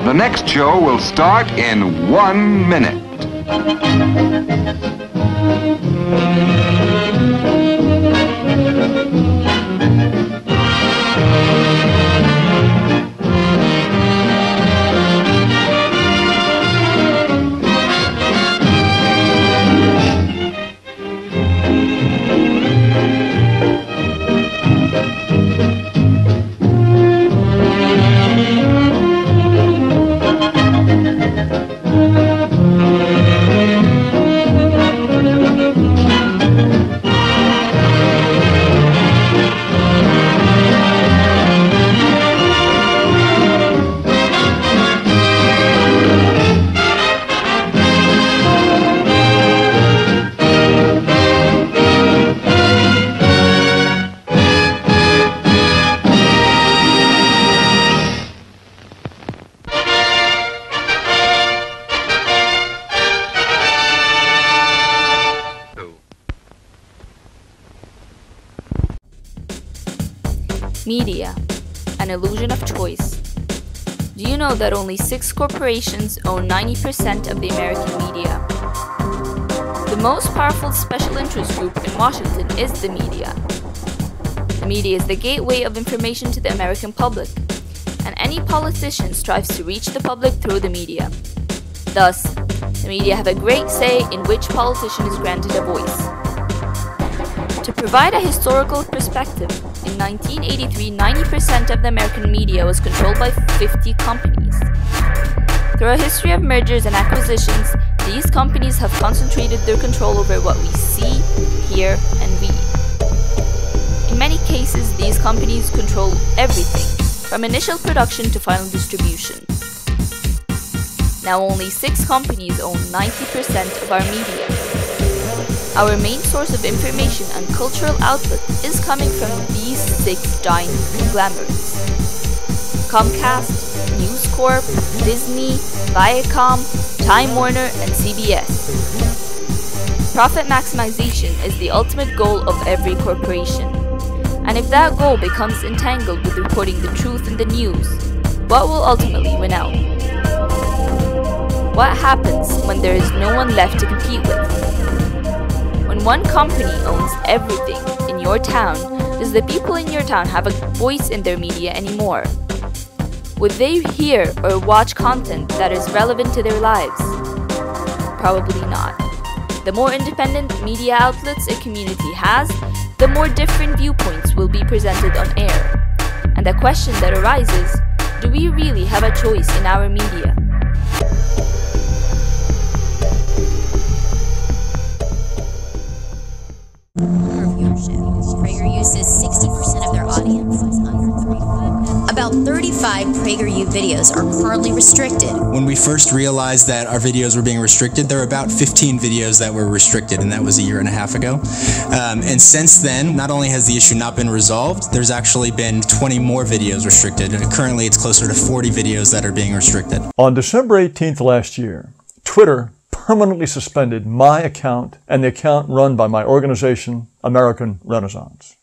The next show will start in 1 minute. Media, an illusion of choice. Do you know that only 6 corporations own 90% of the American media? The most powerful special interest group in Washington is the media. The media is the gateway of information to the American public, and any politician strives to reach the public through the media. Thus, the media have a great say in which politician is granted a voice. To provide a historical perspective, in 1983, 90% of the American media was controlled by 50 companies. Through a history of mergers and acquisitions, these companies have concentrated their control over what we see, hear, and read. In many cases, these companies control everything, from initial production to final distribution. Now only 6 companies own 90% of our media. Our main source of information and cultural output is coming from these 6 giant conglomerates: Comcast, News Corp, Disney, Viacom, Time Warner, and CBS. Profit maximization is the ultimate goal of every corporation. And if that goal becomes entangled with reporting the truth in the news, what will ultimately win out? What happens when there is no one left to compete with? When one company owns everything in your town, does the people in your town have a voice in their media anymore? Would they hear or watch content that is relevant to their lives? Probably not. The more independent media outlets a community has, the more different viewpoints will be presented on air. And the question that arises, do we really have a choice in our media? PragerU says 60% of their audience is under 35. About 35 PragerU videos are currently restricted. When we first realized that our videos were being restricted, there were about 15 videos that were restricted, and that was a year and a half ago. And since then, not only has the issue not been resolved, there's actually been 20 more videos restricted. And currently, it's closer to 40 videos that are being restricted. On December 18th last year, Twitter permanently suspended my account and the account run by my organization, American Renaissance.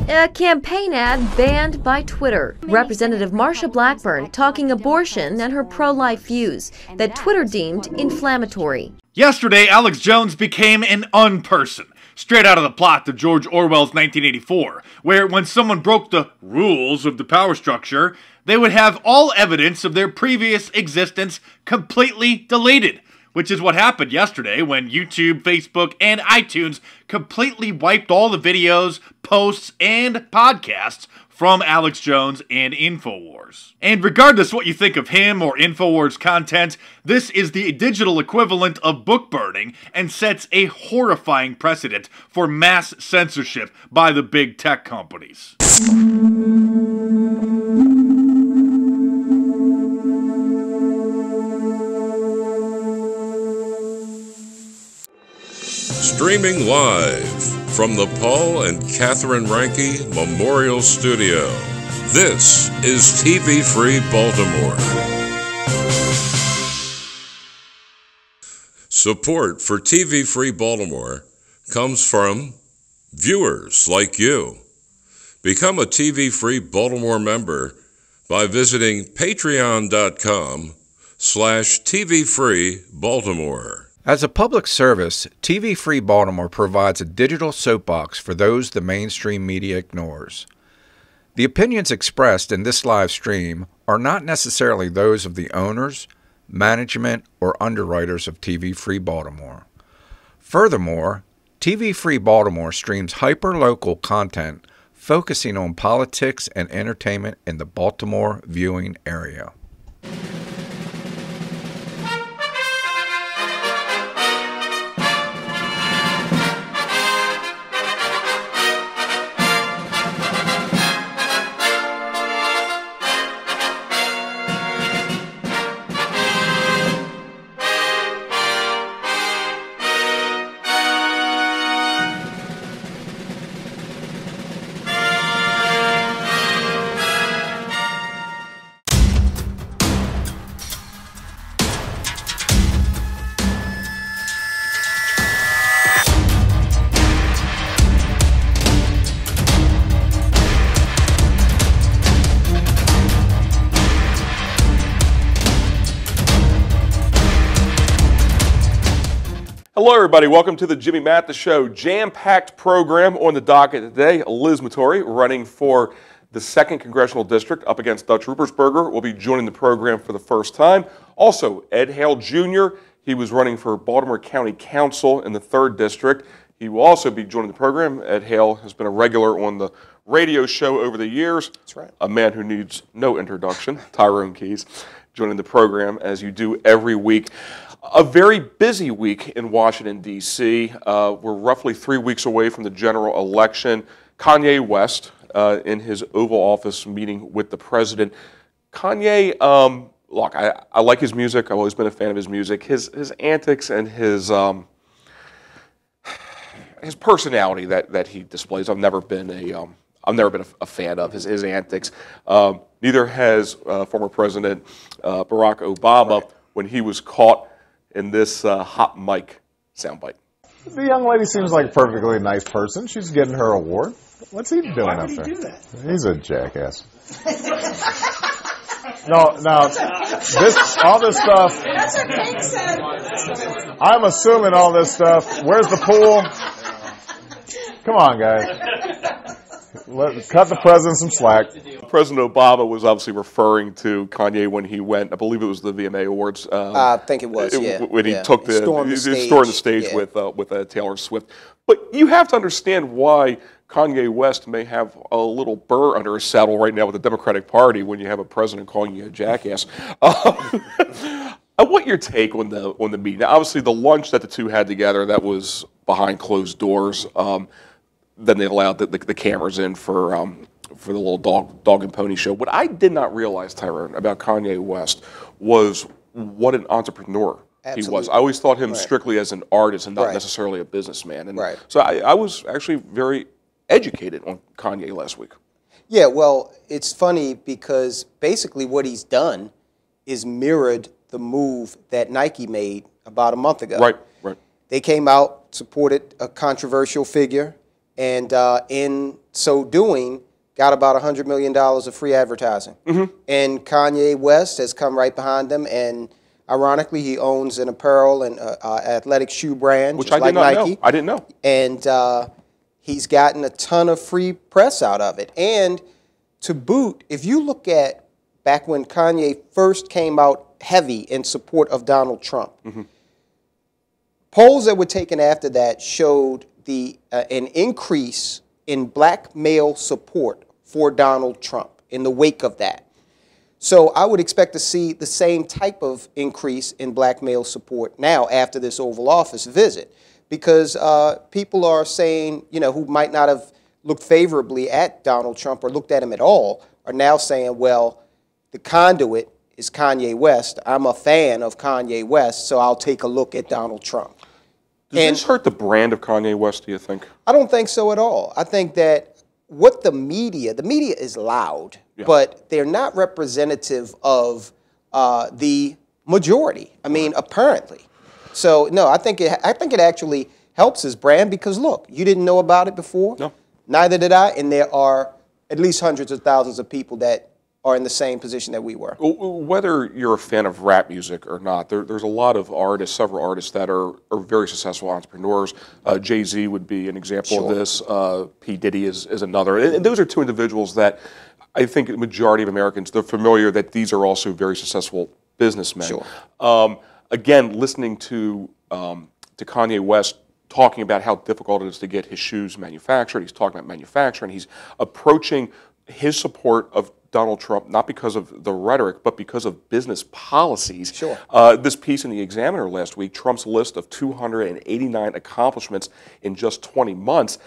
A campaign ad banned by Twitter. Representative Marsha Blackburn talking abortion and her pro-life views that Twitter deemed inflammatory. Yesterday, Alex Jones became an unperson, straight out of the plot of George Orwell's 1984, where when someone broke the rules of the power structure, they would have all evidence of their previous existence completely deleted. Which is what happened yesterday when YouTube, Facebook, and iTunes completely wiped all the videos, posts, and podcasts from Alex Jones and InfoWars. And regardless what you think of him or InfoWars content, this is the digital equivalent of book burning and sets a horrifying precedent for mass censorship by the big tech companies. Streaming live from the Paul and Catherine Ranke Memorial Studio, this is TV Free Baltimore. Support for TV Free Baltimore comes from viewers like you. Become a TV Free Baltimore member by visiting patreon.com/TVFreeBaltimore. As a public service, TV Free Baltimore provides a digital soapbox for those the mainstream media ignores. The opinions expressed in this live stream are not necessarily those of the owners, management, or underwriters of TV Free Baltimore. Furthermore, TV Free Baltimore streams hyper-local content focusing on politics and entertainment in the Baltimore viewing area. Hello, everybody. Welcome to the Jimmy Mathis Show. Jam-packed program on the docket today. Liz Mattori, running for the 2nd Congressional District up against Dutch Ruppersberger, will be joining the program for the first time. Also, Ed Hale Jr., he was running for Baltimore County Council in the 3rd District. He will also be joining the program. Ed Hale has been a regular on the radio show over the years. That's right. A man who needs no introduction, Tyrone Keys, joining the program as you do every week. A very busy week in Washington, D.C. We're roughly 3 weeks away from the general election. Kanye West, in his Oval Office meeting with the president. Kanye, look, I like his music. I've always been a fan of his music. His antics and his personality that he displays, I've never been a fan of his antics. Neither has former President Barack Obama when he was caught in this hot mic soundbite. The young lady seems like a perfectly nice person. She's getting her award. What's he doing up there? Why would he do that? He's a jackass. No, all this stuff. That's what Pink said. I'm assuming all this stuff. Where's the pool? Come on, guys. Cut the president some slack. President Obama was obviously referring to Kanye when he went, I believe it was the VMA Awards. I think it was, yeah. When he took stormed the stage with Taylor Swift. But you have to understand why Kanye West may have a little burr under his saddle right now with the Democratic Party when you have a president calling you a jackass. I want your take on the meeting. Now, obviously, the lunch that the two had together, that was behind closed doors. Then they allowed the cameras in for the little dog and pony show. What I did not realize, Tyrone, about Kanye West was what an entrepreneur he was. I always thought him strictly as an artist and not necessarily a businessman. And so I was actually very educated on Kanye last week. Yeah, well, it's funny because basically what he's done is mirrored the move that Nike made about a month ago. Right. They came out, supported a controversial figure, and in so doing, got about $100 million of free advertising. And Kanye West has come right behind them, and ironically, he owns an apparel and athletic shoe brand, which I did not know. I didn't know. And he's gotten a ton of free press out of it. And to boot, if you look at back when Kanye first came out heavy in support of Donald Trump, polls that were taken after that showed an increase in black male support for Donald Trump in the wake of that. So I would expect to see the same type of increase in black male support now after this Oval Office visit, because people are saying, who might not have looked favorably at Donald Trump or looked at him at all, are now saying, well, the conduit is Kanye West. I'm a fan of Kanye West, so I'll take a look at Donald Trump. Does this hurt the brand of Kanye West, do you think? I don't think so at all. I think that what the media is loud, but they're not representative of the majority. I mean, apparently. So, no, I think it actually helps his brand because, look, you didn't know about it before. No. Neither did I, and there are at least hundreds of thousands of people that are in the same position that we were. Whether you're a fan of rap music or not, there's a lot of artists, several artists that are very successful entrepreneurs. Jay-Z would be an example of this. P. Diddy is another. And those are two individuals that I think the majority of Americans, they're familiar that these are also very successful businessmen. Again, listening to Kanye West talking about how difficult it is to get his shoes manufactured. He's talking about manufacturing. He's approaching his support of Donald Trump, not because of the rhetoric, but because of business policies. This piece in the Examiner last week, Trump's list of 289 accomplishments in just 20 months,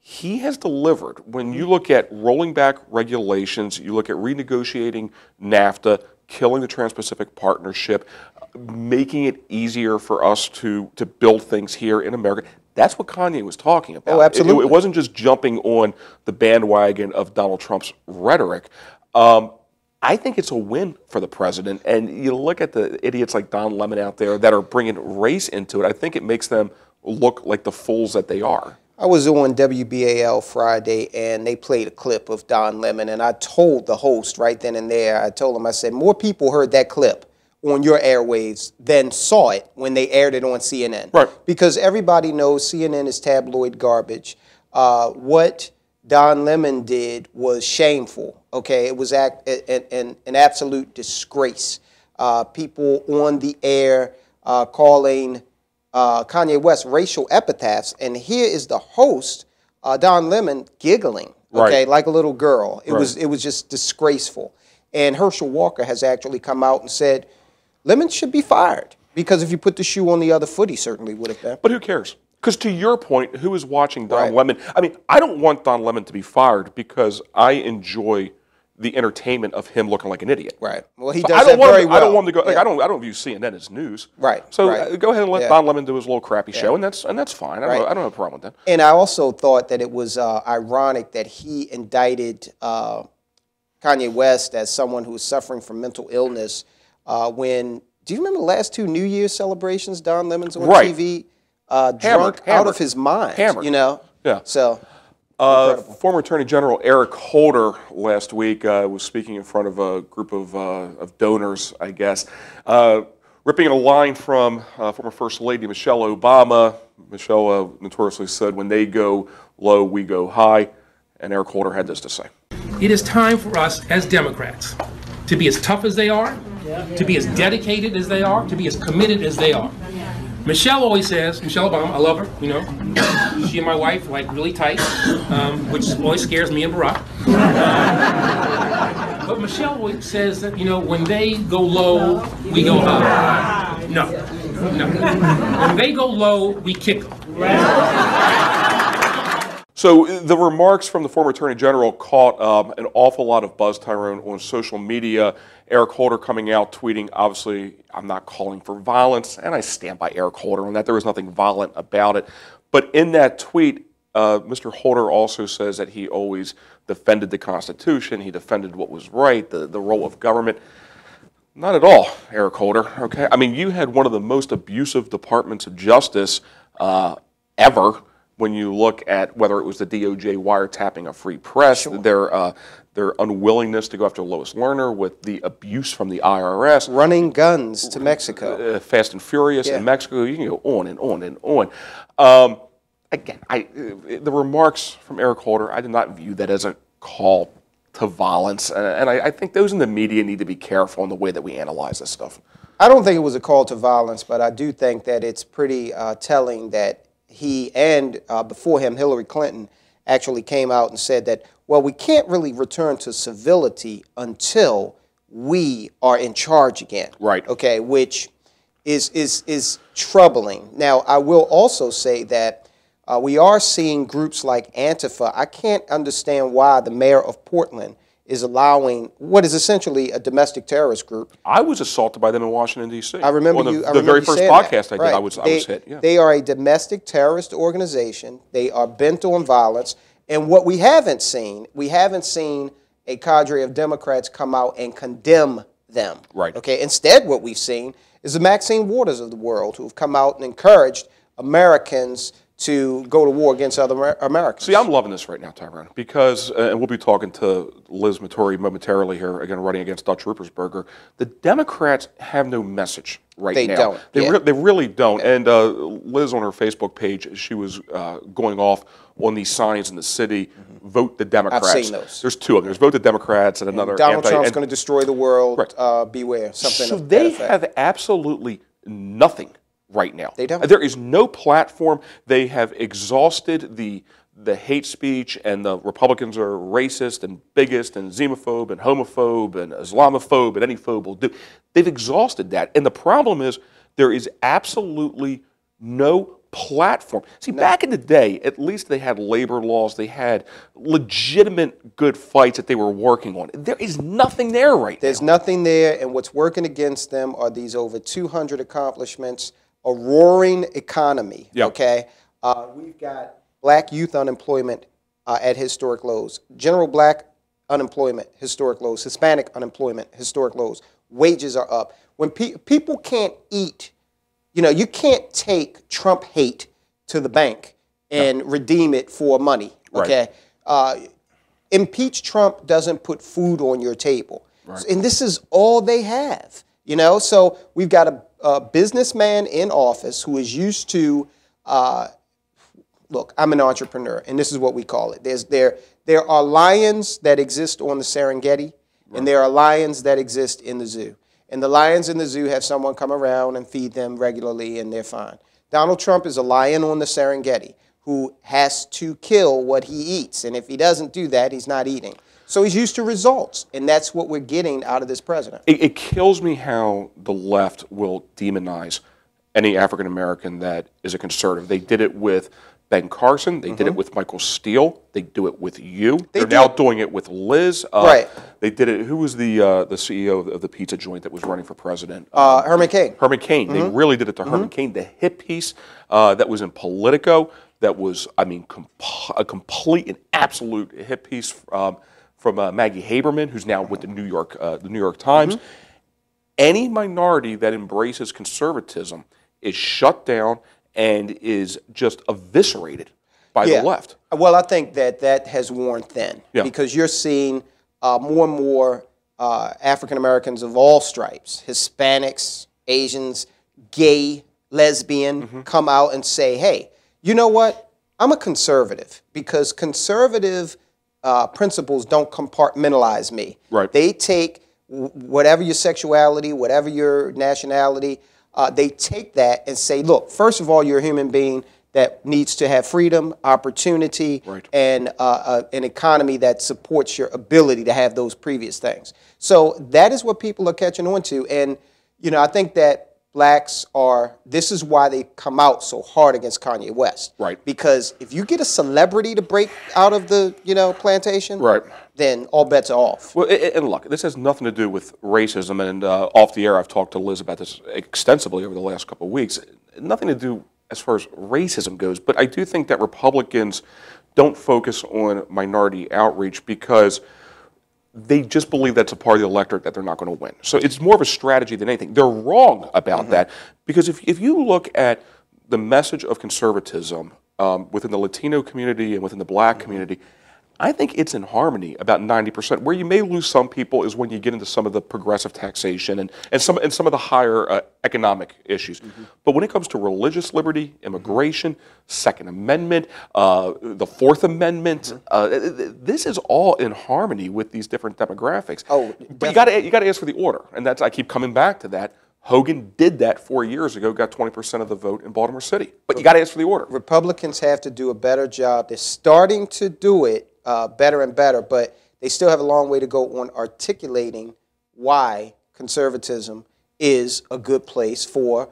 he has delivered. When you look at rolling back regulations, you look at renegotiating NAFTA, killing the Trans-Pacific Partnership, making it easier for us to build things here in America. That's what Kanye was talking about. Oh, absolutely. It wasn't just jumping on the bandwagon of Donald Trump's rhetoric. I think it's a win for the president. And you look at the idiots like Don Lemon out there that are bringing race into it. I think it makes them look like the fools that they are. I was on WBAL Friday, and they played a clip of Don Lemon, and I told the host right then and there, I told him, I said, more people heard that clip on your airwaves than saw it when they aired it on CNN. Right. Because everybody knows CNN is tabloid garbage. What Don Lemon did was shameful, okay? It was an absolute disgrace. People on the air calling Kanye West racial epithets, and here is the host, Don Lemon, giggling, okay, like a little girl. It was just disgraceful. And Herschel Walker has actually come out and said, Lemon should be fired, because if you put the shoe on the other foot, he certainly would have been. But who cares? Because to your point, who is watching Don Lemon? I mean, I don't want Don Lemon to be fired because I enjoy the entertainment of him looking like an idiot. Right. Well, he does that very well. I don't want him to go. Like, I don't view CNN as news. Right. So go ahead and let Don Lemon do his little crappy show, and that's fine. I don't have a problem with that. And I also thought that it was ironic that he indicted Kanye West as someone who was suffering from mental illness. Do you remember the last two New Year's celebrations? Don Lemon's on TV, drunk out of his mind. You know. Yeah. So. Former Attorney General Eric Holder last week was speaking in front of a group of donors, I guess, ripping a line from former First Lady Michelle Obama. Michelle notoriously said, "When they go low, we go high," and Eric Holder had this to say. It is time for us as Democrats to be as tough as they are, to be as dedicated as they are, to be as committed as they are. Michelle always says, Michelle Obama, I love her, you know. She and my wife, like, really tight, which always scares me and Barack. But Michelle always says that, you know, when they go low, we go high. No. When they go low, we kick them. So the remarks from the former Attorney General caught an awful lot of buzz, Tyrone, on social media. Eric Holder coming out tweeting, obviously, I'm not calling for violence, and I stand by Eric Holder on that. There was nothing violent about it. But in that tweet, Mr. Holder also says that he always defended the Constitution, he defended what was right, the role of government. Not at all, Eric Holder, okay? I mean, you had one of the most abusive departments of justice ever. When you look at whether it was the DOJ wiretapping a free press, their unwillingness to go after Lois Lerner, with the abuse from the IRS. Running guns to Mexico. Fast and Furious in Mexico. You can go on and on and on. Again, the remarks from Eric Holder, I did not view that as a call to violence. And I think those in the media need to be careful in the way that we analyze this stuff. I don't think it was a call to violence, but I do think that it's pretty telling that he and before him, Hillary Clinton, actually came out and said that, well, we can't really return to civility until we are in charge again. Right. Okay, which is troubling. Now, I will also say that we are seeing groups like Antifa. I can't understand why the mayor of Portland is allowing what is essentially a domestic terrorist group. I was assaulted by them in Washington, D.C. I remember the very first podcast I did, I was hit. Yeah. They are a domestic terrorist organization. They are bent on violence. And what we haven't seen a cadre of Democrats come out and condemn them. Right. Okay. Instead, what we've seen is the Maxine Waters of the world who have come out and encouraged Americans to go to war against other Americans. See, I'm loving this right now, Tyrone, because, and we'll be talking to Liz Mattori momentarily here, again, running against Dutch Ruppersberger. The Democrats have no message right now. They don't. They really don't. Yeah. And Liz, on her Facebook page, she was going off on these signs in the city, vote the Democrats. I've seen those. There's two of them. There's vote the Democrats and another. Donald Trump's going to destroy the world. Right. Beware. Something. So they have absolutely nothing right now. They don't. There is no platform. They have exhausted the hate speech, and the Republicans are racist and bigot and xenophobe and homophobe and Islamophobe and any phobe will do. They've exhausted that. And the problem is there is absolutely no platform. See, back in the day, at least they had labor laws. They had legitimate good fights that they were working on. There is nothing there right now. There's nothing there, and what's working against them are these over 200 accomplishments, a roaring economy, okay? We've got black youth unemployment at historic lows, general black unemployment, historic lows, Hispanic unemployment, historic lows. Wages are up. When people can't eat, you can't take Trump hate to the bank and redeem it for money, okay? Right. Impeach Trump doesn't put food on your table. Right. And this is all they have, So we've got a businessman in office who is used to, look, I'm an entrepreneur, and this is what we call it. There are lions that exist on the Serengeti, and there are lions that exist in the zoo. And the lions in the zoo have someone come around and feed them regularly, and they're fine. Donald Trump is a lion on the Serengeti who has to kill what he eats. And if he doesn't do that, he's not eating. So he's used to results, and that's what we're getting out of this president. It kills me how the left will demonize any African American that is a conservative. They did it with Ben Carson. They did it with Michael Steele. They do it with you. They're now doing it with Liz. Right. They did it. Who was the CEO of the pizza joint that was running for president? Herman Cain. Herman Cain. They really did it to Herman Cain. The hit piece that was in Politico, that was, I mean, a complete and absolute hit piece from Maggie Haberman, who's now with the New York Times. Any minority that embraces conservatism is shut down and is just eviscerated by the left. Well, I think that has worn thin because you're seeing more and more African Americans of all stripes, Hispanics, Asians, gay, lesbian, come out and say, hey, you know what? I'm a conservative, because conservative principles don't compartmentalize me. Right. They take whatever your sexuality, whatever your nationality, they take that and say, look, first of all, you're a human being that needs to have freedom, opportunity, and an economy that supports your ability to have those previous things. So that is what people are catching on to. And, I think that blacks this is why they come out so hard against Kanye West. Right. Because if you get a celebrity to break out of the, plantation, then all bets are off. Well, and look, this has nothing to do with racism, and off the air I've talked to Liz about this extensively over the last couple of weeks. Nothing to do as far as racism goes, but I do think that Republicans don't focus on minority outreach because they just believe that's a part of the electorate that they're not going to win. So it's more of a strategy than anything. They're wrong about that, because if you look at the message of conservatism within the Latino community and within the black community, I think it's in harmony about 90%. Where you may lose some people is when you get into some of the progressive taxation and some of the higher economic issues. But when it comes to religious liberty, immigration, Second Amendment, the Fourth Amendment, this is all in harmony with these different demographics. But you got to ask for the order, and I keep coming back to that. Hogan did that 4 years ago, got 20% of the vote in Baltimore City. But you got to ask for the order. Republicans have to do a better job. They're starting to do it better and better, but they still have a long way to go on articulating why conservatism is a good place for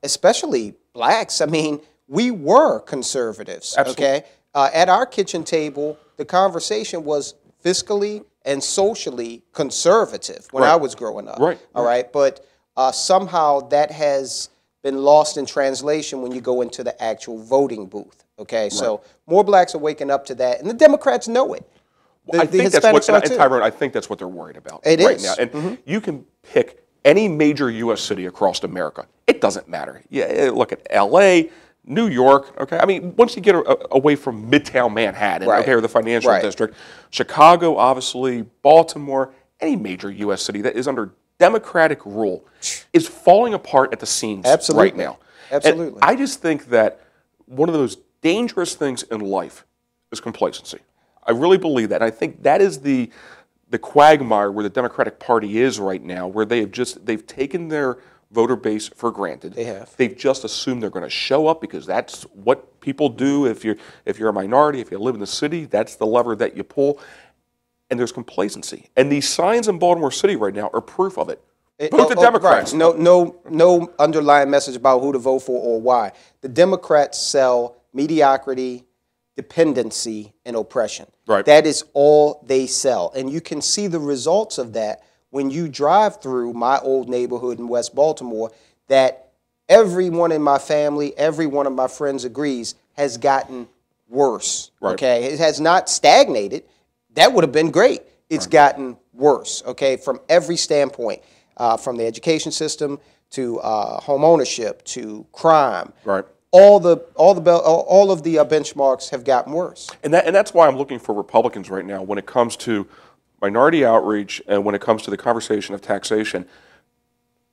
especially blacks. I mean, we were conservatives, okay? At our kitchen table, the conversation was fiscally and socially conservative when I was growing up. All right, but somehow that has been lost in translation when you go into the actual voting booth. Okay, so more blacks are waking up to that, and the Democrats know it. I think that's what, and Tyrone, I think that's what they're worried about now. And you can pick any major U.S. city across America. It doesn't matter. Yeah, look at L.A., New York, okay? I mean, once you get away from Midtown Manhattan, Right. okay, or the financial Right. district, Chicago, obviously, Baltimore, any major U.S. city that is under Democratic rule is falling apart at the seams right now. Absolutely. And I just think that one of those dangerous things in life is complacency. I really believe that. And I think that is the quagmire where the Democratic Party is right now, where they've taken their voter base for granted. They have. They've just assumed they're going to show up because that's what people do. If you're a minority, if you live in the city, that's the lever that you pull. And there's complacency. And these signs in Baltimore City right now are proof of it. Vote the Democrats. Right. No underlying message about who to vote for or why. The Democrats sell mediocrity, dependency, and oppression. Right. That is all they sell. And you can see the results of that when you drive through my old neighborhood in West Baltimore, that everyone in my family, every one of my friends agrees has gotten worse. Right. Okay. It has not stagnated. That would have been great. It's gotten worse, okay, from every standpoint, from the education system to home ownership to crime. Right. All of the benchmarks have gotten worse. And that's why I'm looking for Republicans right now when it comes to minority outreach and when it comes to the conversation of taxation.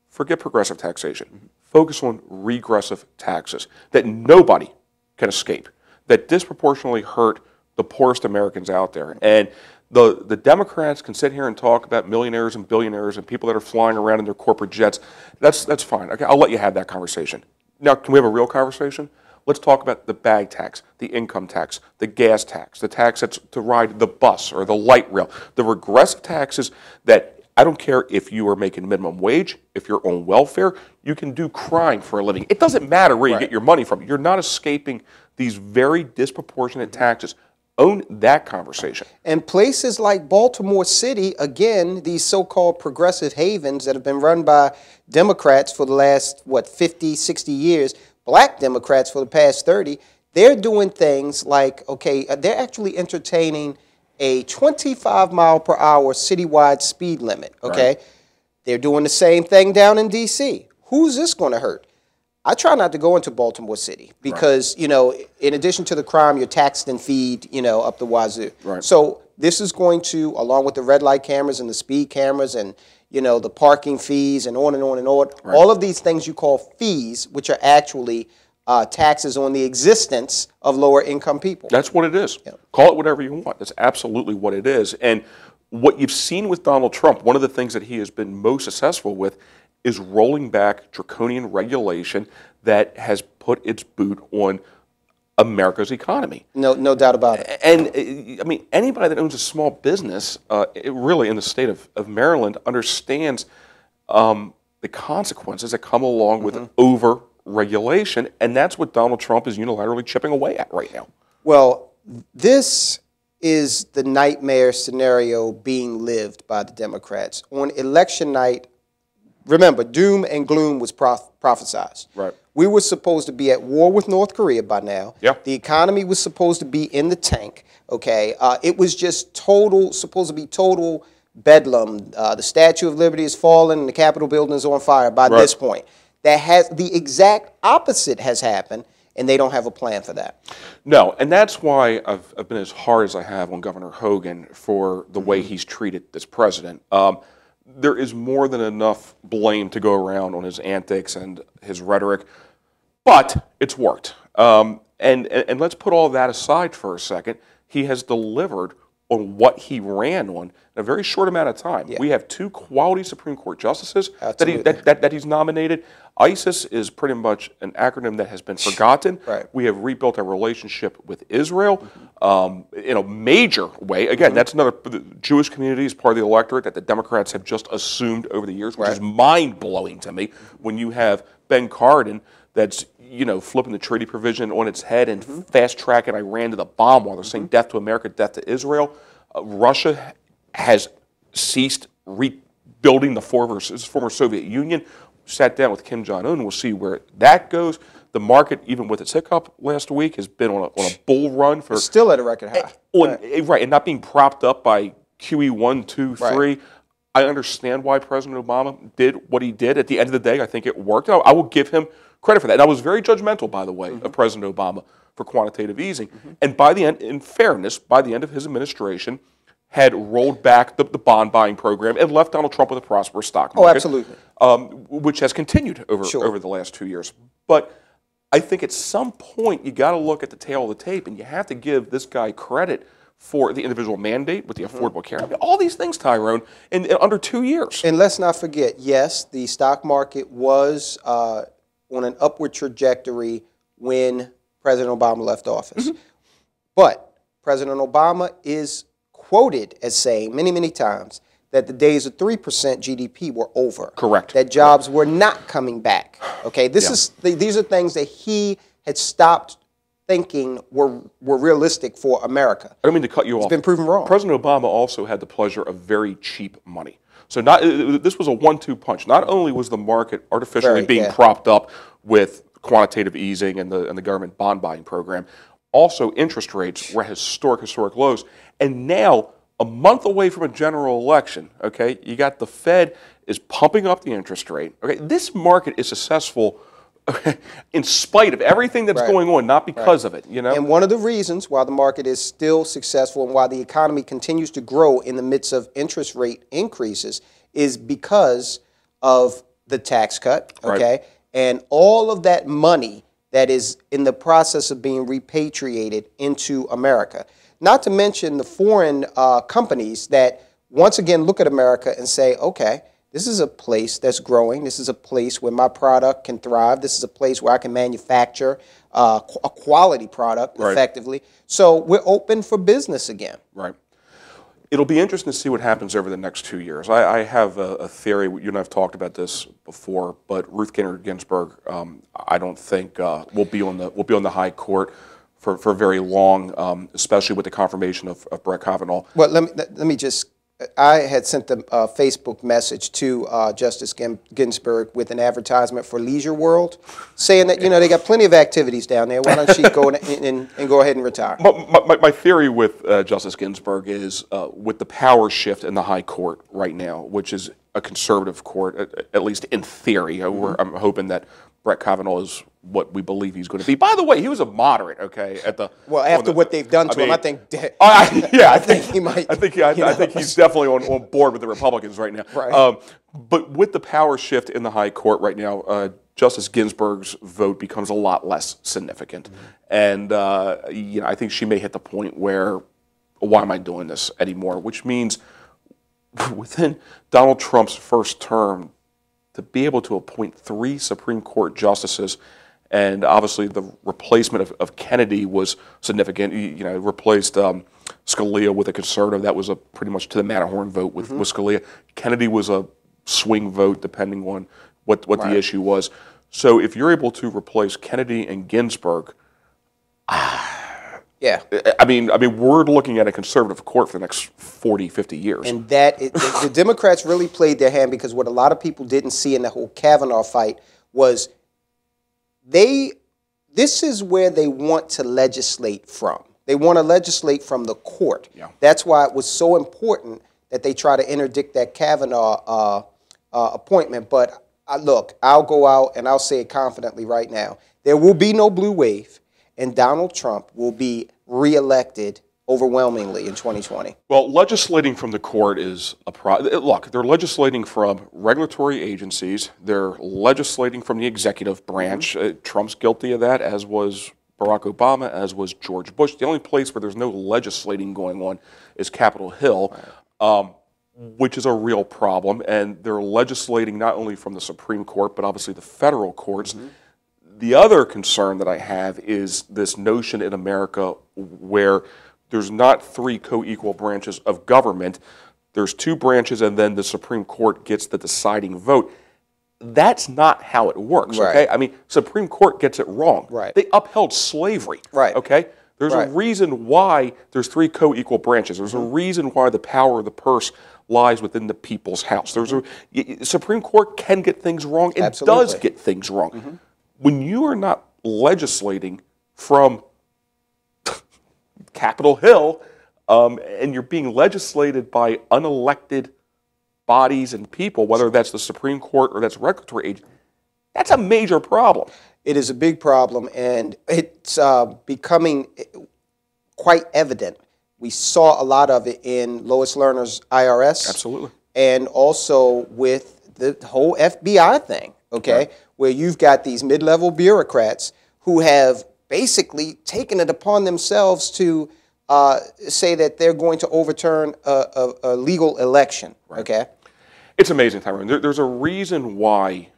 Forget progressive taxation. Focus on regressive taxes that nobody can escape, that disproportionately hurt the poorest Americans out there. And the Democrats can sit here and talk about millionaires and billionaires and people that are flying around in their corporate jets. That's fine. Okay, I'll let you have that conversation. Now, can we have a real conversation? Let's talk about the bag tax, the income tax, the gas tax, the tax that's to ride the bus or the light rail, the regressive taxes that I don't care if you are making minimum wage, if you're on welfare, you can do crime for a living. It doesn't matter where you get your money from. You're not escaping these very disproportionate taxes. Own that conversation. And places like Baltimore City, again, these so-called progressive havens that have been run by Democrats for the last, 50, 60 years, black Democrats for the past 30, they're doing things like, okay, they're actually entertaining a 25-mile-per-hour citywide speed limit, okay? Right. They're doing the same thing down in D.C. Who's this going to hurt? I try not to go into Baltimore City because, in addition to the crime, you're taxed and feed, up the wazoo. Right. So this is going to, along with the red light cameras and the speed cameras and, the parking fees and on and on and on, all of these things you call fees, which are actually taxes on the existence of lower income people. That's what it is. Yeah. Call it whatever you want. That's absolutely what it is. And what you've seen with Donald Trump, one of the things that he has been most successful with is rolling back draconian regulation that has put its boot on America's economy. No doubt about it. And I mean, anybody that owns a small business, really in the state of Maryland, understands the consequences that come along with over-regulation, and that's what Donald Trump is unilaterally chipping away at right now. Well, this is the nightmare scenario being lived by the Democrats. On election night, remember, doom and gloom was prophesized. Right. We were supposed to be at war with North Korea by now. Yeah. The economy was supposed to be in the tank. Okay. It was just supposed to be total bedlam. The Statue of Liberty is fallen and the Capitol building is on fire by this point. The exact opposite has happened, and they don't have a plan for that. No, and that's why I've been as hard as I have on Governor Hogan for the way he's treated this president. There is more than enough blame to go around on his antics and his rhetoric, but it's worked. And let's put all that aside for a second. He has delivered on what he ran on in a very short amount of time. Yeah. We have 2 quality Supreme Court justices that he's nominated. ISIS is pretty much an acronym that has been forgotten. Right. We have rebuilt our relationship with Israel in a major way. Again, that's another, the Jewish community is part of the electorate that the Democrats have just assumed over the years, which is mind-blowing to me when you have Ben Cardin that's flipping the treaty provision on its head and fast-tracking Iran to the bomb while they're saying death to America, death to Israel. Russia has ceased rebuilding the former Soviet Union. Sat down with Kim Jong-un. We'll see where that goes. The market, even with its hiccup last week, has been on a bull run. It's still at a record high. And not being propped up by QE 1, 2, 3. I understand why President Obama did what he did. At the end of the day, I think it worked. I will give him credit for that. And I was very judgmental, by the way, of President Obama for quantitative easing. And by the end, in fairness, by the end of his administration, had rolled back the bond buying program and left Donald Trump with a prosperous stock market. Oh, absolutely. Which has continued over the last 2 years. But I think at some point you got to look at the tail of the tape, and you have to give this guy credit for the individual mandate with the Affordable Care Act. All these things, Tyrone, in under 2 years. And let's not forget, yes, the stock market was on an upward trajectory when President Obama left office. But President Obama is quoted as saying many, many times that the days of 3% GDP were over. Correct. That jobs were not coming back. Okay, these are things that he had stopped thinking were realistic for America. I don't mean to cut you off. It's been proven wrong. President Obama also had the pleasure of very cheap money. So this was a 1-2 punch. Not only was the market artificially being propped up with quantitative easing and the government bond buying program, also interest rates were at historic lows. And now, a month away from a general election, okay, you got the Fed is pumping up the interest rate. Okay, this market is successful in spite of everything that's going on, not because of it, you know? And one of the reasons why the market is still successful and why the economy continues to grow in the midst of interest rate increases is because of the tax cut, okay? And all of that money that is in the process of being repatriated into America. Not to mention the foreign companies that once again look at America and say, okay, this is a place that's growing. This is a place where my product can thrive. This is a place where I can manufacture a quality product effectively. So we're open for business again. Right. It'll be interesting to see what happens over the next 2 years. I have a theory. You and I have talked about this before, but Ruth Bader Ginsburg, I don't think will be on the high court for very long, especially with the confirmation of Brett Kavanaugh. Well, let me just. I had sent a Facebook message to Justice Ginsburg with an advertisement for Leisure World, saying that they got plenty of activities down there. Why don't she go and go ahead and retire? My theory with Justice Ginsburg is with the power shift in the high court right now, which is a conservative court, at least in theory. I'm hoping that Brett Kavanaugh is what we believe he's going to be. By the way, he was a moderate, okay, after what they've done to him, I think. I think he might. I think he's definitely on board with the Republicans right now. Right. But with the power shift in the high court right now, Justice Ginsburg's vote becomes a lot less significant, and I think she may hit the point where, why am I doing this anymore? Which means within Donald Trump's first term, to be able to appoint 3 Supreme Court justices, and obviously the replacement of Kennedy was significant. Replaced Scalia with a conservative. That was pretty much to the Matterhorn vote with Scalia. Kennedy was a swing vote depending on what the issue was. So if you're able to replace Kennedy and Ginsburg, yeah, I mean, we're looking at a conservative court for the next 40, 50 years. And the Democrats really played their hand, because what a lot of people didn't see in the whole Kavanaugh fight was this is where they want to legislate from. They want to legislate from the court. Yeah. That's why it was so important that they try to interdict that Kavanaugh appointment. But look, I'll go out and I'll say it confidently right now. There will be no blue wave, and Donald Trump will be reelected overwhelmingly in 2020. Well, legislating from the court is look, they're legislating from regulatory agencies. They're legislating from the executive branch. Trump's guilty of that, as was Barack Obama, as was George Bush. The only place where there's no legislating going on is Capitol Hill, which is a real problem. And they're legislating not only from the Supreme Court, but obviously the federal courts. The other concern that I have is this notion in America where there's not 3 co-equal branches of government. There's 2 branches, and then the Supreme Court gets the deciding vote. That's not how it works, okay? I mean, Supreme Court gets it wrong. They upheld slavery, okay? There's a reason why there's 3 co-equal branches. There's a reason why the power of the purse lies within the people's house. There's Supreme Court can get things wrong and does get things wrong. When you are not legislating from Capitol Hill and you're being legislated by unelected bodies and people, whether that's the Supreme Court or that's regulatory agency, that's a major problem. It is a big problem, and it's becoming quite evident. We saw a lot of it in Lois Lerner's IRS. Absolutely. And also with the whole FBI thing, okay, Right. where you've got these mid-level bureaucrats who have basically taken it upon themselves to say that they're going to overturn a legal election, okay? It's amazing, Tyrone. There's a reason why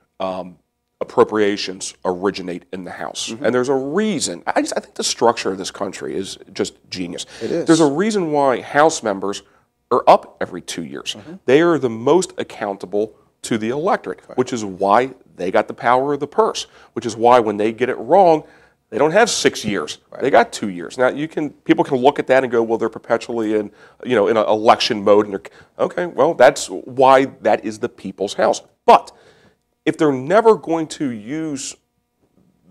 appropriations originate in the House. And there's a reason. I think the structure of this country is just genius. It is. There's a reason why House members are up every 2 years. They are the most accountable to the electorate, which is why they got the power of the purse, which is why when they get it wrong, they don't have 6 years. They got 2 years. Now people can look at that and go, well, they're perpetually in in an election mode, and okay, well, that's why that is the people's house. But if they're never going to use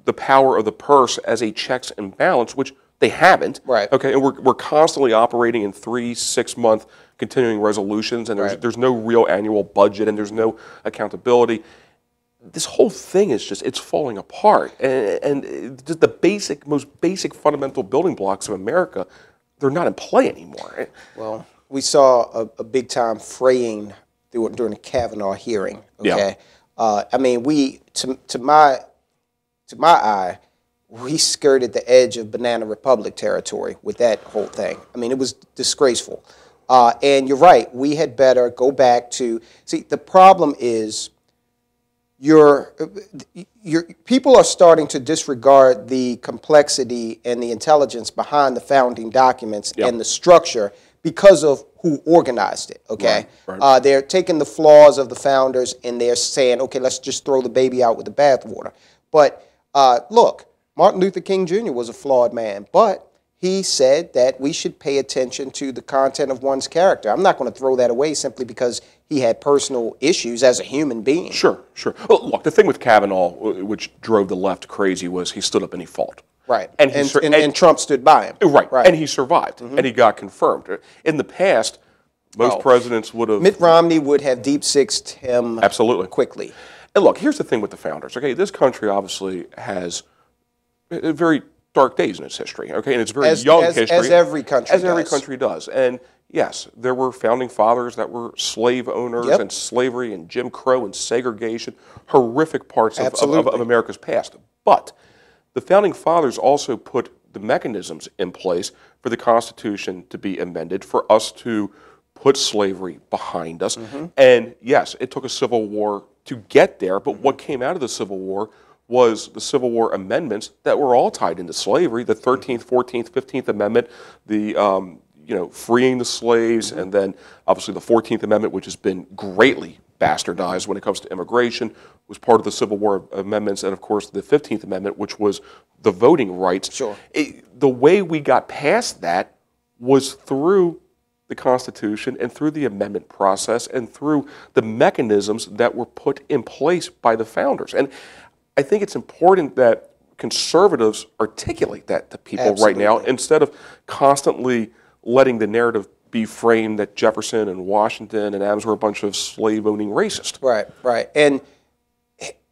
the power of the purse as a checks and balance, which they haven't, okay, and we're constantly operating in 3-6 month continuing resolutions, and there's no real annual budget, and there's no accountability. This whole thing is just, it's falling apart. And just the most basic fundamental building blocks of America, they're not in play anymore. Well, we saw a big time fraying during the Kavanaugh hearing, okay? I mean, to my eye, we skirted the edge of Banana Republic territory with that whole thing. I mean, it was disgraceful. And you're right, we had better go back to, see, the problem is people are starting to disregard the complexity and the intelligence behind the founding documents and the structure because of who organized it, okay? Right. They're taking the flaws of the founders and they're saying, okay, let's just throw the baby out with the bathwater. But look, Martin Luther King Jr. was a flawed man, but he said that we should pay attention to the content of one's character. I'm not going to throw that away simply because he had personal issues as a human being. Sure. Well, look, the thing with Kavanaugh, which drove the left crazy, was he stood up and he fought. Right. And Trump stood by him. Right. And he survived. And he got confirmed. In the past, most presidents would have... Mitt Romney would have deep sixed him quickly. And look, here's the thing with the founders. Okay, this country obviously has very dark days in its history. Okay, and it's very young history. As every country does. As every country does. And yes, there were founding fathers that were slave owners and slavery and Jim Crow and segregation, horrific parts of America's past. But the founding fathers also put the mechanisms in place for the Constitution to be amended, for us to put slavery behind us. And yes, it took a civil war to get there, but what came out of the Civil War was the Civil War amendments that were all tied into slavery, the 13th, 14th, 15th Amendment, the freeing the slaves, and then obviously the 14th Amendment, which has been greatly bastardized when it comes to immigration, was part of the Civil War amendments, and of course the 15th Amendment, which was the voting rights. Sure. The way we got past that was through the Constitution and through the amendment process and through the mechanisms that were put in place by the founders. And I think it's important that conservatives articulate that to people right now, instead of constantly letting the narrative be framed that Jefferson and Washington and Adams were a bunch of slave-owning racists. Right. And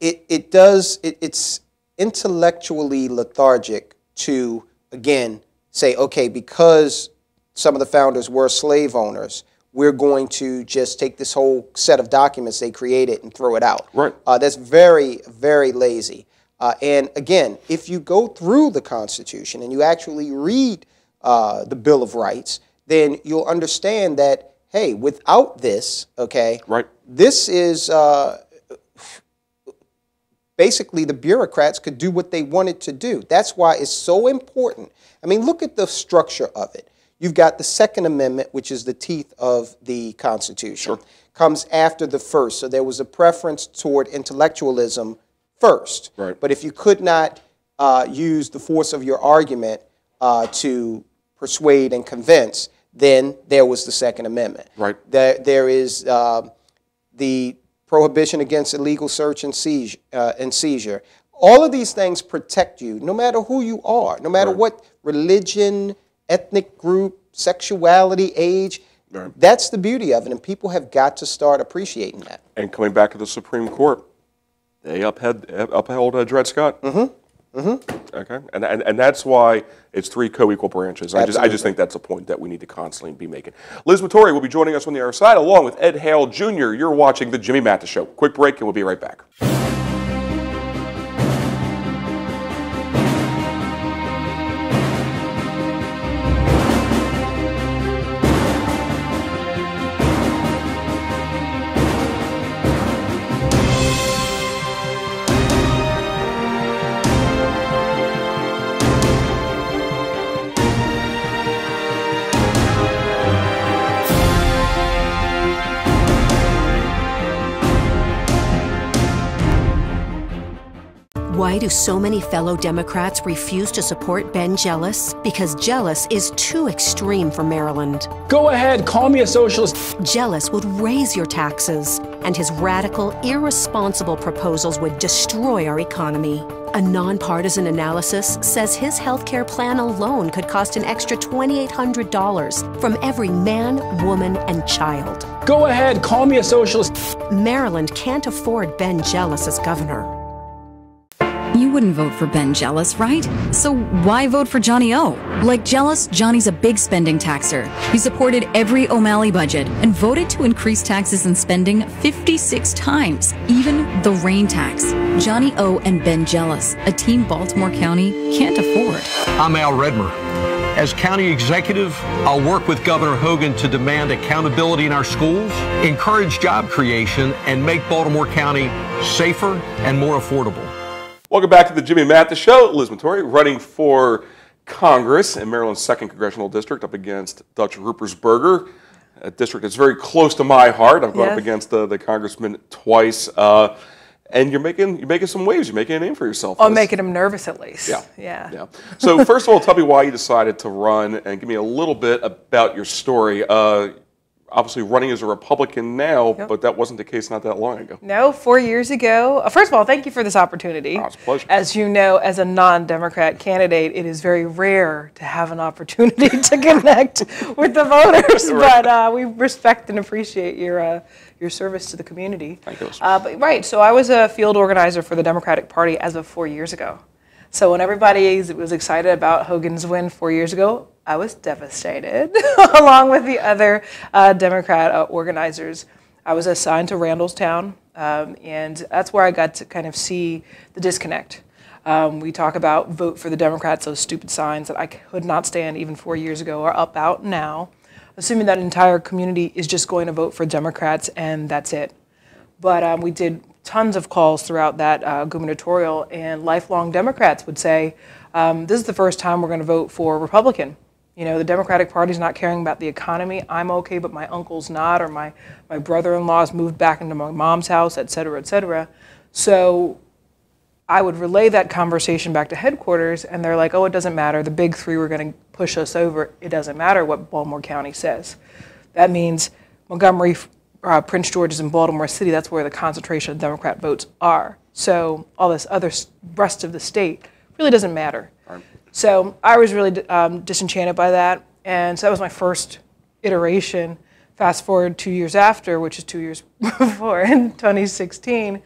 it's intellectually lethargic to, again, say, okay, because some of the founders were slave owners, we're going to just take this whole set of documents they created and throw it out. Right. That's very, very lazy. And again, if you go through the Constitution and you actually read the Bill of Rights, then you'll understand that, hey, without this, okay, this is basically the bureaucrats could do what they wanted to do. That's why it's so important. I mean, look at the structure of it. You've got the Second Amendment, which is the teeth of the Constitution, comes after the first. So there was a preference toward intellectualism first. But if you could not use the force of your argument to persuade and convince, then there was the Second Amendment. There is the prohibition against illegal search and seizure. All of these things protect you, no matter who you are, no matter what religion, ethnic group, sexuality, age. Right. That's the beauty of it, and people have got to start appreciating that. And coming back to the Supreme Court, they upheld Dred Scott. Okay, and that's why it's 3 co-equal branches. I just think that's a point that we need to constantly be making. Liz Vittori will be joining us on the other side, along with Ed Hale Jr. You're watching the Jimmy Mathis Show. Quick break, and we'll be right back. Why do so many fellow Democrats refuse to support Ben Jealous? Because Jealous is too extreme for Maryland. Go ahead, call me a socialist. Jealous would raise your taxes, and his radical, irresponsible proposals would destroy our economy. A nonpartisan analysis says his health care plan alone could cost an extra $2,800 from every man, woman, and child. Go ahead, call me a socialist. Maryland can't afford Ben Jealous as governor. You wouldn't vote for Ben Jealous, right? So why vote for Johnny O? Like Jealous, Johnny's a big spending taxer. He supported every O'Malley budget and voted to increase taxes and spending 56 times, even the rain tax. Johnny O and Ben Jealous, a team Baltimore County can't afford. I'm Al Redmer. As county executive, I'll work with Governor Hogan to demand accountability in our schools, encourage job creation, and make Baltimore County safer and more affordable. Welcome back to the Jimmy Mathis Show. Liz Vittori running for Congress in Maryland's 2nd Congressional District up against Dutch Ruppersberger, a district that's very close to my heart. I've gone up against the congressman twice. And you're making some waves. You're making a name for yourself. I'm making him nervous at least. Yeah. So first of all, tell me why you decided to run and give me a little bit about your story. Obviously running as a Republican now, but that wasn't the case not that long ago. No, 4 years ago. First of all, thank you for this opportunity. It's a pleasure. As you know, as a non-Democrat candidate, it is very rare to have an opportunity to connect with the voters, but we respect and appreciate your service to the community. Thank you. So I was a field organizer for the Democratic Party as of 4 years ago. So when everybody was excited about Hogan's win 4 years ago, I was devastated, along with the other Democrat organizers. I was assigned to Randallstown, and that's where I got to kind of see the disconnect. We talk about vote for the Democrats, those stupid signs that I could not stand even 4 years ago are up out now, assuming that entire community is just going to vote for Democrats and that's it. But we did tons of calls throughout that gubernatorial, and lifelong Democrats would say, this is the first time we're going to vote for Republican. You know, the Democratic Party's not caring about the economy. I'm okay, but my uncle's not, or my brother-in-law's moved back into my mom's house, et cetera, et cetera. So I would relay that conversation back to headquarters, and they're like, oh, it doesn't matter. The big three were going to push us over. It doesn't matter what Baltimore County says. That means Montgomery, Prince George's, and Baltimore City, that's where the concentration of Democrat votes are. So all this other rest of the state really doesn't matter. So I was really disenchanted by that, and so that was my first iteration. Fast forward 2 years after, which is 2 years before, in 2016, you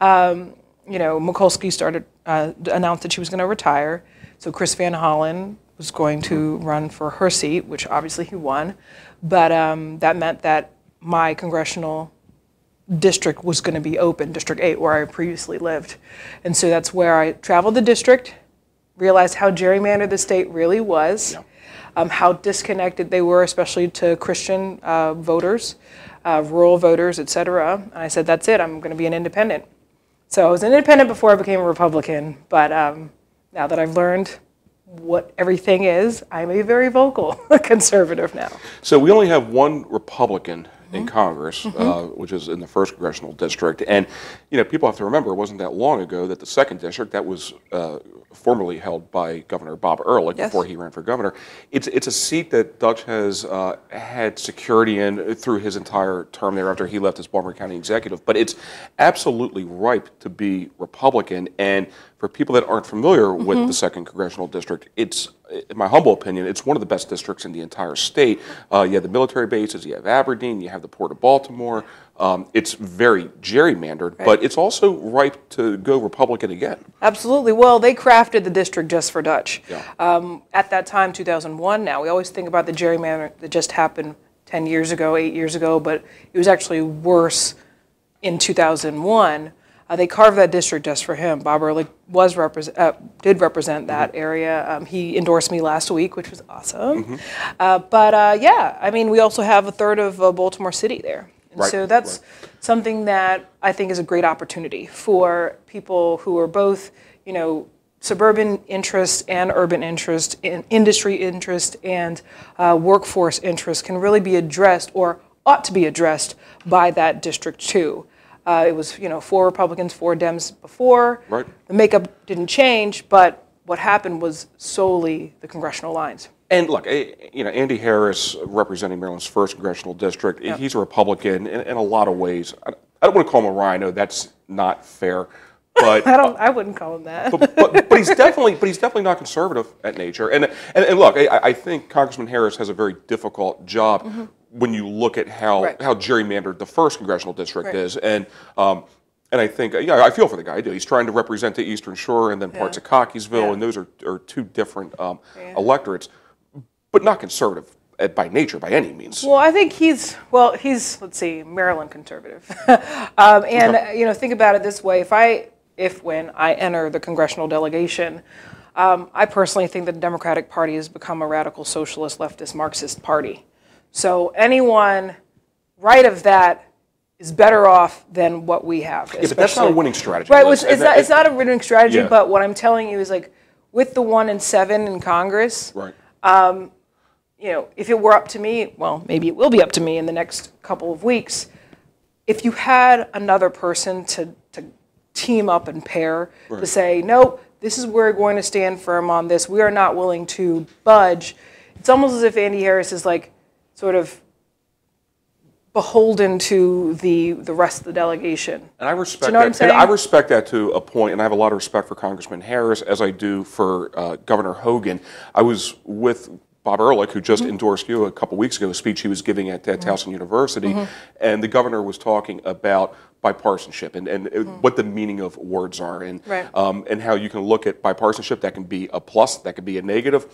know, Mikulski announced that she was going to retire, so Chris Van Hollen was going to run for her seat, which obviously he won, but that meant that my congressional district was going to be open, District 8, where I previously lived, and so that's where I traveled the district, realized how gerrymandered the state really was, how disconnected they were, especially to Christian voters, rural voters, et cetera. And I said, that's it, I'm going to be an independent. So I was an independent before I became a Republican, but now that I've learned what everything is, I'm a very vocal conservative now. So we only have one Republican in Congress, which is in the 1st Congressional District. And, you know, people have to remember it wasn't that long ago that the 2nd District, that was formerly held by Governor Bob Ehrlich before he ran for governor. It's a seat that Dutch has had security in through his entire term there after he left as Baltimore County executive. But it's absolutely ripe to be Republican. And for people that aren't familiar with the 2nd Congressional District, it's, in my humble opinion, it's one of the best districts in the entire state. You have the military bases, you have Aberdeen, you have the Port of Baltimore. It's very gerrymandered, but it's also ripe to go Republican again. Absolutely. Well, they crafted the district just for Dutch. At that time, 2001 now, we always think about the gerrymander that just happened 10 years ago, 8 years ago, but it was actually worse in 2001. They carved that district just for him. Bob Ehrlich did represent that area. He endorsed me last week, which was awesome. Yeah, I mean, we also have a third of Baltimore City there. And so that's something that I think is a great opportunity for people who are both, you know, suburban interest and urban interest, industry interest and workforce interest can really be addressed, or ought to be addressed, by that district too. It was, you know, 4 Republicans, 4 Dems before. The makeup didn't change, but what happened was solely the congressional lines. And look, you know, Andy Harris, representing Maryland's 1st Congressional District, he's a Republican in a lot of ways. I don't want to call him a rhino. That's not fair. But I wouldn't call him that. but he's definitely not conservative at nature. And look, I think Congressman Harris has a very difficult job when you look at how gerrymandered the 1st Congressional District is. And I think, yeah, I feel for the guy. I do. He's trying to represent the Eastern Shore and then parts of Cockeysville, and those are 2 different electorates, but not conservative by nature, by any means. Well, I think he's let's see, Maryland conservative. You know, think about it this way: when I enter the congressional delegation, I personally think that the Democratic Party has become a radical socialist, leftist, Marxist party. So anyone right of that is better off than what we have. Yeah, but that's not a winning strategy. Right, it's not a winning strategy, but what I'm telling you is, like, with the 1 and 7 in Congress, you know, if it were up to me, well, maybe it will be up to me in the next couple of weeks, if you had another person to team up and pair to say, no, this is where we're going to stand firm on this, we are not willing to budge, it's almost as if Andy Harris is, like, sort of beholden to the rest of the delegation. And I respect that. And I respect that to a point, and I have a lot of respect for Congressman Harris, as I do for Governor Hogan. I was with Bob Ehrlich, who just endorsed you a couple weeks ago, a speech he was giving at Towson University, and the governor was talking about bipartisanship and what the meaning of words are, and how you can look at bipartisanship. That can be a plus, that can be a negative.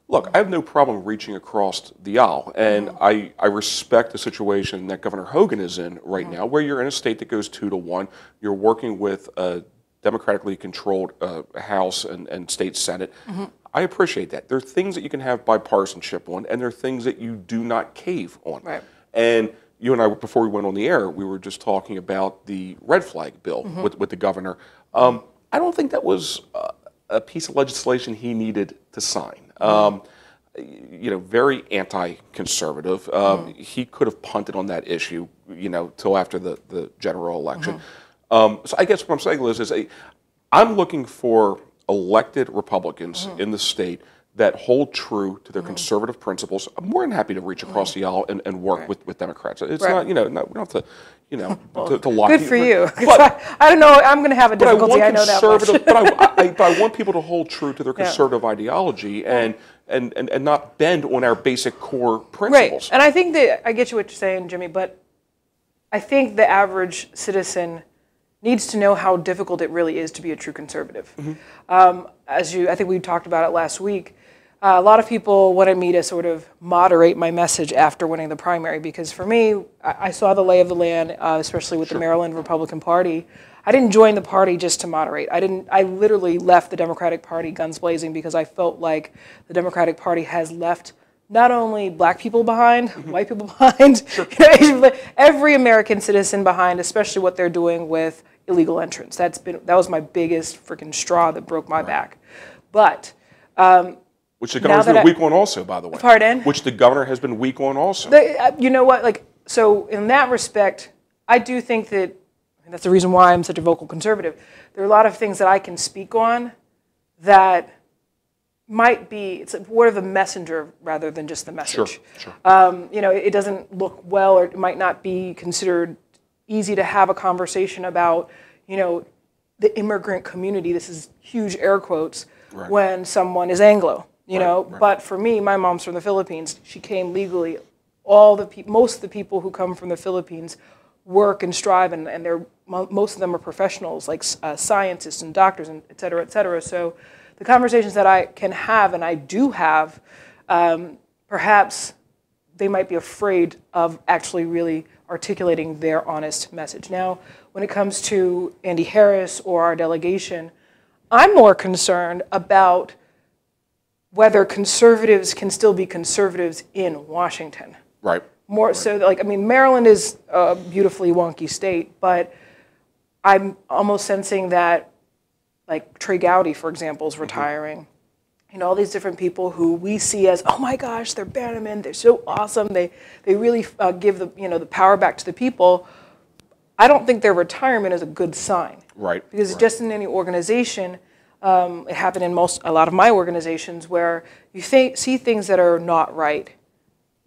Look, I have no problem reaching across the aisle, and I respect the situation that Governor Hogan is in right now, where you're in a state that goes 2-1, you're working with a democratically controlled House and state Senate. I appreciate that. There are things that you can have bipartisanship on, and there are things that you do not cave on. And you and I, before we went on the air, we were just talking about the red flag bill with the governor. I don't think that was a piece of legislation he needed to sign. You know, very anti-conservative. He could have punted on that issue, you know, till after the general election. So I guess what I'm saying, Liz, is I'm looking for elected Republicans in the state that hold true to their conservative principles. I'm more than happy to reach across the aisle and work with Democrats. It's not, you know, we don't have to, you know, to lock. Good for you. But, I don't know. I'm going to have a difficulty. I know that much. but I want people to hold true to their conservative ideology and not bend on our basic core principles. Right. And I think that I get you what you're saying, Jimmy. But I think the average citizen needs to know how difficult it really is to be a true conservative. I think we talked about it last week. A lot of people wanted me to sort of moderate my message after winning the primary, because for me, I saw the lay of the land, especially with the Maryland Republican Party. I didn't join the party just to moderate. I literally left the Democratic Party guns blazing because I felt like the Democratic Party has left not only black people behind, white people behind, every American citizen behind, especially what they're doing with illegal entrance. That was my biggest freaking straw that broke my back. But which the governor's been weak on also, by the way. Pardon? Which the governor has been weak on also. You know what? Like, so in that respect, I do think that, and that's the reason why I'm such a vocal conservative, there are a lot of things that I can speak on that might be, it's more of a messenger rather than just the message. You know, it doesn't look well, or it might not be considered easy to have a conversation about, you know, the immigrant community, this is huge air quotes, when someone is Anglo, you know. But for me, my mom's from the Philippines. She came legally. Most of the people who come from the Philippines work and strive, and most of them are professionals, like scientists and doctors, and et cetera, et cetera. So the conversations that I can have, and I do have, perhaps they might be afraid of actually really articulating their honest message. Now, when it comes to Andy Harris or our delegation, I'm more concerned about whether conservatives can still be conservatives in Washington. Right. More so, like, I mean, Maryland is a beautifully wonky state, but I'm almost sensing that, like, Trey Gowdy, for example, is retiring. You know, all these different people who we see as, oh my gosh, they're Bannerman, they're so awesome, they really give the, you know, the power back to the people. I don't think their retirement is a good sign. Right. Because just in any organization, it happened in a lot of my organizations where you see things that are not right.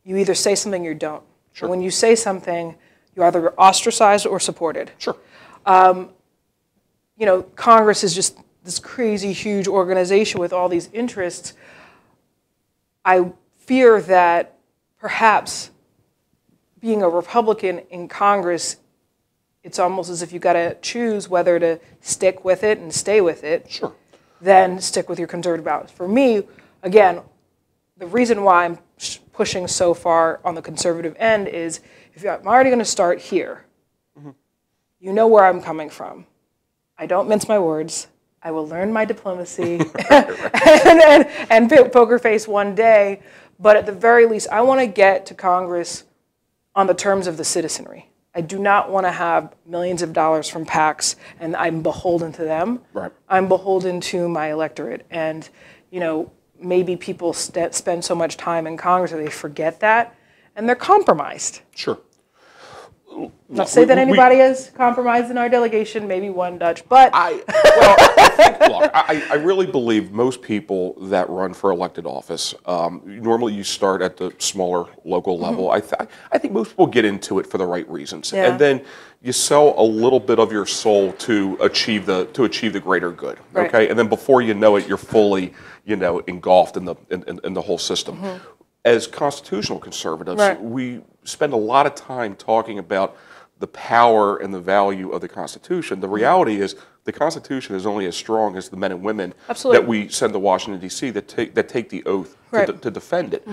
You either say something or you don't. Sure. When you say something, you're either ostracized or supported. Sure. You know, Congress is just this crazy, huge organization with all these interests. I fear that perhaps being a Republican in Congress, it's almost as if you got to choose whether to stick with it and stay with it, sure, than stick with your conservative values. For me, again, the reason why I'm pushing so far on the conservative end is I'm already going to start here. You know where I'm coming from. I don't mince my words. I will learn my diplomacy and poker face one day. But at the very least, I want to get to Congress on the terms of the citizenry. I do not want to have millions of dollars from PACs and I'm beholden to them. Right. I'm beholden to my electorate. And, you know, maybe people spend so much time in Congress that they forget that and they're compromised. Sure. Not to say that anybody is compromised in our delegation, maybe one Dutch, but... I really believe most people that run for elected office, normally you start at the smaller local level. I think most people get into it for the right reasons. Yeah. And then you sell a little bit of your soul to achieve the greater good, right. Okay? And then before you know it, you're fully, you know, engulfed in the whole system. As constitutional conservatives, right. we spend a lot of time talking about the power and the value of the Constitution. The reality is the Constitution is only as strong as the men and women Absolutely. that we send to Washington, D.C. that take the oath right. to defend it.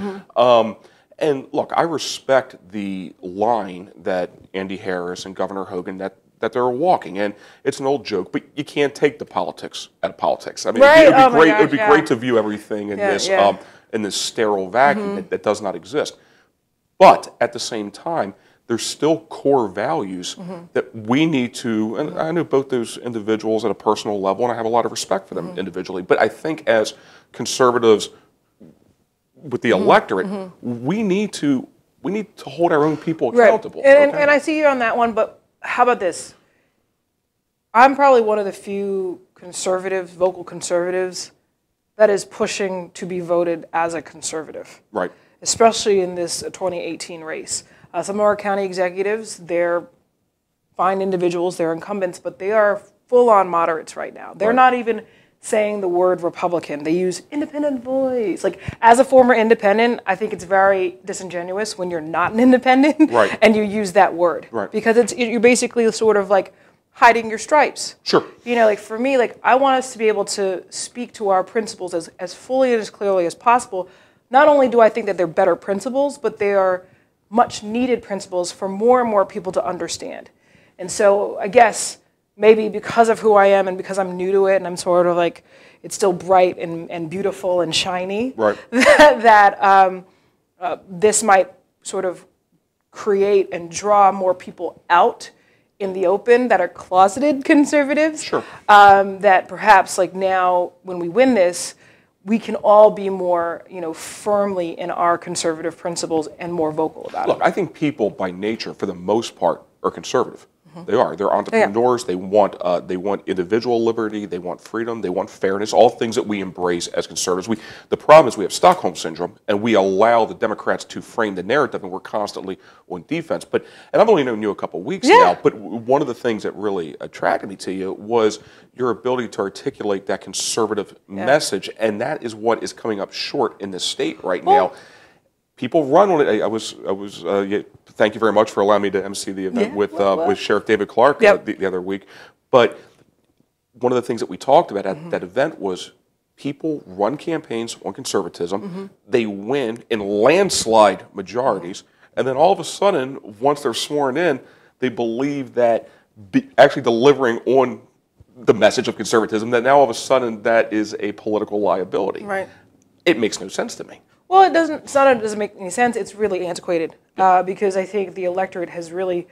And look, I respect the line that Andy Harris and Governor Hogan that they're walking, and it's an old joke, but you can't take the politics out of politics. I mean, right. it would be great to view everything in this sterile vacuum that does not exist. But at the same time, there's still core values that we need to, and I know both those individuals at a personal level, and I have a lot of respect for them individually, but I think as conservatives with the electorate, we need to hold our own people accountable. Right. And I see you on that one, but how about this? I'm probably one of the few vocal conservatives, that is pushing to be voted as a conservative. Right. Especially in this 2018 race. Some of our county executives, they're fine individuals, they're incumbents, but they are full-on moderates right now. They're not even saying the word Republican. They use independent voice. Like, as a former independent, I think it's very disingenuous when you're not an independent and you use that word. Right. Because you're basically sort of like hiding your stripes. Sure. You know, like for me, like I want us to be able to speak to our principles as fully and as clearly as possible. Not only do I think that they're better principles, but they are much needed principles for more and more people to understand. And so I guess maybe because of who I am and because I'm new to it and I'm sort of like, it's still bright and beautiful and shiny, right. that this might sort of create and draw more people out in the open that are closeted conservatives. Sure. That perhaps like now when we win this, we can all be more, you know, firmly in our conservative principles and more vocal about it. Look, I think people by nature, for the most part, are conservative. They are. They're entrepreneurs. They want individual liberty. They want freedom. They want fairness. All things that we embrace as conservatives. The problem is we have Stockholm syndrome, and we allow the Democrats to frame the narrative, and we're constantly on defense. And I've only known you a couple of weeks now. But one of the things that really attracted me to you was your ability to articulate that conservative message, and that is what is coming up short in this state right now. People run on it. Thank you very much for allowing me to MC the event with Sheriff David Clark the other week. But one of the things that we talked about at that event was people run campaigns on conservatism. They win in landslide majorities. And then all of a sudden, once they're sworn in, they believe that actually delivering on the message of conservatism, that now all of a sudden that is a political liability. Right. It makes no sense to me. Well, it doesn't. It's not that it doesn't make any sense. It's really antiquated because I think the electorate has really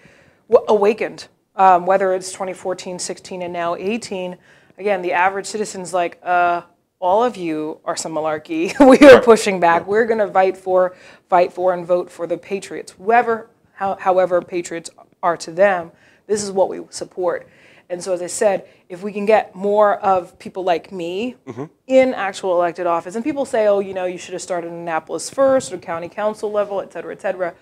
awakened. Whether it's 2014, 16, and now 18, again, the average citizen's like, all of you are some malarkey. We are pushing back. We're going to fight for, and vote for the patriots. However patriots are to them, this is what we support. And so, as I said, if we can get more of people like me in actual elected office, and people say, oh, you should have started in Annapolis first, or county council level, et cetera, et cetera.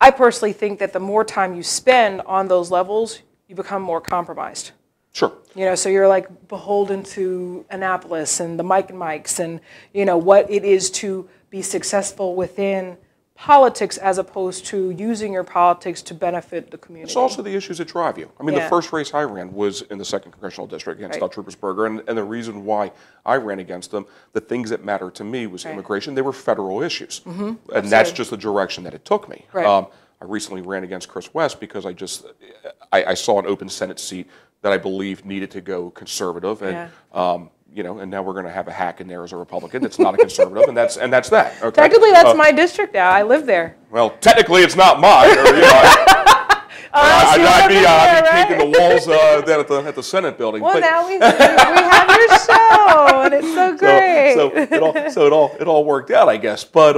I personally think that the more time you spend on those levels, you become more compromised. Sure. So you're like beholden to Annapolis and the Mike and Mikes and, what it is to be successful within politics as opposed to using your politics to benefit the community. It's also the issues that drive you. I mean, the first race I ran was in the 2nd Congressional District against Dutch Ruppersberger, and the reason why I ran against them, the things that mattered to me was immigration. They were federal issues, and that's just the direction that it took me. I recently ran against Chris West because I saw an open Senate seat that I believe needed to go conservative, and and now we're going to have a hack in there as a Republican that's not a conservative, and that's that. Okay? Technically, that's my district now. I live there. Well, technically, it's not mine. I'd be painting the walls at the Senate building. Well, now we have your show, and it's so great. So it all worked out, I guess. But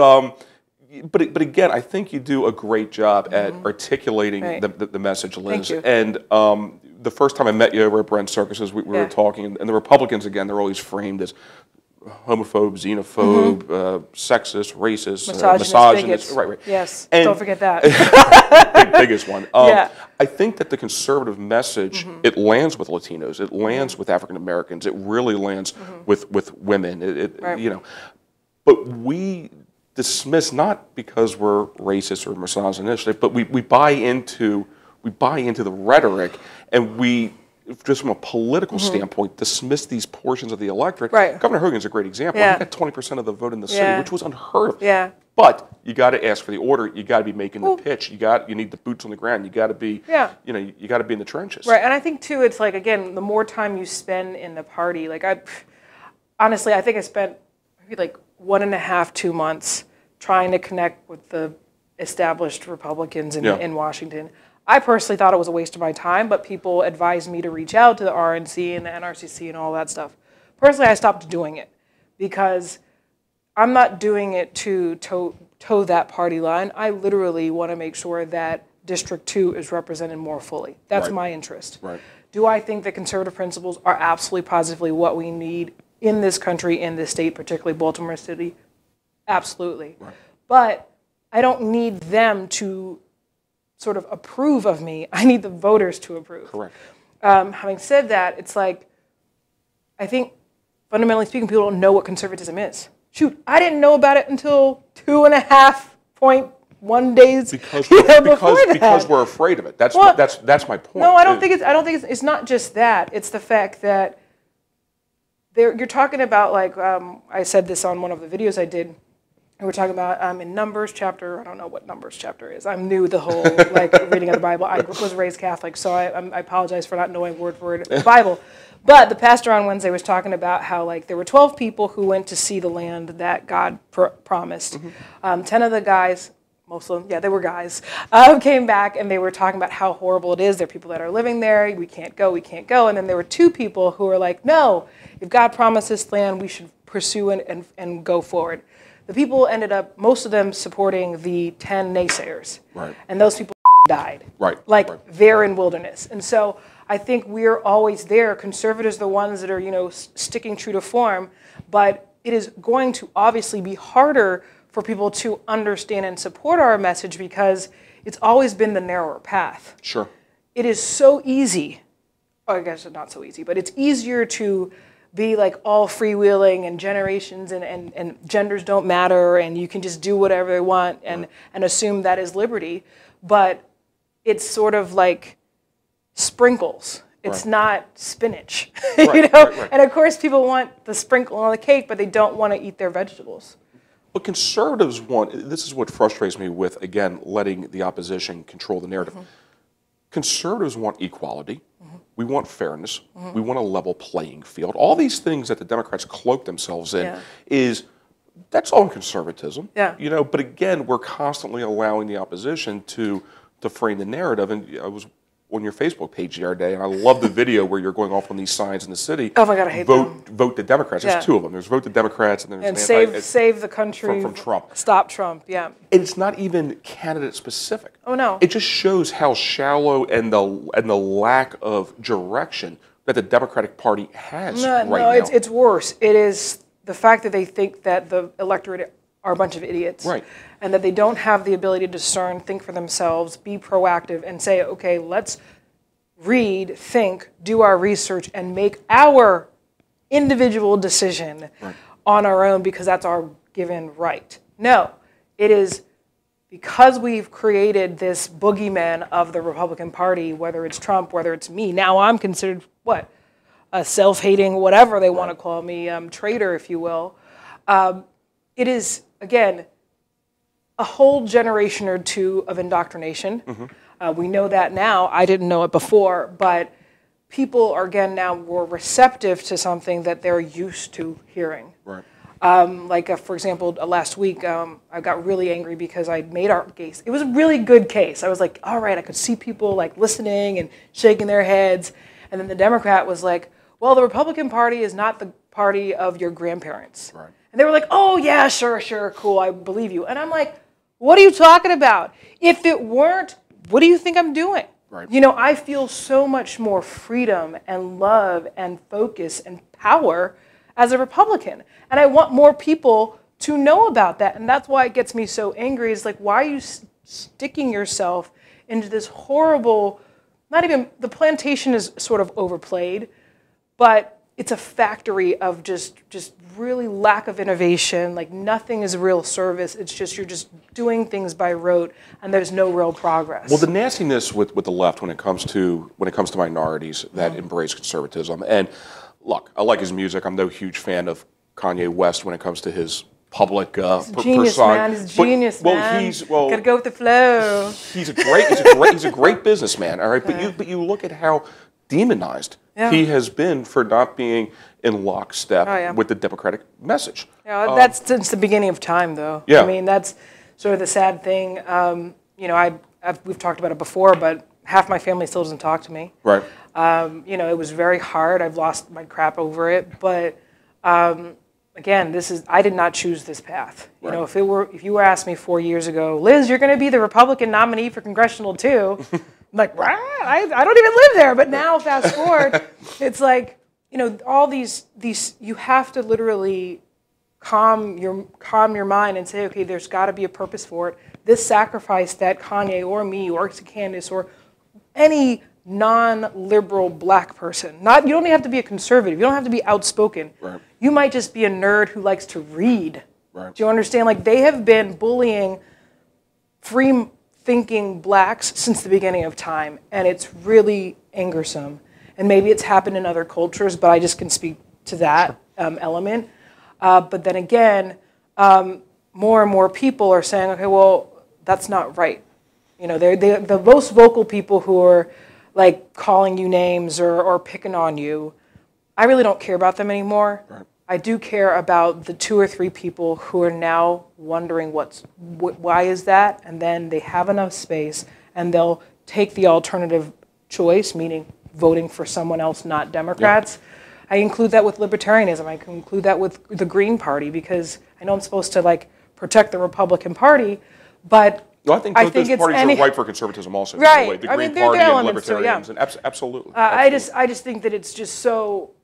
again, I think you do a great job at articulating the message, Liz. Thank you. And the first time I met you over at Brent Circus's, we were talking, and the Republicans, again, they're always framed as homophobe, xenophobe, sexist, racist, misogynist. Right. Yes, and don't forget that. biggest one. I think that the conservative message, it lands with Latinos, it lands with African Americans, it really lands with women. But we dismiss, not because we're racist or misogynistic, but we buy into the rhetoric, and we, just from a political standpoint, dismiss these portions of the electorate. Right. Governor Hogan's a great example. He got 20% of the vote in the city, which was unheard of. Yeah. But you got to ask for the order. You got to be making the pitch. You need the boots on the ground. You got to be, you got to be in the trenches. Right. And I think too, it's like, again, the more time you spend in the party, like honestly, I think I spent maybe like 1.5, 2 months trying to connect with the established Republicans in Washington. I personally thought it was a waste of my time, but people advised me to reach out to the RNC and the NRCC and all that stuff. Personally, I stopped doing it because I'm not doing it to toe that party line. I literally want to make sure that District 2 is represented more fully. That's my interest. Right. Do I think that conservative principles are absolutely positively what we need in this country, in this state, particularly Baltimore City? Absolutely. Right. But I don't need them to sort of approve of me. I need the voters to approve. Correct. Having said that, it's like, I think fundamentally speaking, people don't know what conservatism is. Shoot, I didn't know about it until 2.5 days because because we're afraid of it. That's my point. No, I don't think it's not just that. It's the fact that you're talking about, like I said this on one of the videos I did. We're talking about in Numbers chapter, I don't know what Numbers chapter is. I'm new to the whole reading of the Bible. I was raised Catholic, so I apologize for not knowing word for word the Bible. But the pastor on Wednesday was talking about how there were 12 people who went to see the land that God promised. 10 of the guys, most of them, they were guys, came back and they were talking about how horrible it is. There are people that are living there. We can't go. And then there were 2 people who were like, no, if God promised this land, we should pursue and go forward. The people ended up, most of them supporting the 10 naysayers. Right. And those people died. Right. Like they're in wilderness. And so I think we're always there. Conservatives are the ones that are, you know, sticking true to form, but it is going to obviously be harder for people to understand and support our message because it's always been the narrower path. Sure. It is so easy, or I guess not so easy, but it's easier to be like all freewheeling and generations and genders don't matter and you can just do whatever they want and assume that is liberty. But it's sort of like sprinkles. It's not spinach, you know? And of course people want the sprinkle on the cake, but they don't want to eat their vegetables. But conservatives want, this is what frustrates me with, again, letting the opposition control the narrative. Conservatives want equality. We want fairness. We want a level playing field. All these things that the Democrats cloak themselves in that's all in conservatism. You know, but again, we're constantly allowing the opposition to frame the narrative. And I was on your Facebook page the other day, and I love the video where you're going off on these signs in the city. Oh my God, I hate them. Vote the Democrats. There's two of them. There's vote the Democrats, and there's save the country from Trump. Stop Trump. Yeah. And it's not even candidate specific. Oh no. It just shows how shallow and the lack of direction that the Democratic Party has right now. It's worse. It is the fact that they think that the electorate are a bunch of idiots. Right. And that they don't have the ability to discern, think for themselves, be proactive, and say, okay, let's read, think, do our research, and make our individual decision on our own because that's our given right. No, it is because we've created this boogeyman of the Republican Party, whether it's Trump, whether it's me. Now I'm considered, what, a self-hating, whatever they want to call me, traitor, if you will. It is, again, a whole generation or two of indoctrination. We know that now. I didn't know it before, but people are, again, now more receptive to something that they're used to hearing. For example, last week, I got really angry because I made our case. It was a really good case. I was like, all right, I could see people like listening and shaking their heads. And then the Democrat was like, well, the Republican Party is not the party of your grandparents. And they were like, oh, yeah, sure, cool, I believe you. And I'm like, what are you talking about? If it weren't, what do you think I'm doing? You know, I feel so much more freedom and love and focus and power as a Republican. And I want more people to know about that. And that's why it gets me so angry. It's like, why are you sticking yourself into this horrible, not even, the plantation is sort of overplayed, but it's a factory of just really lack of innovation. Like nothing is real service. It's just you're just doing things by rote, and there's no real progress. Well, the nastiness with the left when it comes to minorities that embrace conservatism. And look, I like his music. I'm no huge fan of Kanye West when it comes to his public genius, man. He's genius, man. Gotta go with the flow. He's a great businessman. All right, but you look at how demonized he has been for not being in lockstep with the Democratic message. That's since the beginning of time, though. I mean, that's sort of the sad thing. You know, we've talked about it before, but half my family still doesn't talk to me. You know, it was very hard. I've lost my crap over it, but again, I did not choose this path. You know, if you were asked me 4 years ago, Liz, you're going to be the Republican nominee for congressional too. I'm like, I don't even live there. But now, fast forward, it's like, you know, all these you have to literally calm your mind and say, okay, there's got to be a purpose for it. This sacrifice that Kanye or me or Candace or any non-liberal black person, you don't even have to be a conservative. You don't have to be outspoken. You might just be a nerd who likes to read. Do you understand? Like they have been bullying free-thinking blacks since the beginning of time, and it's really angersome. And maybe it's happened in other cultures, but I just can speak to that element. But then again, more and more people are saying, okay, well, that's not right. You know, they're the most vocal people who are like calling you names or picking on you. I really don't care about them anymore. I do care about the 2 or 3 people who are now wondering why is that, and then they have enough space and they'll take the alternative choice, meaning voting for someone else, not Democrats. I include that with libertarianism. I can include that with the Green Party because I know I'm supposed to like protect the Republican Party, but No, I think both those parties are ripe for conservatism also. Right. By the way. The I Green mean, Party they're and elements too, Libertarians. yeah. And absolutely. I just think that it's just so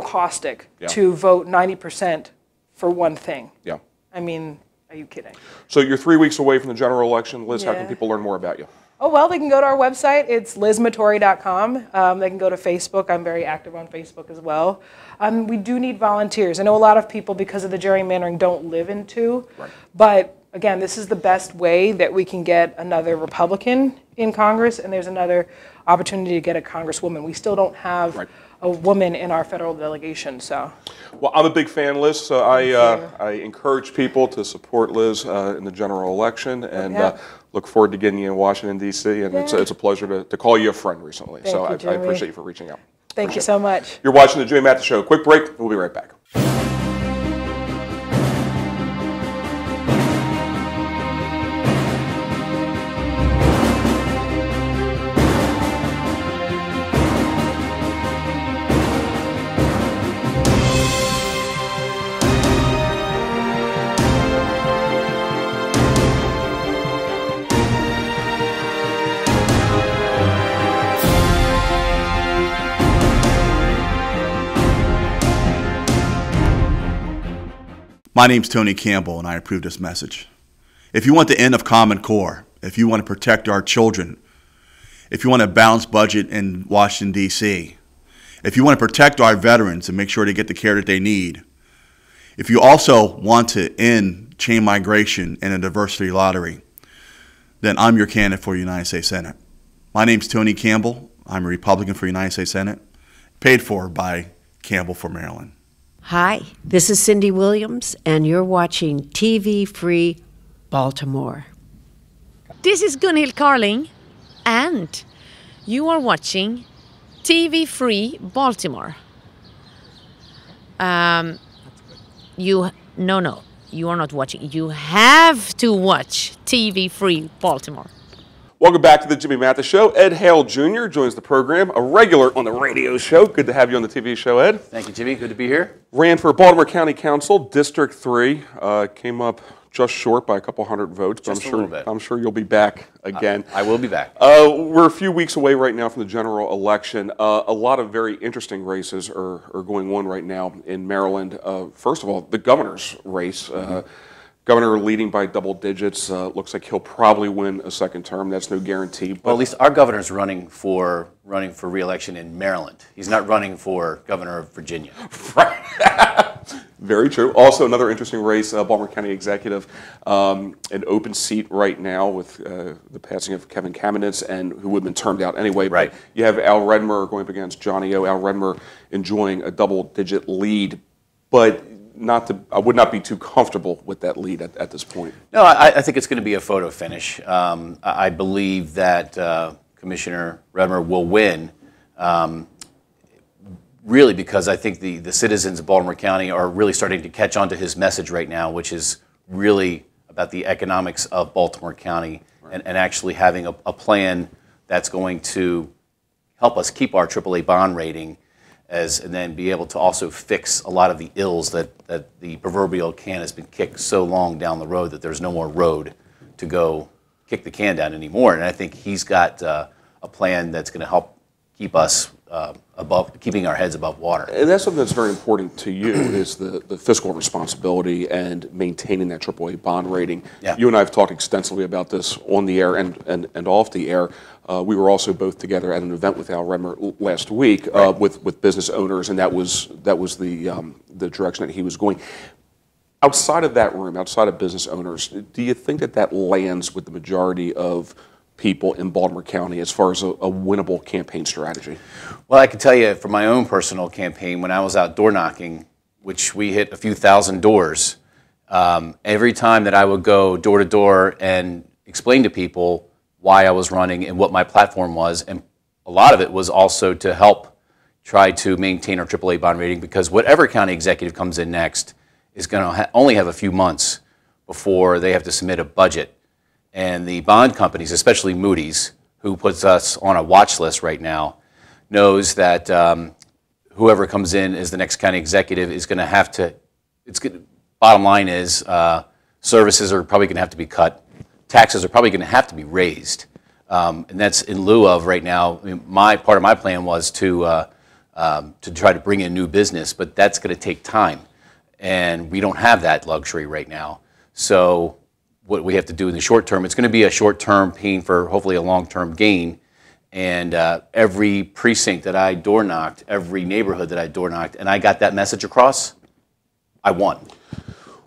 caustic to vote 90% for one thing. Yeah. I mean, are you kidding? So you're 3 weeks away from the general election. Liz, how can people learn more about you? Oh, well, they can go to our website. It's lizmatori.com. They can go to Facebook. I'm very active on Facebook as well. We do need volunteers. I know a lot of people, because of the gerrymandering, don't live in 2. Right. But, again, this is the best way that we can get another Republican in Congress, and there's another opportunity to get a Congresswoman. We still don't have a woman in our federal delegation, so. Well, I'm a big fan, Liz, so I encourage people to support Liz in the general election, and look forward to getting you in Washington, D.C., and it's a pleasure to call you a friend recently. Thank you, I appreciate you for reaching out. Thank you so much. You're watching the Jimmy Mathis Show. Quick break, we'll be right back. My name's Tony Campbell, and I approve this message. If you want the end of Common Core, if you want to protect our children, if you want a balanced budget in Washington, D.C., if you want to protect our veterans and make sure they get the care that they need, if you also want to end chain migration and a diversity lottery, then I'm your candidate for the United States Senate. My name's Tony Campbell. I'm a Republican for the United States Senate, paid for by Campbell for Maryland. Hi, this is Cindy Williams, and you're watching TV Free Baltimore. This is Gunhild Carling, and you are watching TV Free Baltimore. No, you are not watching. You have to watch TV Free Baltimore. Welcome back to the Jimmy Mathis Show. Ed Hale Jr. joins the program, a regular on the radio show. Good to have you on the TV show, Ed. Thank you, Jimmy. Good to be here. Ran for Baltimore County Council, District 3. Came up just short by a couple hundred votes, but I'm sure you'll be back again. I will be back. We're a few weeks away right now from the general election. A lot of very interesting races are going on right now in Maryland. First of all, the governor's race. Governor leading by double digits. Looks like he'll probably win a second term. That's no guarantee. But well, at least our governor's running for re-election in Maryland. He's not running for governor of Virginia. Right. Very true. Also, another interesting race, Baltimore County Executive, an open seat right now with the passing of Kevin Kamenetz, and who would have been termed out anyway. Right. But you have Al Redmer going up against Johnny O. Al Redmer enjoying a double-digit lead, but I would not be too comfortable with that lead at this point. No, I think it's going to be a photo finish. I believe that Commissioner Redmer will win, really because I think the citizens of Baltimore County are really starting to catch on to his message right now, which is really about the economics of Baltimore County and actually having a plan that's going to help us keep our AAA bond rating and then be able to also fix a lot of the ills that the proverbial can has been kicked so long down the road that there's no more road to go kick the can down anymore. And I think he's got a plan that's going to help keep us keeping our heads above water. And that's something that's very important to you is the fiscal responsibility and maintaining that AAA bond rating. Yeah. You and I have talked extensively about this on the air and off the air. We were also both together at an event with Al Redmer last week with business owners, and that was the direction that he was going. Outside of that room, outside of business owners, do you think that lands with the majority of people in Baltimore County as far as a winnable campaign strategy? Well, I can tell you from my own personal campaign, when I was out door knocking, which we hit a few thousand doors, every time that I would go door to door and explain to people why I was running and what my platform was, and a lot of it was also to help try to maintain our AAA bond rating, because whatever county executive comes in next is going to only have a few months before they have to submit a budget. And the bond companies, especially Moody's, who puts us on a watch list right now, knows that whoever comes in as the next county executive is going to have to, bottom line is services are probably going to have to be cut taxes are probably going to have to be raised. And that's in lieu of right now. I mean, part of my plan was to try to bring in new business, but that's going to take time. And we don't have that luxury right now. So what we have to do in the short term, it's going to be a short-term pain for hopefully a long-term gain. And every precinct that I door knocked, every neighborhood that I door knocked, and I got that message across, I won.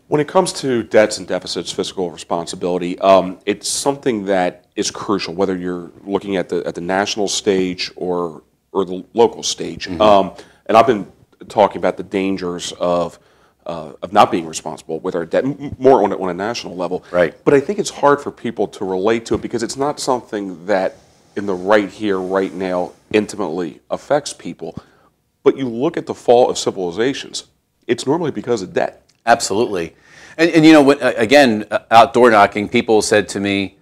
When it comes to debts and deficits, fiscal responsibility, it's something that is crucial, whether you're looking at the national stage or the local stage. And I've been talking about the dangers of not being responsible with our debt, more on a national level. Right. But I think it's hard for people to relate to it because it's not something that in the right here, right now, intimately affects people. But you look at the fall of civilizations, it's normally because of debt. Absolutely. And you know, again, outdoor knocking, people said to me,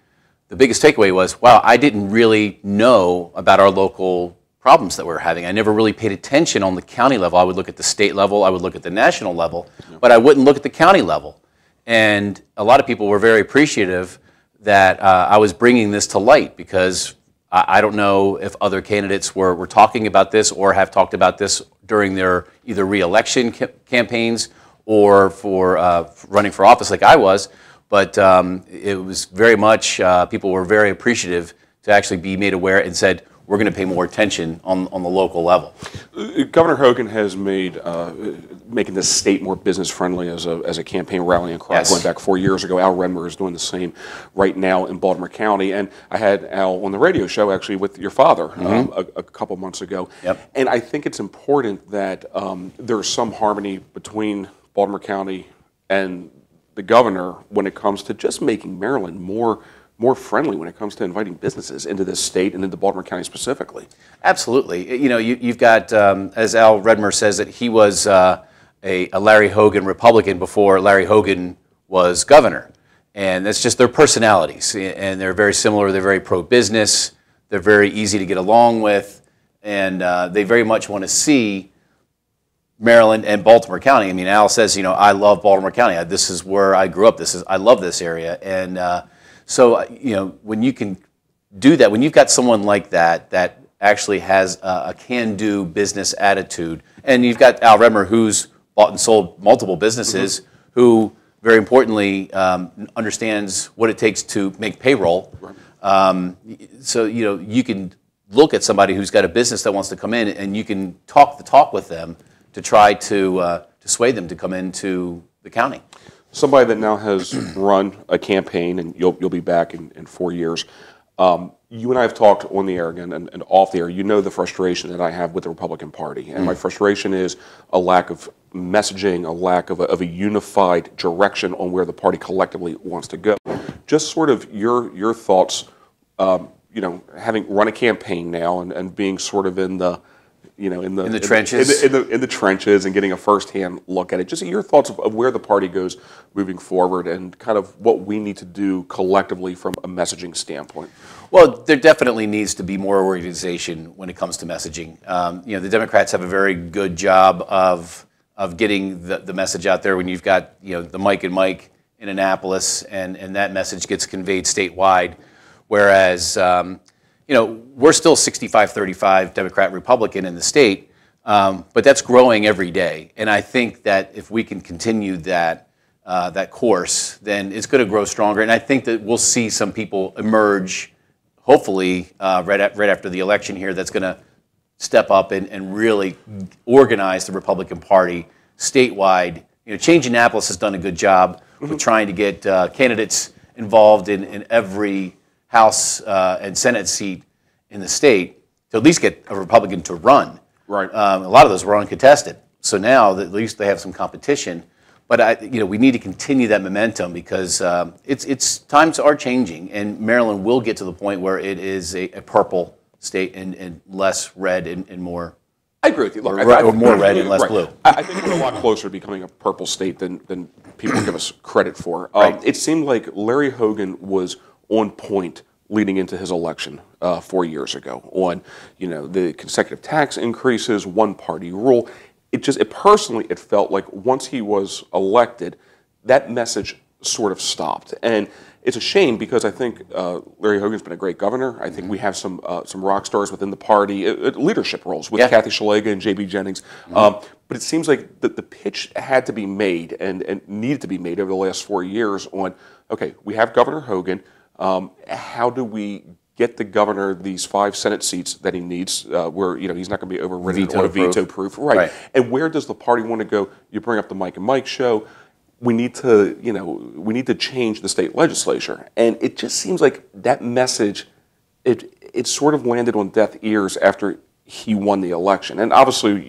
the biggest takeaway was, wow, I didn't really know about our local problems that we're having. I never really paid attention on the county level. I would look at the state level, I would look at the national level, but I wouldn't look at the county level. And a lot of people were very appreciative that I was bringing this to light because I don't know if other candidates were talking about this or have talked about this during their either re-election campaigns or for running for office like I was, but it was very much, people were very appreciative to actually be made aware and said, we're going to pay more attention on the local level. Governor Hogan has made making this state more business friendly as a campaign rallying cry going back 4 years ago. Al Redmer is doing the same right now in Baltimore County, and I had Al on the radio show actually with your father a couple months ago. And I think it's important that there's some harmony between Baltimore County and the governor when it comes to just making Maryland more friendly when it comes to inviting businesses into this state and into Baltimore County specifically. Absolutely. You know, you've got, as Al Redmer says, that he was a Larry Hogan Republican before Larry Hogan was governor. And that's just their personalities. And they're very similar. They're very pro-business. They're very easy to get along with. And they very much want to see Maryland and Baltimore County. I mean, Al says, you know, I love Baltimore County. This is where I grew up. I love this area. And so, you know, when you can do that, when you've got someone like that that actually has a can-do business attitude, and you've got Al Redmer who's bought and sold multiple businesses, who very importantly understands what it takes to make payroll. So, you know, you can look at somebody who's got a business that wants to come in, and you can talk the talk with them to try to sway them to come into the county. Somebody that now has run a campaign, and you'll be back in 4 years. You and I have talked on the air again and off the air. You know the frustration that I have with the Republican Party, and my frustration is a lack of messaging, a lack of a unified direction on where the party collectively wants to go. Just sort of your thoughts, you know, having run a campaign now and being sort of in the trenches, in the trenches, and getting a firsthand look at it. Just your thoughts of where the party goes moving forward, and kind of what we need to do collectively from a messaging standpoint. Well, there definitely needs to be more organization when it comes to messaging. You know, the Democrats have a very good job of getting the message out there when you've got, you know, the Mike and Mike in Annapolis, and that message gets conveyed statewide, whereas you know, we're still 65-35 Democrat-Republican in the state, but that's growing every day. And I think that if we can continue that course, then it's going to grow stronger. And I think that we'll see some people emerge, hopefully, right after the election here, that's going to step up and really organize the Republican Party statewide. You know, Change Annapolis has done a good job with trying to get candidates involved in every House and Senate seat in the state to at least get a Republican to run. Right. A lot of those were uncontested. So now at least they have some competition. But you know, we need to continue that momentum because it's times are changing, and Maryland will get to the point where it is a purple state and less red and more. I agree with you. Look, or more red and less blue. I think we're a lot closer to becoming a purple state than people give us credit for. It seemed like Larry Hogan was on point leading into his election 4 years ago on, you know, the consecutive tax increases, one-party rule. It felt like once he was elected, that message sort of stopped. And it's a shame because I think Larry Hogan's been a great governor. I think we have some rock stars within the party, leadership roles with Kathy Szeliga and J.B. Jennings. But it seems like the pitch had to be made and needed to be made over the last 4 years on, okay, we have Governor Hogan. How do we get the governor these 5 Senate seats that he needs, where he's not going to be overridden or veto-proof, right? And where does the party want to go? You bring up the Mike and Mike show. We need to change the state legislature, and it just seems like that message, it sort of landed on deaf ears after he won the election. And obviously,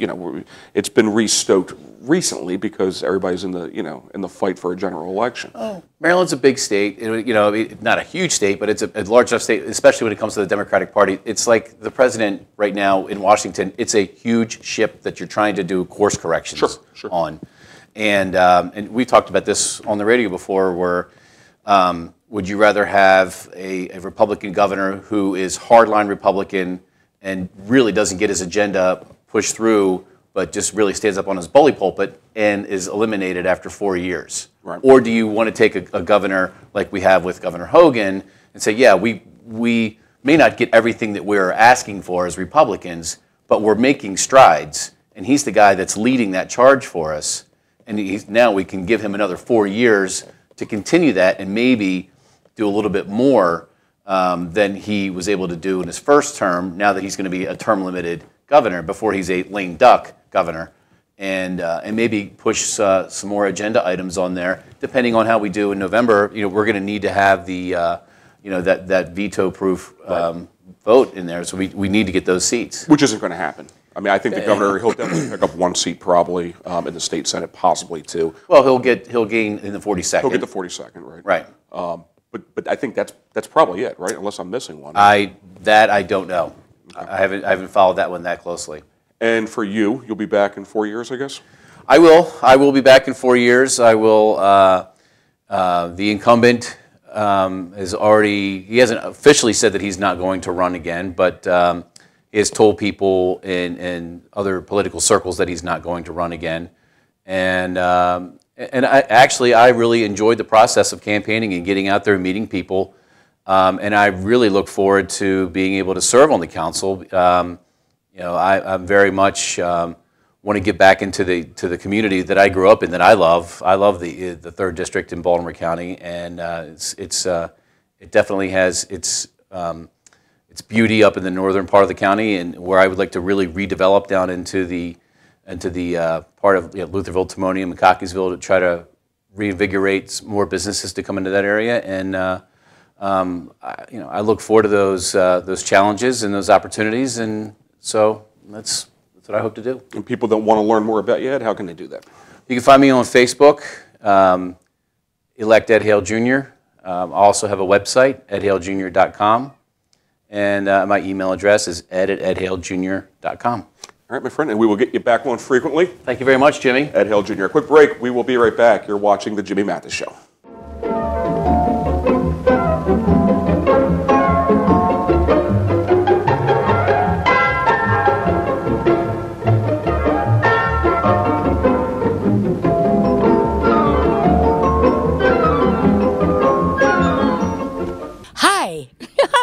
it's been restoked recently because everybody's in the fight for a general election. Oh, Maryland's a big state. Not a huge state, but it's a large enough state, especially when it comes to the Democratic Party. It's like the president right now in Washington. It's a huge ship that you're trying to do course corrections on. And we talked about this on the radio before, where would you rather have a Republican governor who is hardline Republican and really doesn't get his agenda pushed through, but just really stands up on his bully pulpit and is eliminated after 4 years? Right. Or do you want to take a governor like we have with Governor Hogan and say, yeah, we may not get everything that we're asking for as Republicans, but we're making strides, and he's the guy that's leading that charge for us. And now we can give him another 4 years to continue that and maybe do a little bit more than he was able to do in his first term, now that he's going to be a term-limited governor. Before he's a lame duck governor. And maybe push some more agenda items on there. Depending on how we do in November, we're going to need to have the, that veto-proof vote in there. So we need to get those seats. Which isn't going to happen. I mean, I think the governor, he'll definitely pick up 1 seat probably in the state Senate, possibly 2. Well, he'll gain in the 42nd. He'll get the 42nd, right? Right. But I think that's probably it, right? Unless I'm missing one. I don't know. Okay. I haven't followed that one that closely. And for you'll be back in 4 years, I guess? I will. I will be back in 4 years. I will. The incumbent he hasn't officially said that he's not going to run again, but he has told people in other political circles that he's not going to run again. And I really enjoyed the process of campaigning and getting out there and meeting people. And I really look forward to being able to serve on the council. I'm very much want to get back into the community that I grew up in, that I love. I love the 3rd District in Baltimore County, and it definitely has its beauty up in the northern part of the county, and where I would like to really redevelop down into the part of Lutherville, Timonium, and Cockeysville to try to reinvigorate more businesses to come into that area. And I look forward to those challenges and those opportunities, and so that's what I hope to do. And people that want to learn more about you, Ed, how can they do that? You can find me on Facebook, elect Ed Hale Jr. I also have a website, edhalejr.com, and my email address is ed@edhalejr.com. All right, my friend, and we will get you back on frequently. Thank you very much, Jimmy. Ed Hale Jr. A quick break. We will be right back. You're watching The Jimmy Mathis Show.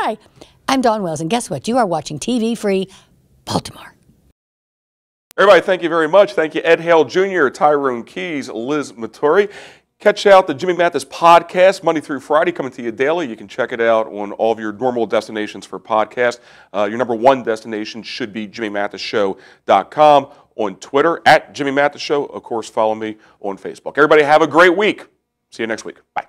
Hi, I'm Dawn Wells, and guess what? You are watching TV Free Baltimore. Everybody, thank you very much. Thank you, Ed Hale Jr., Tyrone Keys, Liz Maturi. Catch out the Jimmy Mathis podcast Monday through Friday, coming to you daily. You can check it out on all of your normal destinations for podcasts. Your number 1 destination should be JimmyMathisShow.com. On Twitter, @JimmyMathisShow. Of course, follow me on Facebook. Everybody, have a great week. See you next week. Bye.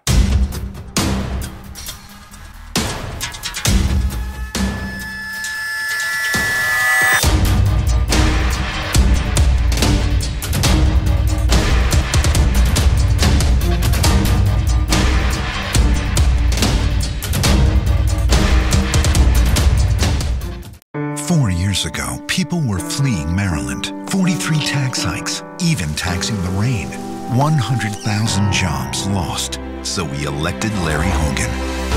Ago, people were fleeing Maryland. 43 tax hikes, even taxing the rain. 100,000 jobs lost. So we elected Larry Hogan.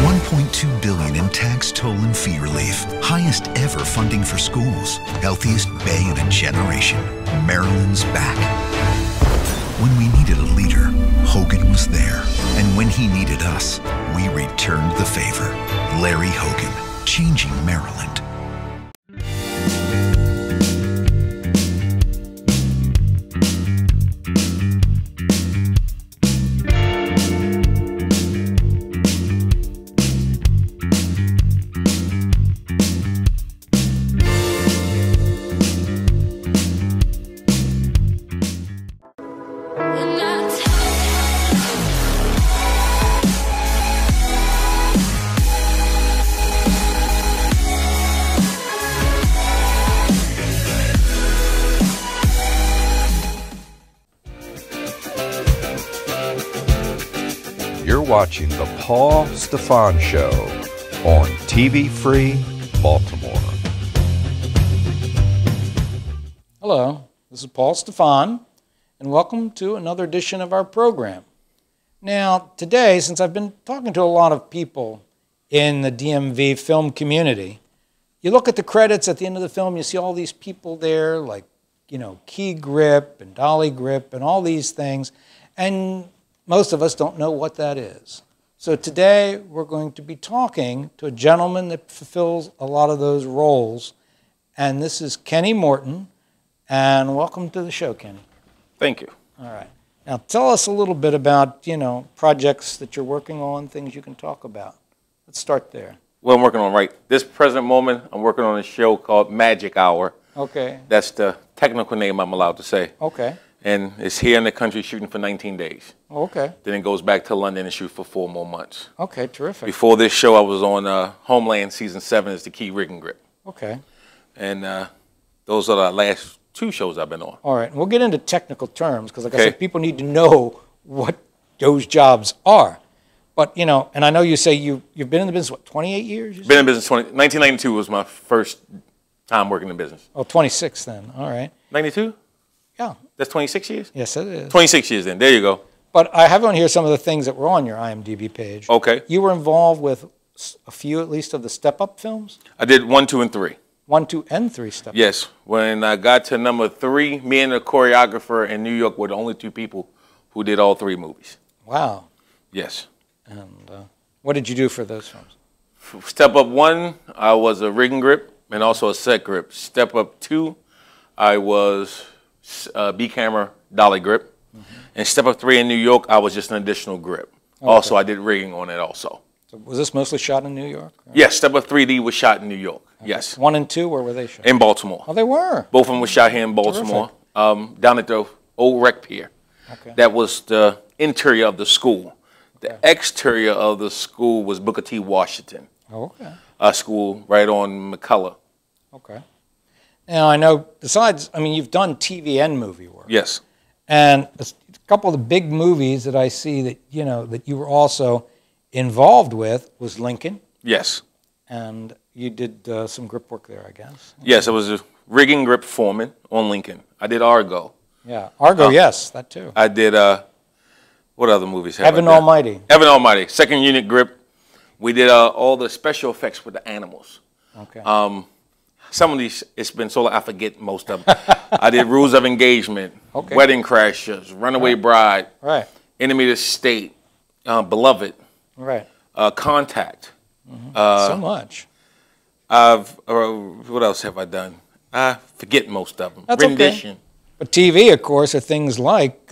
$1.2 billion in tax, toll, and fee relief. Highest ever funding for schools. Healthiest bay in a generation. Maryland's back. When we needed a leader, Hogan was there. And when he needed us, we returned the favor. Larry Hogan, changing Maryland. You're watching The Paul Stefan Show on TV Free Baltimore. Hello, this is Paul Stefan, and welcome to another edition of our program. Now, today, since I've been talking to a lot of people in the DMV film community, you look at the credits at the end of the film, you see all these people there, like, you know, Key Grip and Dolly Grip and all these things, and most of us don't know what that is. So today we're going to be talking to a gentleman that fulfills a lot of those roles, and this is Kenny Morton, and welcome to the show, Kenny. Thank you. All right. Now tell us a little bit about, you know, projects that you're working on, things you can talk about. Let's start there. Well, I'm working on this present moment, I'm working on a show called Magic Hour. Okay. That's the technical name I'm allowed to say. Okay. And it's here in the country shooting for 19 days. Okay. Then it goes back to London and shoot for 4 more months. Okay, terrific. Before this show, I was on Homeland Season 7 as the key rigging grip. Okay. And those are the last 2 shows I've been on. All right. We'll get into technical terms because, like I said, people need to know what those jobs are. But, you know, and I know you say you've been in the business, what, 28 years? Been in business 1992 was my first time working in business. Oh, 26 then. All right. 92? Yeah. That's 26 years? Yes, it is. 26 years then. There you go. But I have on here some of the things that were on your IMDb page. Okay. You were involved with a few, at least, of the Step Up films? I did 1, 2, and 3. 1, 2, and 3 Step Up. Yes. When I got to number 3, me and the choreographer in New York were the only 2 people who did all 3 movies. Wow. Yes. And what did you do for those films? Step Up 1, I was a rigging grip and also a set grip. Step Up 2, I was B camera dolly grip. And Step Up 3 in New York, I was just an additional grip. Okay. Also, I did rigging on it also. So was this mostly shot in New York? Or? Yes, Step Up 3D was shot in New York. Okay. Yes. 1 and 2, where were they shot? In Baltimore. Oh, they were? Both of them were shot here in Baltimore, down at the old rec pier. Okay. That was the interior of the school. The exterior of the school was Booker T. Washington. Oh, okay. A school right on McCullough. Okay. Now, I know, besides, I mean, you've done TV and movie work. Yes. And a couple of the big movies that I see that, you know, that you were also involved with was Lincoln. Yes. And you did some grip work there, I guess. Yes, I was a rigging grip foreman on Lincoln. I did Argo. Yeah, Argo, yes, that too. I did, what other movies have Heaven I done? Almighty. Heaven Almighty, second unit grip. We did all the special effects with the animals. Okay. Some of these, it's been so long, I forget most of them. I did Rules of Engagement, Wedding Crashers, Runaway Bride, Enemy of the State, Beloved, Contact. So much. What else have I done? I forget most of them. That's Rendition. Okay. But TV, of course, are things like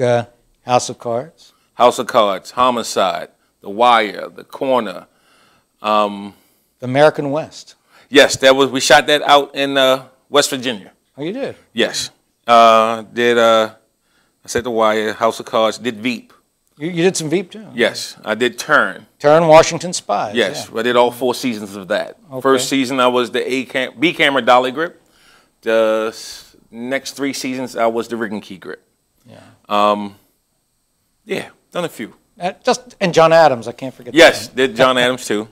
House of Cards. House of Cards, Homicide, The Wire, The Corner. The American West. Yes, we shot that out in West Virginia. Oh, you did? Yes. I said The Wire, House of Cards, did Veep. You did some Veep too? Yes, I did Turn. Turn, Washington Spies. Yes, I did all 4 seasons of that. Okay. First season I was the B camera dolly grip. The next 3 seasons I was the rigging key grip. Yeah. Yeah, done a few. And John Adams, I can't forget that. Yes, did John Adams too.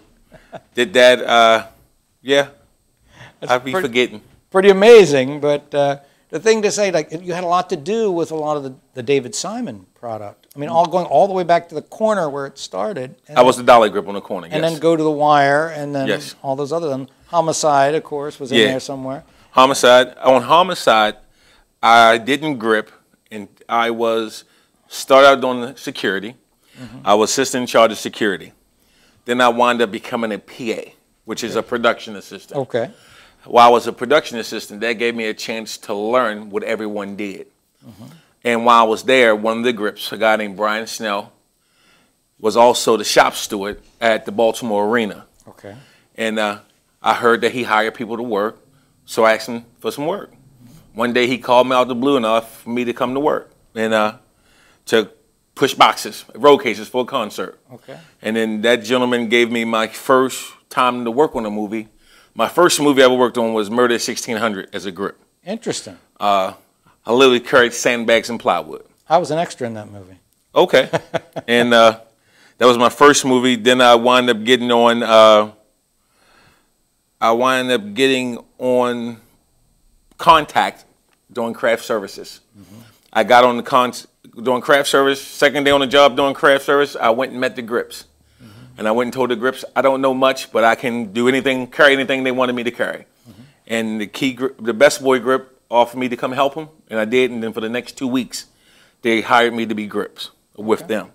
Did that, yeah. I'd be forgetting. Pretty amazing, but the thing to say, like, you had a lot to do with a lot of the David Simon product. I mean, going all the way back to the corner where it started. I was the dolly grip on the corner, yes. And then go to The Wire, and then all those other ones. Homicide, of course, was in there somewhere. Homicide. On Homicide, I didn't grip, and I was started out doing the security. I was assistant in charge of security. Then I wound up becoming a PA, which is a production assistant. Okay. While I was a production assistant, that gave me a chance to learn what everyone did. And while I was there, one of the grips, a guy named Brian Snell, was also the shop steward at the Baltimore Arena. Okay. And I heard that he hired people to work, so I asked him for some work. One day he called me out of the blue enough for me to come to work and to push boxes, roll cases for a concert. Okay. And then that gentleman gave me my first time to work on a movie. My first movie I ever worked on was Murder at 1600 as a grip. Interesting. I literally carried sandbags and plywood. I was an extra in that movie. Okay. And that was my first movie. Then I wound up getting on Contact doing craft services. I got on the doing craft service. Second day on the job doing craft service, I went and met the grips. And I went and told the grips, I don't know much, but I can do anything, carry anything they wanted me to carry. And the best boy grip offered me to come help them, and I did. And then for the next 2 weeks, they hired me to be grips with them.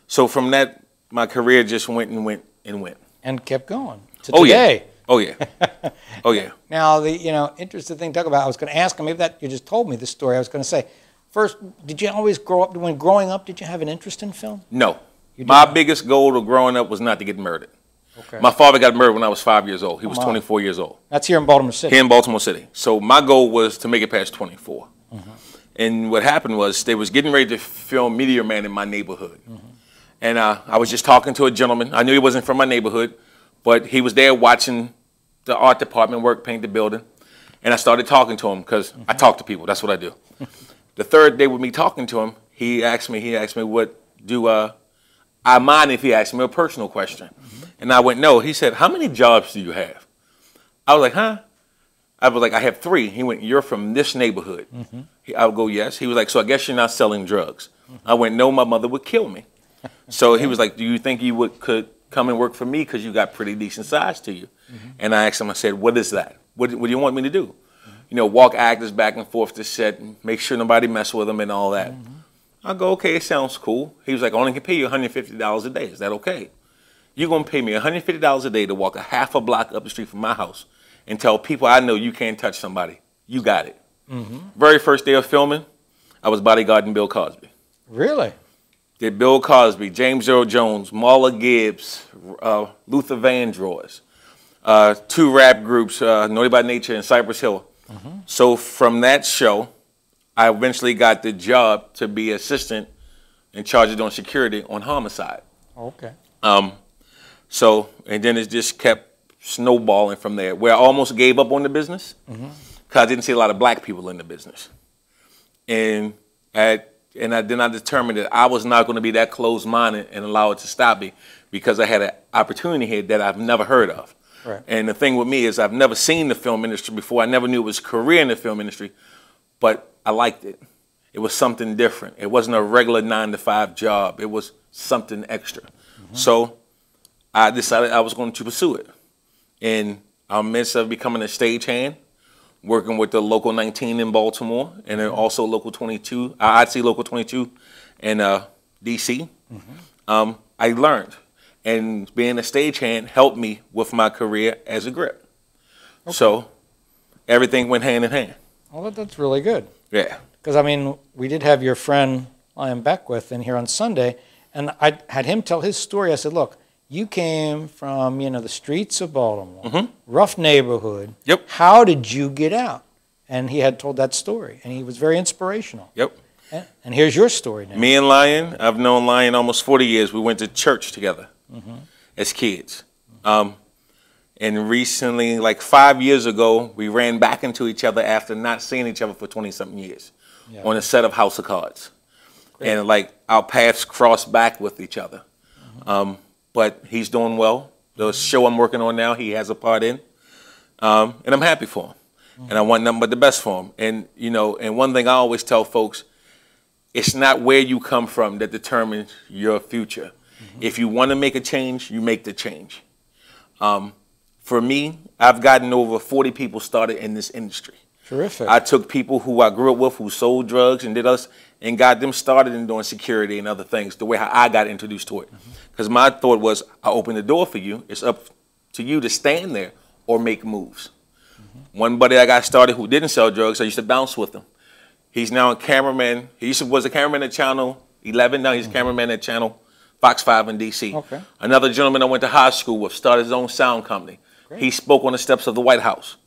So from that, my career just went and went and went. And kept going to today. Oh yeah. Oh yeah. Now the interesting thing to talk about, I was going to ask him, maybe that you just told me the story. I was going to say, first, did you always grow up, when growing up, did you have an interest in film? No. My biggest goal of growing up was not to get murdered. Okay. My father got murdered when I was 5 years old. He was 24 years old. That's here in Baltimore City. Here in Baltimore City. So my goal was to make it past 24. And what happened was they was getting ready to film Meteor Man in my neighborhood. And I was just talking to a gentleman. I knew he wasn't from my neighborhood, but he was there watching the art department work, paint the building. And I started talking to him because I talk to people. That's what I do. The third day with me talking to him, he asked me, what do I mind if he asked me a personal question? And I went, no. He said, how many jobs do you have? I was like, huh? I was like, I have 3. He went, you're from this neighborhood. I would go, yes. He was like, so I guess you're not selling drugs. I went, no, my mother would kill me. So he was like, do you think you could come and work for me because you got pretty decent size to you? And I asked him, I said, what is that? What do you want me to do? You know, walk actors back and forth to set and make sure nobody mess with them and all that. I go, okay, it sounds cool. He was like, I only can pay you $150 a day. Is that okay? You're going to pay me $150 a day to walk a half a block up the street from my house and tell people I know you can't touch somebody. You got it. Very first day of filming, I was bodyguarding Bill Cosby. Really? Did Bill Cosby, James Earl Jones, Marla Gibbs, Luther Vandross, 2 rap groups, Naughty by Nature and Cypress Hill. So from that show, I eventually got the job to be assistant in charge of doing security on Homicide. Okay. So, and then it just kept snowballing from there, where I almost gave up on the business because I didn't see a lot of black people in the business. And then I determined that I was not going to be that closed-minded and allow it to stop me because I had an opportunity here that I've never heard of. Right. And the thing with me is I've never seen the film industry before. I never knew it was a career in the film industry, but I liked it. It was something different. It wasn't a regular 9-to-5 job. It was something extra. So I decided I was going to pursue it. And I'm midst of becoming a stagehand, working with the Local 19 in Baltimore, and then also Local 22. I'd see Local 22 in D.C. I learned. And being a stagehand helped me with my career as a grip. So everything went hand in hand. Well, that's really good. Yeah. Because, I mean, we did have your friend Lion Beckwith in here on Sunday, and I had him tell his story. I said, look, you came from, the streets of Baltimore, rough neighborhood. Yep. How did you get out? And he had told that story, and he was very inspirational. Yep. And here's your story now. Me and Lion, I've known Lion almost 40 years. We went to church together as kids. And recently, like 5 years ago, we ran back into each other after not seeing each other for 20-something years on a set of House of Cards. Great. And like our paths crossed back with each other. But he's doing well. The show I'm working on now, he has a part in. And I'm happy for him. And I want nothing but the best for him. And, and one thing I always tell folks, it's not where you come from that determines your future. If you want to make a change, you make the change. For me, I've gotten over 40 people started in this industry. Terrific. I took people who I grew up with who sold drugs and did us, and got them started in doing security and other things, the way how I got introduced to it. Because my thought was, I open the door for you. It's up to you to stand there or make moves. One buddy I got started who didn't sell drugs, I used to bounce with him. He's now a cameraman. Was a cameraman at Channel 11. Now he's a cameraman at Channel Fox 5 in D.C. Okay. Another gentleman I went to high school with started his own sound company. Great. He spoke on the steps of the White House.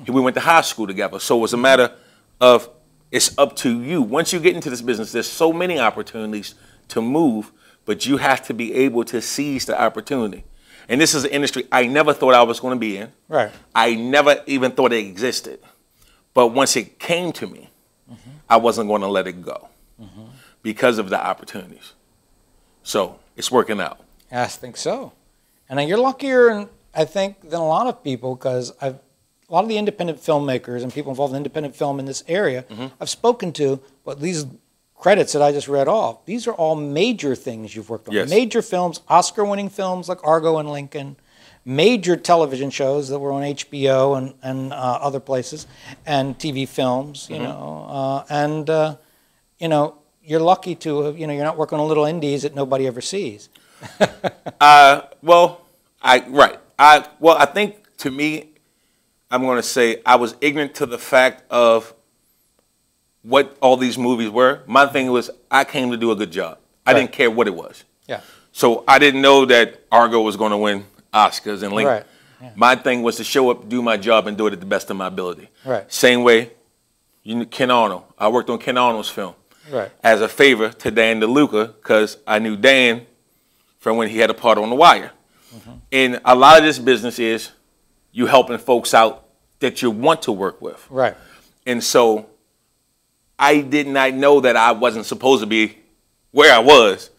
We went to high school together. So it was a matter of, it's up to you. Once you get into this business, there's so many opportunities to move, but you have to be able to seize the opportunity. And this is an industry I never thought I was going to be in. Right. I never even thought it existed. But once it came to me, I wasn't going to let it go because of the opportunities. So it's working out. I think so. And you're luckier, I think, than a lot of people, because a lot of the independent filmmakers and people involved in independent film in this area I've spoken to, but these credits that I just read off, these are all major things you've worked on. Yes. Major films, Oscar-winning films like Argo and Lincoln, major television shows that were on HBO and other places, and TV films, you know, you know, you're lucky to, you know, you're not working on little indies that nobody ever sees. Well, I think to me, I'm going to say I was ignorant to the fact of what all these movies were. My thing was I came to do a good job. I didn't care what it was. Yeah. So I didn't know that Argo was going to win Oscars and Lincoln. Right. Yeah. My thing was to show up, do my job, and do it at the best of my ability. Right. Same way, Ken Arnold. I worked on Ken Arnold's film Right. as a favor to Dan DeLuca because I knew Dan from when he had a part on The Wire. And a lot of this business is you helping folks out that you want to work with. Right. And so I did not know that I wasn't supposed to be where I was,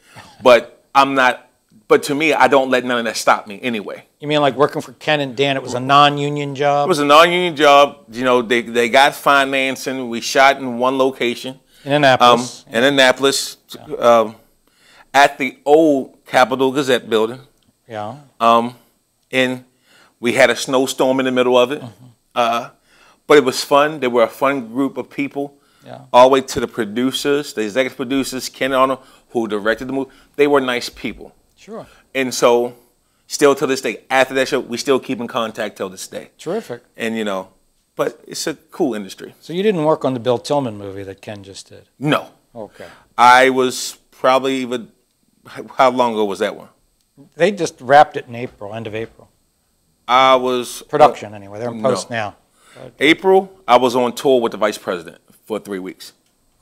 but I'm not. But to me, I don't let none of that stop me anyway. You mean like working for Ken and Dan, it was a non-union job? It was a non-union job. You know, they got financing. We shot in one location. In Annapolis. In Annapolis, at the old Capitol Gazette building. Yeah. And we had a snowstorm in the middle of it. But it was fun. They were a fun group of people. Yeah. All the way to the producers, the executive producers, Ken Arnold, who directed the movie. They were nice people. Sure. And so, still to this day, after that show, we still keep in contact till this day. Terrific. And, you know, but it's a cool industry. So you didn't work on the Bill Tillman movie that Ken just did? No. Okay. I was probably even, how long ago was that one? They just wrapped it in April, end of April. I was... Production, anyway. They're in post now. April, I was on tour with the vice president for 3 weeks.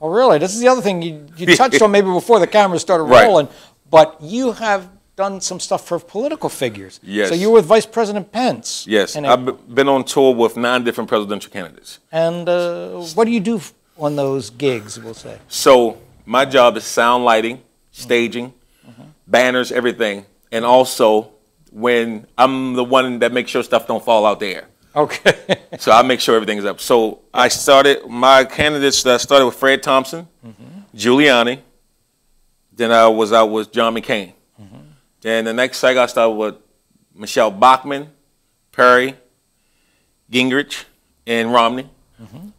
Oh, really? This is the other thing you touched on maybe before the cameras started Right. rolling, but you have done some stuff for political figures. Yes. So you were with Vice President Pence. Yes, in I've been on tour with 9 different presidential candidates. And what do you do on those gigs, we'll say? So my job is sound lighting, staging, banners, everything. And also when I'm the one that makes sure stuff don't fall out there. Okay. So I make sure everything's up. So I started, my candidates that I started with Fred Thompson, Giuliani. Then I was out with John McCain. Then the next cycle I started with Michelle Bachmann, Perry, Gingrich, and Romney.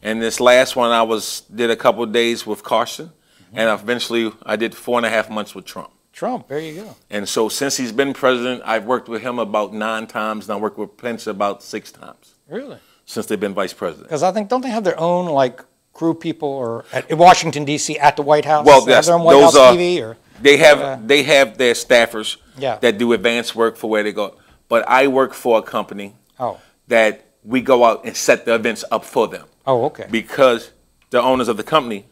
And this last one I did a couple of days with Carson. And eventually I did 4.5 months with Trump. Trump, there you go. And so since he's been president, I've worked with him about 9 times, and I worked with Pence about 6 times. Really? Since they've been vice president. Because I think, don't they have their own, like, crew people or in Washington, D.C. at the White House? Well, They have yes, their own White House TV? Or, they have their staffers Yeah. that do advanced work for where they go. But I work for a company Oh. that we go out and set the events up for them. Oh, okay. Because the owners of the company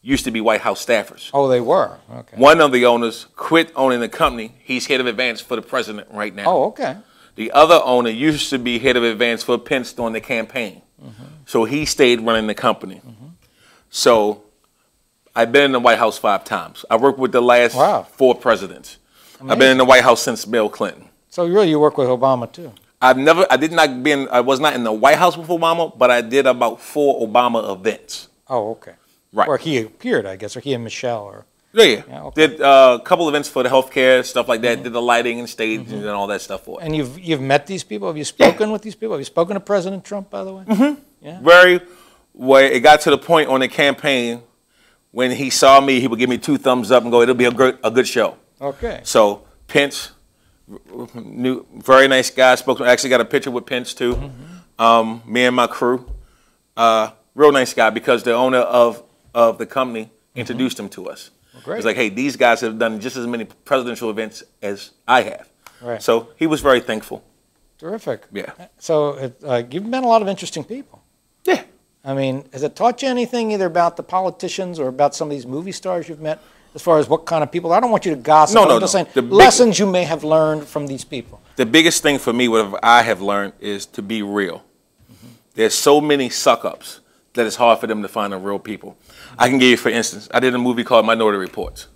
used to be White House staffers. Oh, they were? Okay. One of the owners quit owning the company. He's head of advance for the president right now. Oh, okay. The other owner used to be head of advance for Pence during the campaign. So he stayed running the company. So I've been in the White House 5 times. I worked with the last 4 presidents. I've been in the White House since Bill Clinton. So really you work with Obama, too? I was not in the White House with Obama, but I did about 4 Obama events. Oh, okay. Right. Or he appeared, I guess, or he and Michelle. Or Yeah. okay. Did a couple events for the healthcare, stuff like that. Did the lighting and staging and all that stuff for it. And you've met these people? Have you spoken with these people? Have you spoken to President Trump, by the way? Yeah. Where it got to the point on the campaign when he saw me, he would give me 2 thumbs up and go, "It'll be a good show." Okay. So Pence, very nice guy. Actually got a picture with Pence too. Me and my crew, real nice guy because the owner of the company introduced him to us. Well, great. He's like, "Hey, these guys have done just as many presidential events as I have." Right. So he was very thankful. Terrific. Yeah. So you've met a lot of interesting people. Yeah. I mean, has it taught you anything either about the politicians or about some of these movie stars you've met as far as what kind of people? I don't want you to gossip. No, I'm no, just no. saying lessons you may have learned from these people. The biggest thing for me, what I have learned, is to be real. There's so many suck-ups that it's hard for them to find the real people. I can give you, for instance, I did a movie called Minority Reports.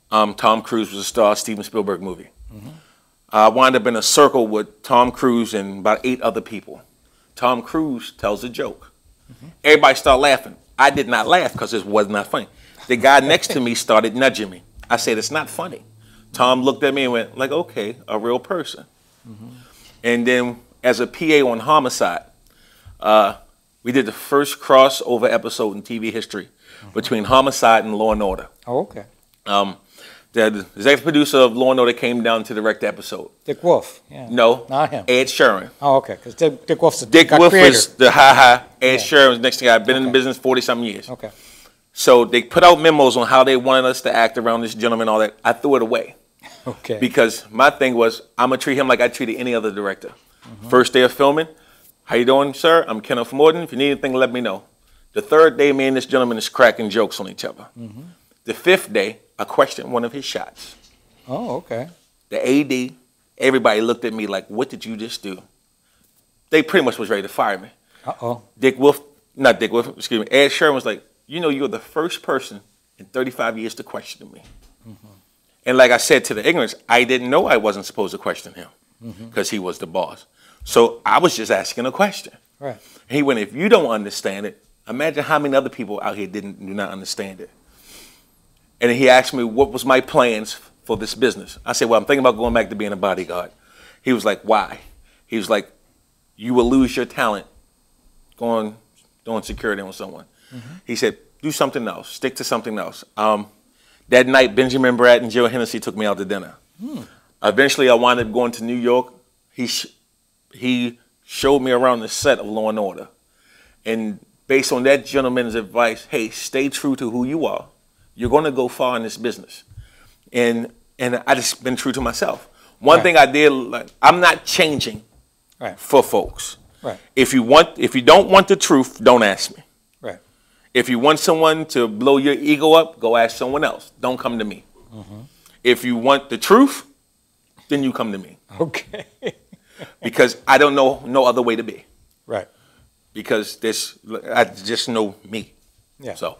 Tom Cruise was a star, Steven Spielberg movie. I wound up in a circle with Tom Cruise and about 8 other people. Tom Cruise tells a joke. Everybody started laughing. I did not laugh because it was not funny. The guy next to me started nudging me. I said, "It's not funny." Tom looked at me and went, like, "Okay, a real person." And then as a PA on Homicide, we did the first crossover episode in TV history between Homicide and Law and Order. Oh, okay. The executive producer of Law and Order came down to direct the episode. Dick Wolf. Yeah. No, Not him. Ed Sheeran. Oh, okay. Because Dick Wolf's the Dick Wolf creator. was the ha-ha. Ed Sheeran was the next guy. I've been in the business 40-something years. Okay. So they put out memos on how they wanted us to act around this gentleman and all that. I threw it away. Okay. Because my thing was, I'm going to treat him like I treated any other director. First day of filming, "How you doing, sir? I'm Kenneth Morton. If you need anything, let me know." The 3rd day, me and this gentleman is cracking jokes on each other. The 5th day, I questioned one of his shots. Oh, okay. The AD, everybody looked at me like, "What did you just do?" They pretty much was ready to fire me. Uh-oh. Excuse me, Ed Sheeran was like, "You know, you're the first person in 35 years to question me." And like I said to the ignorance, I didn't know I wasn't supposed to question him because he was the boss. So I was just asking a question. Right. He went, "If you don't understand it, imagine how many other people out here do not understand it." And he asked me what was my plans for this business. I said, "Well, I'm thinking about going back to being a bodyguard." He was like, "Why?" He was like, "You will lose your talent going doing security on someone." He said, "Do something else. Stick to something else." That night, Benjamin Bratt and Joe Hennessy took me out to dinner. Eventually, I wound up going to New York. He showed me around the set of Law and Order. And based on that gentleman's advice, hey, stay true to who you are. You're going to go far in this business. And I just been true to myself. One thing I did, like, I'm not changing for folks. Right. If you don't want the truth, don't ask me. Right. If you want someone to blow your ego up, go ask someone else. Don't come to me. If you want the truth, then you come to me. Okay. Because I don't know no other way to be. Right. Because I just know me. Yeah. So.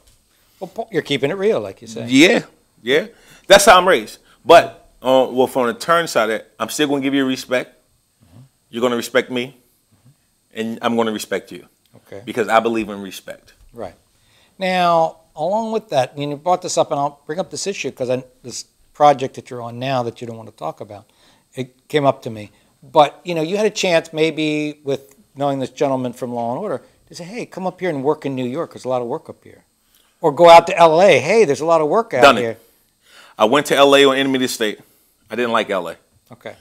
Well, Paul, you're keeping it real, like you say. Yeah. Yeah. That's how I'm raised. But well, from the turn side, of it, I'm still going to give you respect. You're going to respect me, and I'm going to respect you. Okay. Because I believe in respect. Right. Now, along with that, you brought this up, and I'll bring up this issue because this project that you're on now that you don't want to talk about, it came up to me. But, you had a chance maybe with knowing this gentleman from Law & Order to say, hey, come up here and work in New York. There's a lot of work up here. Or go out to L.A. Hey, there's a lot of work out here. I went to L.A. on enemy of the state. I didn't like L.A. Okay.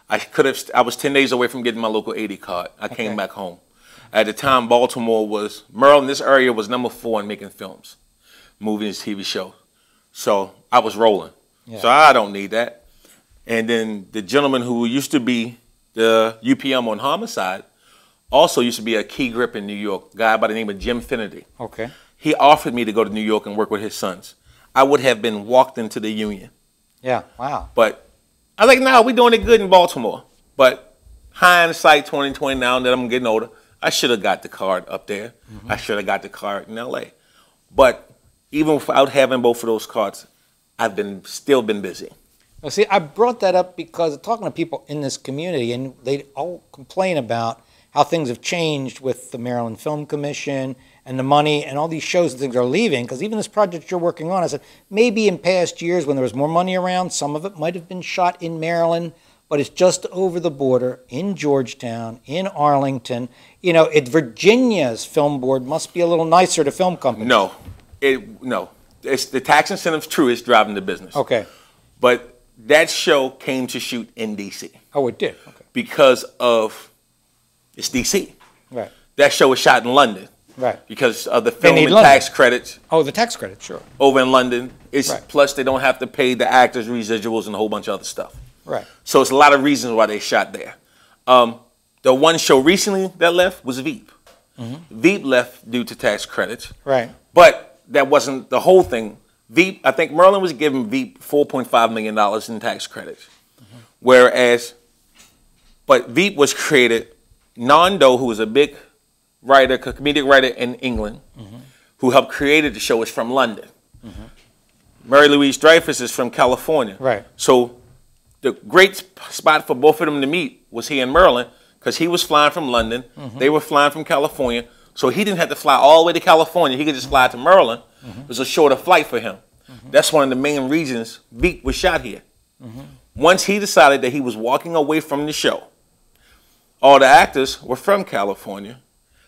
I was 10 days away from getting my local 80 card. I came back home. At the time, Baltimore Maryland, this area was #4 in making films, movies, TV shows. So I was rolling. Yeah. So I don't need that. And then the gentleman who used to be the UPM on Homicide also used to be a key grip in New York, a guy by the name of Jim Finnerty. Okay. He offered me to go to New York and work with his sons. I would have been walked into the union. Yeah, wow. But I was like, no, we're doing it good in Baltimore. But hindsight 2020, now that I'm getting older, I should have got the card up there. I should have got the card in LA. But even without having both of those cards, I've still been busy. Well, see, I brought that up because talking to people in this community, and they all complain about how things have changed with the Maryland Film Commission and the money and all these shows and things are leaving. Because even this project you're working on, I said, maybe in past years when there was more money around, some of it might have been shot in Maryland, but it's just over the border in Georgetown, in Arlington. Virginia's film board must be a little nicer to film companies. No. it's the tax incentives, true, is driving the business. Okay. But that show came to shoot in D.C. Oh, it did? Okay. Because of, it's D.C. Right. That show was shot in London. Right. Because of the film and London. tax credits. Oh, the tax credit, sure. Over in London. It's Right. Plus they don't have to pay the actors residuals and a whole bunch of other stuff. Right. So it's a lot of reasons why they shot there. The one show recently that left was Veep. Veep left due to tax credits. Right. But that wasn't the whole thing. Veep, I think Merlin was giving Veep $4.5 million in tax credits. But Veep was created, Nando, who was a big writer, comedic writer in England, who helped create the show, is from London. Mary Louise Dreyfus is from California. Right. So the great spot for both of them to meet was he and Merlin, because he was flying from London, they were flying from California, so he didn't have to fly all the way to California. He could just fly to Merlin. It was a shorter flight for him. That's one of the main reasons Veep was shot here. Once he decided that he was walking away from the show, all the actors were from California.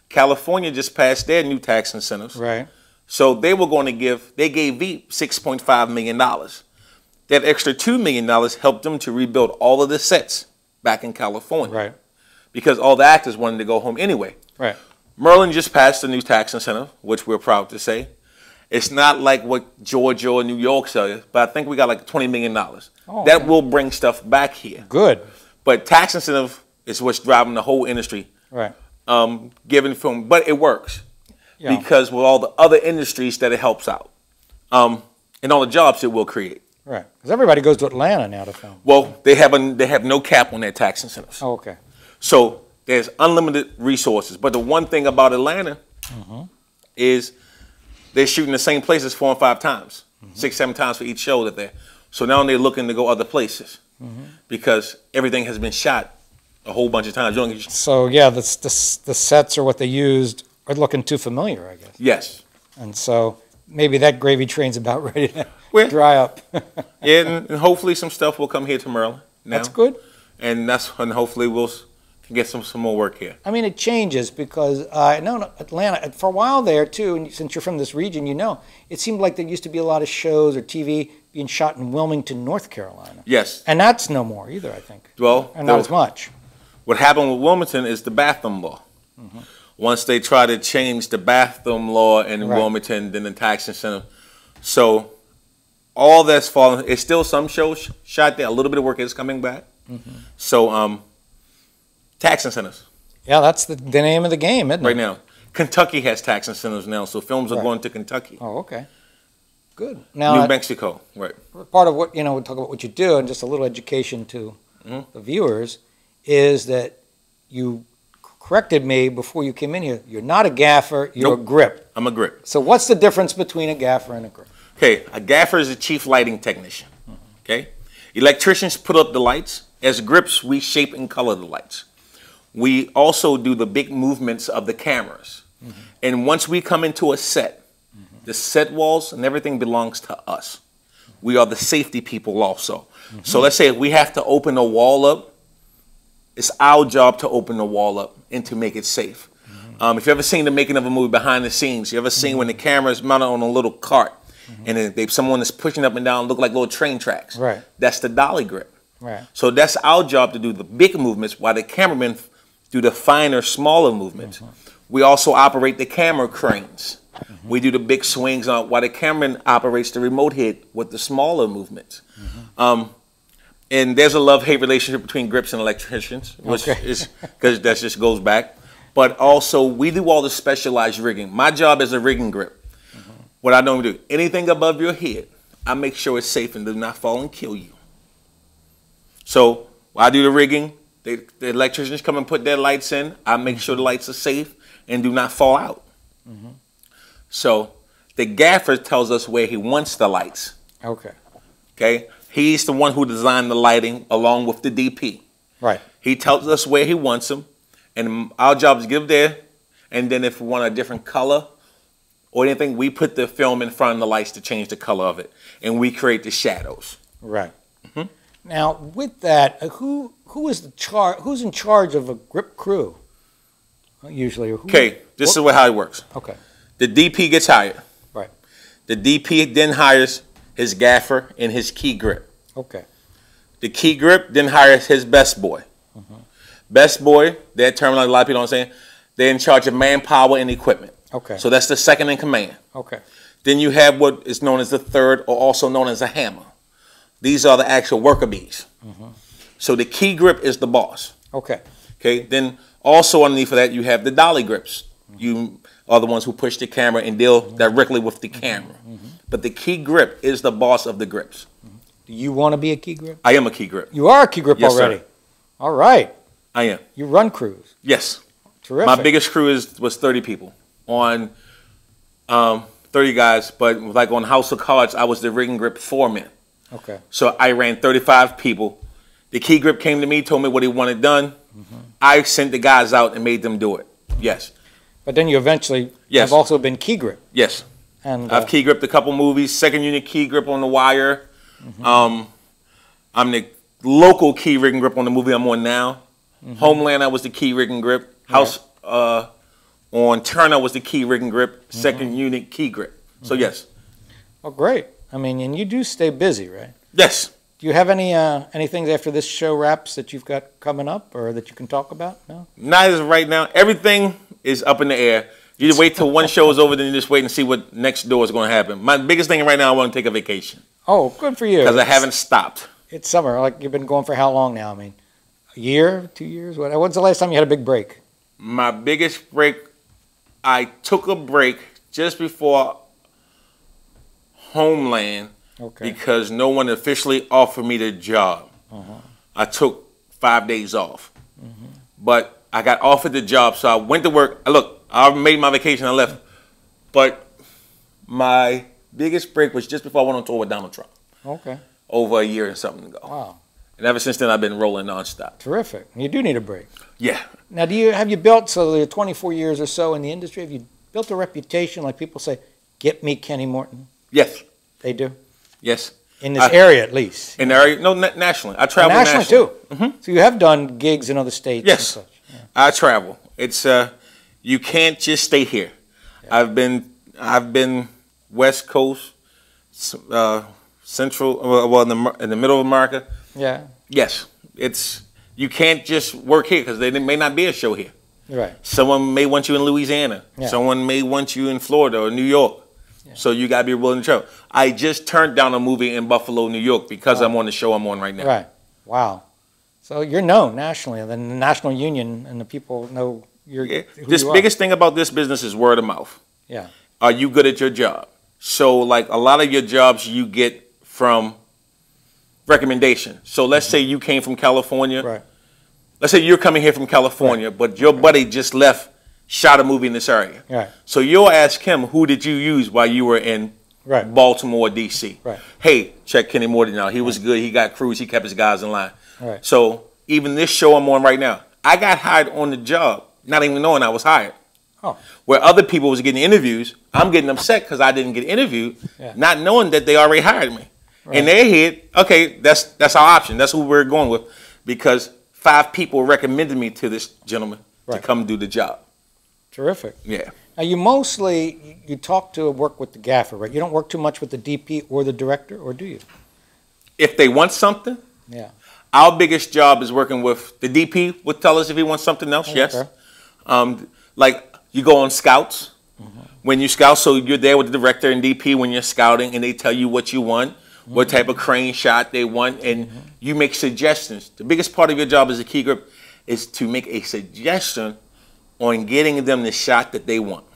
California just passed their new tax incentives. Right. So they were going to they gave Veep $6.5 million. That extra $2 million helped them to rebuild all of the sets back in California. Right. Because all the actors wanted to go home anyway. Right. Merlin just passed the new tax incentive, which we're proud to say. It's not like what Georgia or New York says, but I think we got like $20 million. Oh, that okay. will bring stuff back here. Good. But tax incentive is what's driving the whole industry. Right. Given film, but it works. Yeah. Because with all the other industries that it helps out. And all the jobs it will create. Right. Because everybody goes to Atlanta now to film. Well, they have no cap on their tax incentives. Oh, okay. So there's unlimited resources. But the one thing about Atlanta is they're shooting the same places 4 and 5 times, 6, 7 times for each show that they're. So now they're looking to go other places because everything has been shot a whole bunch of times. So yeah, the sets or what they used are looking too familiar, I guess. Yes. And so maybe that gravy train's about ready to dry up. Yeah, and hopefully some stuff will come here to Maryland now. That's good. And hopefully we'll can get some more work here. I mean, it changes because I know Atlanta, for a while there too, and since you're from this region, you know, it seemed like there used to be a lot of shows or TV being shot in Wilmington, North Carolina. Yes. And that's no more either, I think. Well, and not as much. What happened with Wilmington is the bathroom law. Once they try to change the bathroom law in Wilmington, then the tax incentive. So all that's fallen. It's still some shows shot there. A little bit of work is coming back. So tax incentives. Yeah, that's the name of the game, isn't it? Right now. Kentucky has tax incentives now, so films are going to Kentucky. Oh, okay. Good. Now, New Mexico, right. Part of what, we talk about what you do, and just a little education to the viewers, is that you corrected me before you came in here. You're not a gaffer, you're a grip. I'm a grip. So what's the difference between a gaffer and a grip? Okay, a gaffer is a chief lighting technician. Okay? Electricians put up the lights. As grips, we shape and color the lights. We also do the big movements of the cameras. And once we come into a set, the set walls and everything belongs to us. We are the safety people also. So let's say if we have to open a wall up, it's our job to open the wall up and to make it safe. If you ever seen the making of a movie behind the scenes, you ever seen when the camera is mounted on a little cart and then someone is pushing up and down, look like little train tracks. Right. That's the dolly grip. Right. So that's our job to do the big movements while the cameramen do the finer, smaller movements. We also operate the camera cranes. We do the big swings on while the cameraman operates the remote head with the smaller movements. And there's a love-hate relationship between grips and electricians, which is because that just goes back. But also, we do all the specialized rigging. My job is a rigging grip. What I normally do, anything above your head, I make sure it's safe and does not fall and kill you. So while I do the rigging, the electricians come and put their lights in. I make sure the lights are safe and do not fall out. So the gaffer tells us where he wants the lights. Okay. He's the one who designed the lighting along with the DP. Right. He tells us where he wants them, and our job is to give there. And then if we want a different color or anything, we put the film in front of the lights to change the color of it, and we create the shadows. Right. Now, with that, who's in charge of a grip crew? Usually. Okay, this is how it works. Okay. The DP gets hired. Right. The DP then hires his gaffer and his key grip. Okay. The key grip then hires his best boy. Best boy, that term like a lot of people don't say, they're in charge of manpower and equipment. Okay. So that's the second in command. Okay. Then you have what is known as the third, or also known as a hammer. These are the actual worker bees. So the key grip is the boss. Okay. Okay. Then also underneath of that, you have the dolly grips. You are the ones who push the camera and deal directly with the camera. But the key grip is the boss of the grips. Do you want to be a key grip? I am a key grip. You are a key grip Yes, already. sir. All right. I am. You run crews. Yes. Terrific. My biggest crew was 30 people on 30 guys, but like on House of Cards, I was the rigging grip foreman. Okay. So I ran 35 people. The key grip came to me, told me what he wanted done. I sent the guys out and made them do it. Yes. But then you eventually Yes. have also been key grip. Yes. And I've key gripped a couple movies, second unit key grip on The Wire. I'm the local key rigging grip on the movie I'm on now. Homeland, I was the key rigging grip. House on Turner was the key rigging grip, second unit key grip. So yes. Oh, great. I mean, and you do stay busy, right? Yes. Do you have any things after this show wraps that you've got coming up or that you can talk about? No? Not as of right now. Everything is up in the air. You just wait till one show is over, then you just wait and see what next door is going to happen. My biggest thing right now, I want to take a vacation. Oh, good for you. Because I haven't stopped. It's summer. Like, you've been going for how long now? I mean, a year, 2 years? When's the last time you had a big break? My biggest break, I took a break just before Homeland because no one officially offered me the job. I took 5 days off. But I got offered the job, so I went to work. Look, I made my vacation, I left. But my biggest break was just before I went on tour with Donald Trump. Okay. Over a year and something ago. Wow. And ever since then, I've been rolling nonstop. Terrific. You do need a break. Yeah. Now, have you built, so you're 24 years or so in the industry, have you built a reputation, like people say, get me Kenny Morton? Yes. They do? Yes. In this area, at least? In the area? No, nationally. I travel nationally. Nationally, too? So you have done gigs in other states yes. and such? Yeah. I travel. It's, you can't just stay here. Yeah. I've been West Coast, Central, well, in the middle of America. Yeah. Yes. You can't just work here because there may not be a show here. Right. Someone may want you in Louisiana. Yeah. Someone may want you in Florida or New York. Yeah. So you got to be willing to travel. I just turned down a movie in Buffalo, New York because I'm on the show I'm on right now. Right. Wow. So you're known nationally, and then the National Union and the people know you're This biggest thing about this business is word of mouth. Yeah. Are you good at your job? So like a lot of your jobs you get from recommendation. So let's say you came from California. Right. Let's say you're coming here from California, but your buddy just left, shot a movie in this area. Right. So you'll ask him, who did you use while you were in Baltimore or D.C.? Right. Hey, check Kenny Morton out. He was good. He got crews. He kept his guys in line. Right. So even this show I'm on right now, I got hired on the job, not even knowing I was hired. Oh. Where other people was getting interviews, I'm getting upset because I didn't get interviewed, not knowing that they already hired me. Right. In their head, okay, that's our option. That's who we're going with, because 5 people recommended me to this gentleman to come do the job. Terrific. Yeah. Now you talk to work with the gaffer, right? You don't work too much with the DP or the director, or do you? If they want something, yeah. Our biggest job is working with the DP. Would tell us if he wants something else. Yes. Like you go on scouts. When you scout, so you're there with the director and DP when you're scouting, and they tell you what you want, what type of crane shot they want, and you make suggestions. The biggest part of your job as a key grip is to make a suggestion on getting them the shot that they want.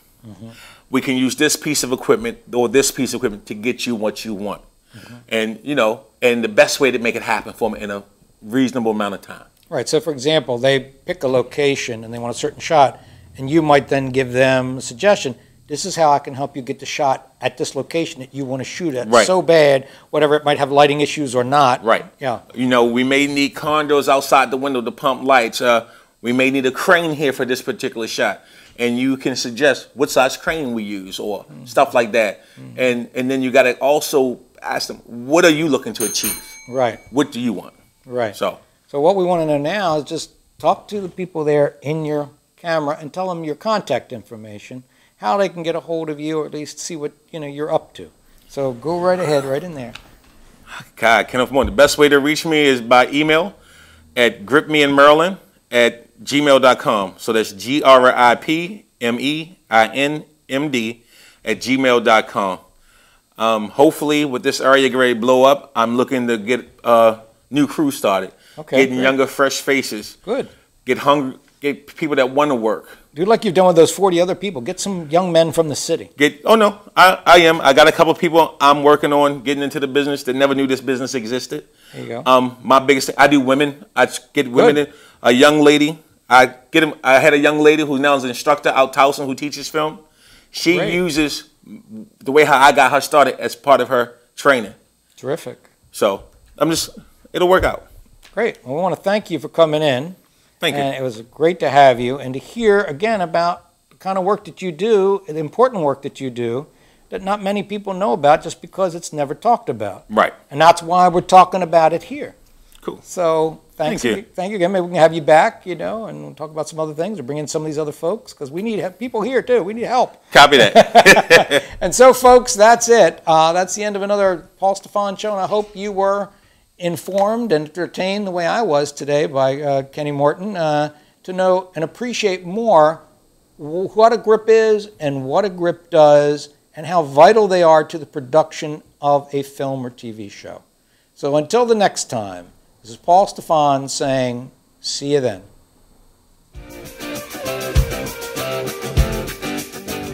We can use this piece of equipment or this piece of equipment to get you what you want. And, and the best way to make it happen for them in a reasonable amount of time. Right. So, for example, they pick a location and they want a certain shot, and you might then give them a suggestion. This is how I can help you get the shot at this location that you want to shoot at so bad, whatever it might have lighting issues or not. Right. Yeah. We may need condos outside the window to pump lights. We may need a crane here for this particular shot. And you can suggest what size crane we use or stuff like that. And then you got to also ask them, what are you looking to achieve? Right. What do you want? Right. So what we want to know now is just talk to the people there in your camera and tell them your contact information, how they can get a hold of you, or at least see what you're up to. So go right ahead, right in there. God, Kenneth Moore. The best way to reach me is by email at gripmeinmaryland@gmail.com. So that's gripmeinmd@gmail.com. Hopefully, with this area getting to blow up, I'm looking to get a new crew started. Okay, getting great. younger, fresh faces. Good. Get people that want to work. Do like you've done with those 40 other people. Get some young men from the city. Oh no, I am. I got a couple of people I'm working on getting into the business that never knew this business existed. There you go. My biggest thing, I do women. I get women in. A young lady. I had a young lady who now is an instructor out Towson who teaches film. She uses the way how I got her started as part of her training. Terrific. So it'll work out. Great. Well, we want to thank you for coming in. Thank you. And it was great to have you and to hear again about the kind of work that you do, the important work that you do, that not many people know about just because it's never talked about. Right. And that's why we're talking about it here. Cool. So thank you again. Maybe we can have you back, and we'll talk about some other things or bring in some of these other folks because we need people here too. We need help. Copy that. And so, folks, that's it. That's the end of another Paul Stefan show, and I hope you were informed and entertained the way I was today by Kenny Morton to know and appreciate more what a grip is and what a grip does and how vital they are to the production of a film or TV show. So until the next time, this is Paul Stefan saying, see you then.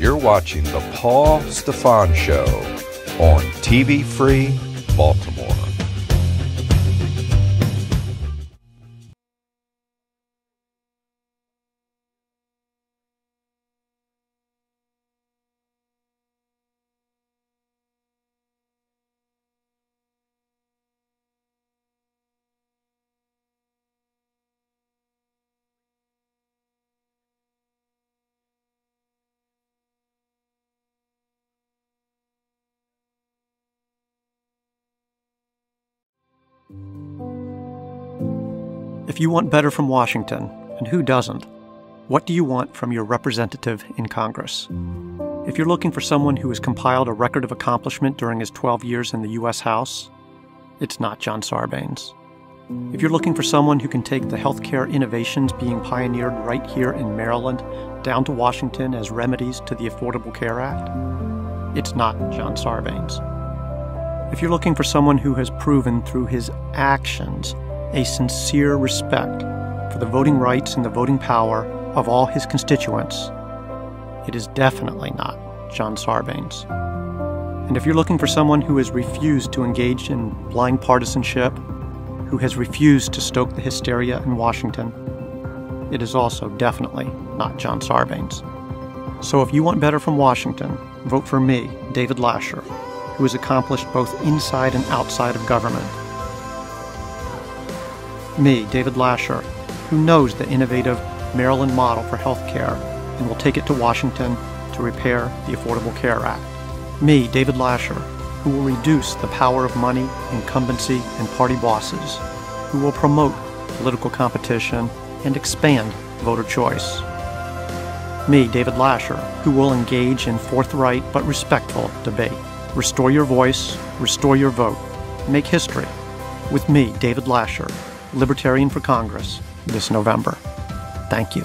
You're watching The Paul Stefan Show on TV Free Baltimore. If you want better from Washington, and who doesn't, what do you want from your representative in Congress? If you're looking for someone who has compiled a record of accomplishment during his 12 years in the U.S. House, it's not John Sarbanes. If you're looking for someone who can take the healthcare innovations being pioneered right here in Maryland down to Washington as remedies to the Affordable Care Act, it's not John Sarbanes. If you're looking for someone who has proven through his actions a sincere respect for the voting rights and the voting power of all his constituents, it is definitely not John Sarbanes. And if you're looking for someone who has refused to engage in blind partisanship, who has refused to stoke the hysteria in Washington, it is also definitely not John Sarbanes. So if you want better from Washington, vote for me, David Lasher, who has accomplished both inside and outside of government. Me, David Lasher, who knows the innovative Maryland model for health care and will take it to Washington to repair the Affordable Care Act. Me, David Lasher, who will reduce the power of money, incumbency, and party bosses, who will promote political competition and expand voter choice. Me, David Lasher, who will engage in forthright but respectful debate. Restore your voice, restore your vote, make history. With me, David Lasher, Libertarian for Congress, this November. Thank you.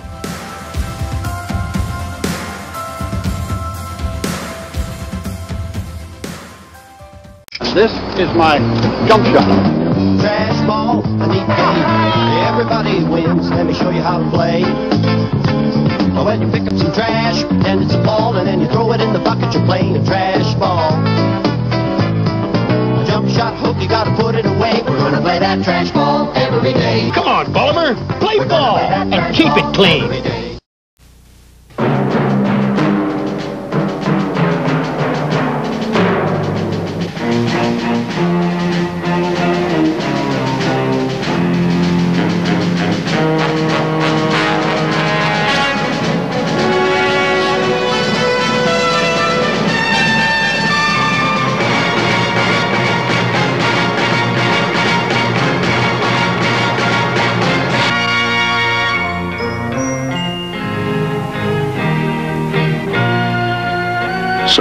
This is my jump shot. Trash ball, I need pay. Everybody wins, let me show you how to play. Well, you pick up some trash, and it's a ball, and then you throw it in the bucket, you're playing a trash ball. A jump shot hook, you gotta put it away. We're gonna play that trash ball every day. Come on, Baltimore, play ball and keep it clean.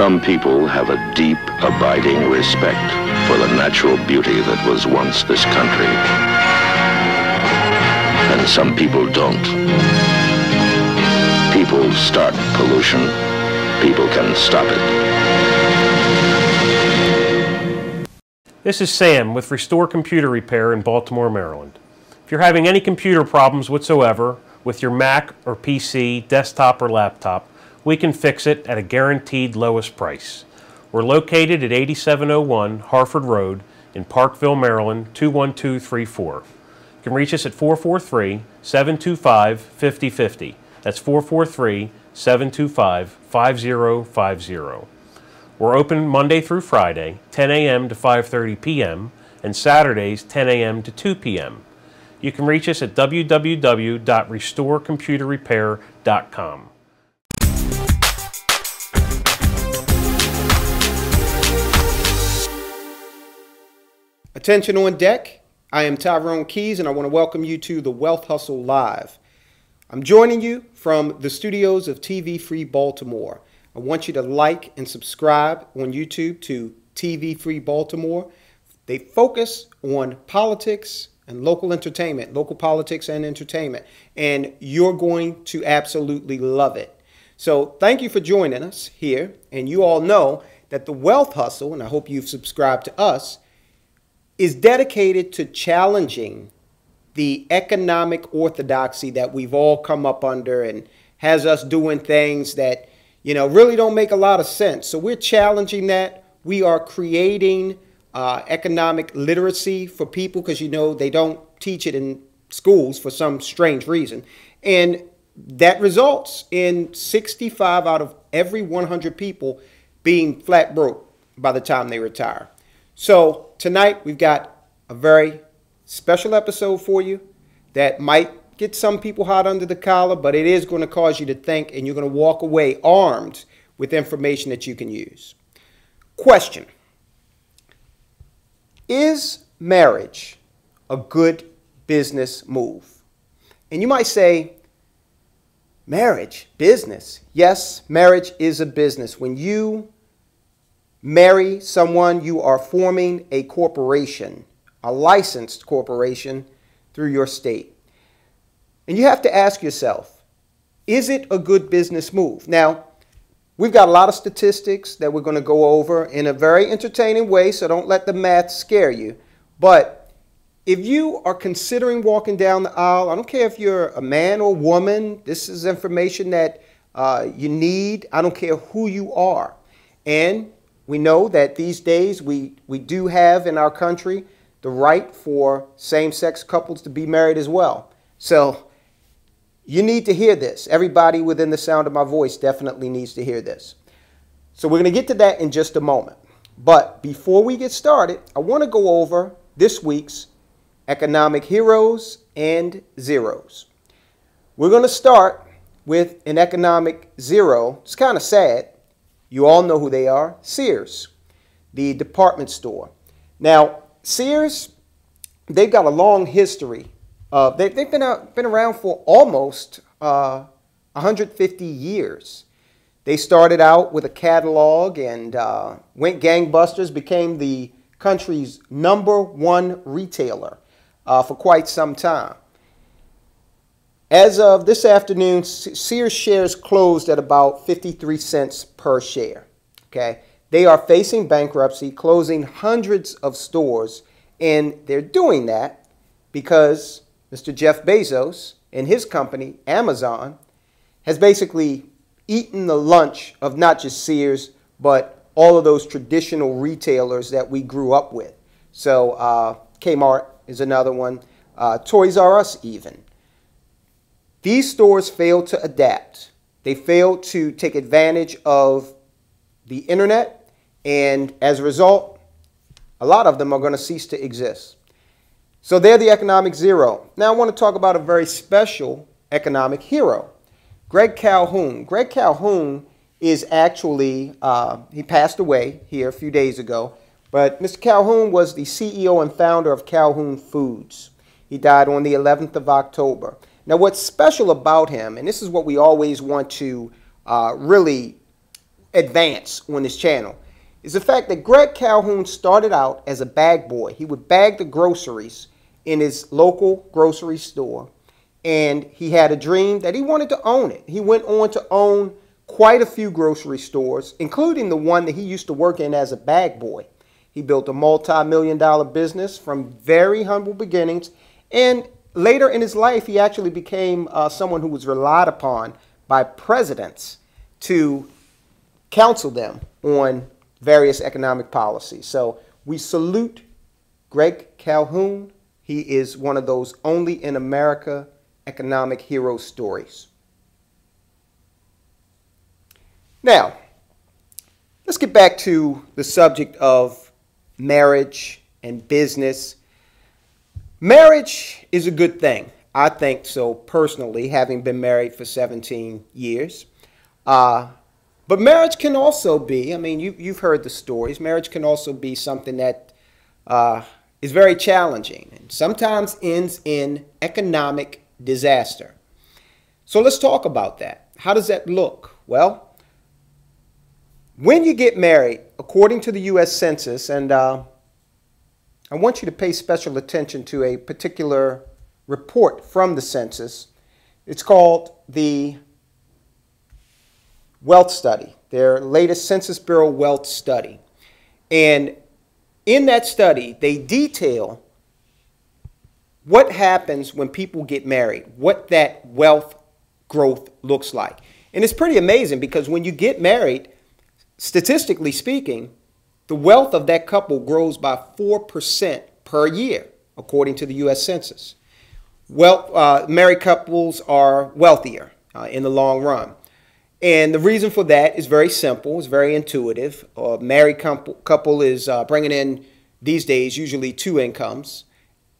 Some people have a deep, abiding respect for the natural beauty that was once this country. And some people don't. People start pollution. People can stop it. This is Sam with Restore Computer Repair in Baltimore, Maryland. If you're having any computer problems whatsoever with your Mac or PC, desktop or laptop, we can fix it at a guaranteed lowest price. We're located at 8701 Harford Road in Parkville, Maryland, 21234. You can reach us at 443-725-5050. That's 443-725-5050. We're open Monday through Friday, 10 a.m. to 5:30 p.m., and Saturdays, 10 a.m. to 2 p.m. You can reach us at www.restorecomputerrepair.com. Attention on deck. I am Tyrone Keys, and I want to welcome you to the Wealth Hustle Live. I'm joining you from the studios of TV Free Baltimore. I want you to like and subscribe on YouTube to TV Free Baltimore. They focus on politics and local entertainment, local politics and entertainment, and you're going to absolutely love it. So thank you for joining us here, and you all know that the Wealth Hustle, and I hope you've subscribed to us, is dedicated to challenging the economic orthodoxy that we've all come up under and has us doing things that, you know, really don't make a lot of sense. So we're challenging that. We are creating economic literacy for people because, you know, they don't teach it in schools for some strange reason. And that results in 65 out of every 100 people being flat broke by the time they retire. So tonight we've got a very special episode for you that might get some people hot under the collar, but it is going to cause you to think, and you're going to walk away armed with information that you can use. Question: is marriage a good business move? And you might say, marriage, business. Yes, marriage is a business. When you marry someone, you are forming a corporation, a licensed corporation through your state. And you have to ask yourself, is it a good business move? Now, we've got a lot of statistics that we're going to go over in a very entertaining way, so don't let the math scare you. But if you are considering walking down the aisle, I don't care if you're a man or woman, this is information that you need. I don't care who you are. And we know that these days we do have in our country the right for same-sex couples to be married as well. So you need to hear this. Everybody within the sound of my voice definitely needs to hear this. So we're going to get to that in just a moment. But before we get started, I want to go over this week's economic heroes and zeros. We're going to start with an economic zero. It's kind of sad. You all know who they are. Sears, the department store. Now, Sears, they've got a long history. They've been around for almost 150 years. They started out with a catalog and went gangbusters, became the country's #1 retailer for quite some time. As of this afternoon, Sears shares closed at about 53 cents per share. Okay, they are facing bankruptcy, closing hundreds of stores, and they're doing that because Mr. Jeff Bezos and his company, Amazon, has basically eaten the lunch of not just Sears, but all of those traditional retailers that we grew up with. So Kmart is another one, Toys R Us even. These stores failed to adapt. They failed to take advantage of the internet, and as a result, a lot of them are going to cease to exist. So they're the economic zero. Now I want to talk about a very special economic hero, Greg Calhoun. Greg Calhoun is actually, he passed away here a few days ago, but Mr. Calhoun was the CEO and founder of Calhoun Foods. He died on the 11th of October. Now, what's special about him, and this is what we always want to really advance on this channel is the fact that Greg Calhoun started out as a bag boy. He would bag the groceries in his local grocery store, and he had a dream that he wanted to own it. He went on to own quite a few grocery stores, including the one that he used to work in as a bag boy. He built a multi-million-dollar business from very humble beginnings, and later in his life, he actually became someone who was relied upon by presidents to counsel them on various economic policies. So we salute Greg Calhoun. He is one of those only in America economic hero stories. Now, let's get back to the subject of marriage and business. Marriage is a good thing. I think so personally, having been married for 17 years. But marriage can also be, I mean, you've heard the stories, marriage can also be something that is very challenging and sometimes ends in economic disaster. So let's talk about that. How does that look? Well, when you get married, according to the U.S. Census, and I want you to pay special attention to a particular report from the census. It's called the Wealth Study, their latest Census Bureau Wealth Study. And in that study, they detail what happens when people get married, what that wealth growth looks like. And it's pretty amazing because when you get married, statistically speaking, the wealth of that couple grows by 4% per year, according to the U.S. Census. Married couples are wealthier in the long run. And the reason for that is very simple. It's very intuitive. A married couple is bringing in, these days, usually 2 incomes,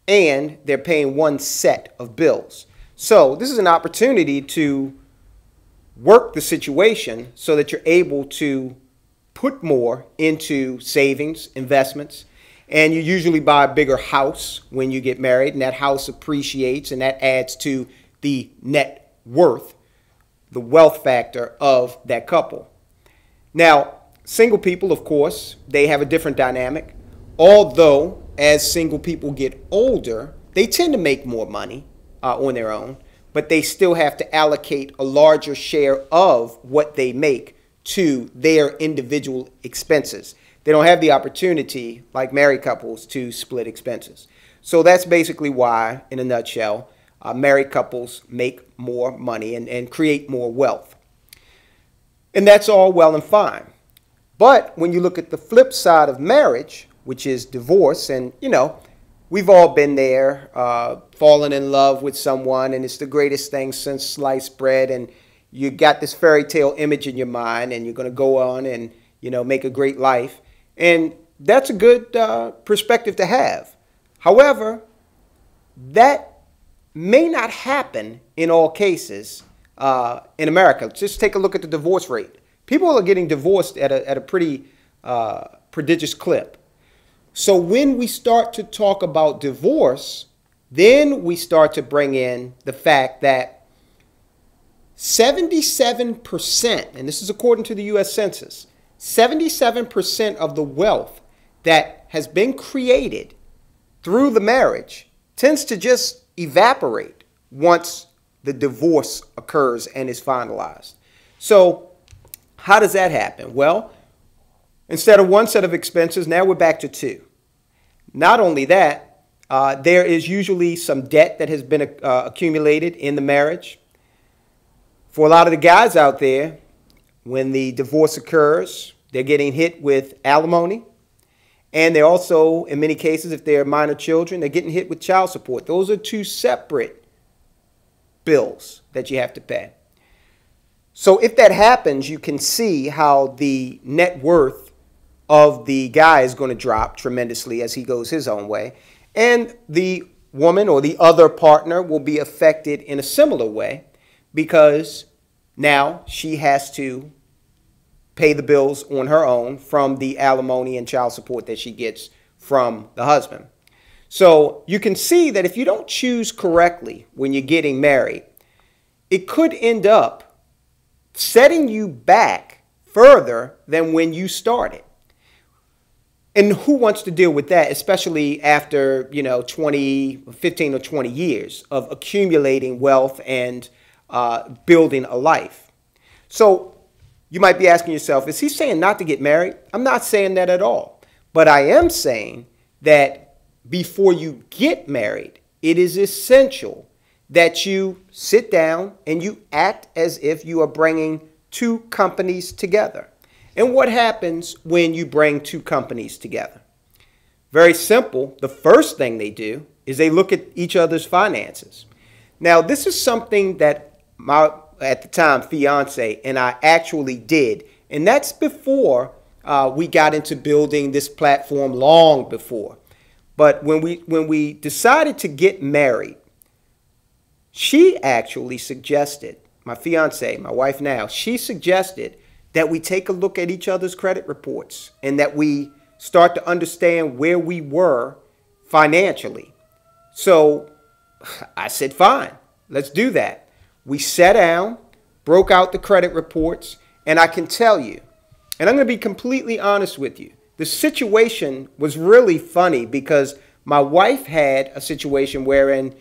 and they're paying one set of bills. So this is an opportunity to work the situation so that you're able to put more into savings, investments, and you usually buy a bigger house when you get married, and that house appreciates, and that adds to the net worth, the wealth factor of that couple. Now, single people, of course, they have a different dynamic. Although, as single people get older, they tend to make more money on their own, but they still have to allocate a larger share of what they make to their individual expenses. They don't have the opportunity, like married couples, to split expenses. So that's basically why, in a nutshell, married couples make more money and create more wealth. And that's all well and fine. But when you look at the flip side of marriage, which is divorce, and you know, we've all been there, fallen in love with someone, and it's the greatest thing since sliced bread, and you got this fairy tale image in your mind, and you're going to go on and, you know, make a great life. And that's a good perspective to have. However, that may not happen in all cases in America. Just take a look at the divorce rate. People are getting divorced at a pretty prodigious clip. So when we start to talk about divorce, then we start to bring in the fact that 77%, and this is according to the U.S. Census, 77% of the wealth that has been created through the marriage tends to just evaporate once the divorce occurs and is finalized. So how does that happen? Well, instead of one set of expenses, now we're back to 2. Not only that, there is usually some debt that has been accumulated in the marriage. For a lot of the guys out there, when the divorce occurs, they're getting hit with alimony. And they're also, in many cases, if they're minor children, they're getting hit with child support. Those are 2 separate bills that you have to pay. So if that happens, you can see how the net worth of the guy is going to drop tremendously as he goes his own way. And the woman or the other partner will be affected in a similar way because now she has to pay the bills on her own from the alimony and child support that she gets from the husband. So you can see that if you don't choose correctly when you're getting married, it could end up setting you back further than when you started. And who wants to deal with that, especially after, 15 or 20 years of accumulating wealth and building a life? So you might be asking yourself, is he saying not to get married? I'm not saying that at all. But I am saying that before you get married, it is essential that you sit down and you act as if you are bringing two companies together. And what happens when you bring two companies together? Very simple. The first thing they do is they look at each other's finances. Now, this is something that my, at the time, fiance and I actually did. And that's before we got into building this platform, long before. But when we decided to get married, she actually suggested, my fiance, my wife now, she suggested that we take a look at each other's credit reports and that we start to understand where we were financially. So I said, fine, let's do that. We sat down, broke out the credit reports, and I can tell you, and I'm going to be completely honest with you, the situation was really funny because my wife had a situation wherein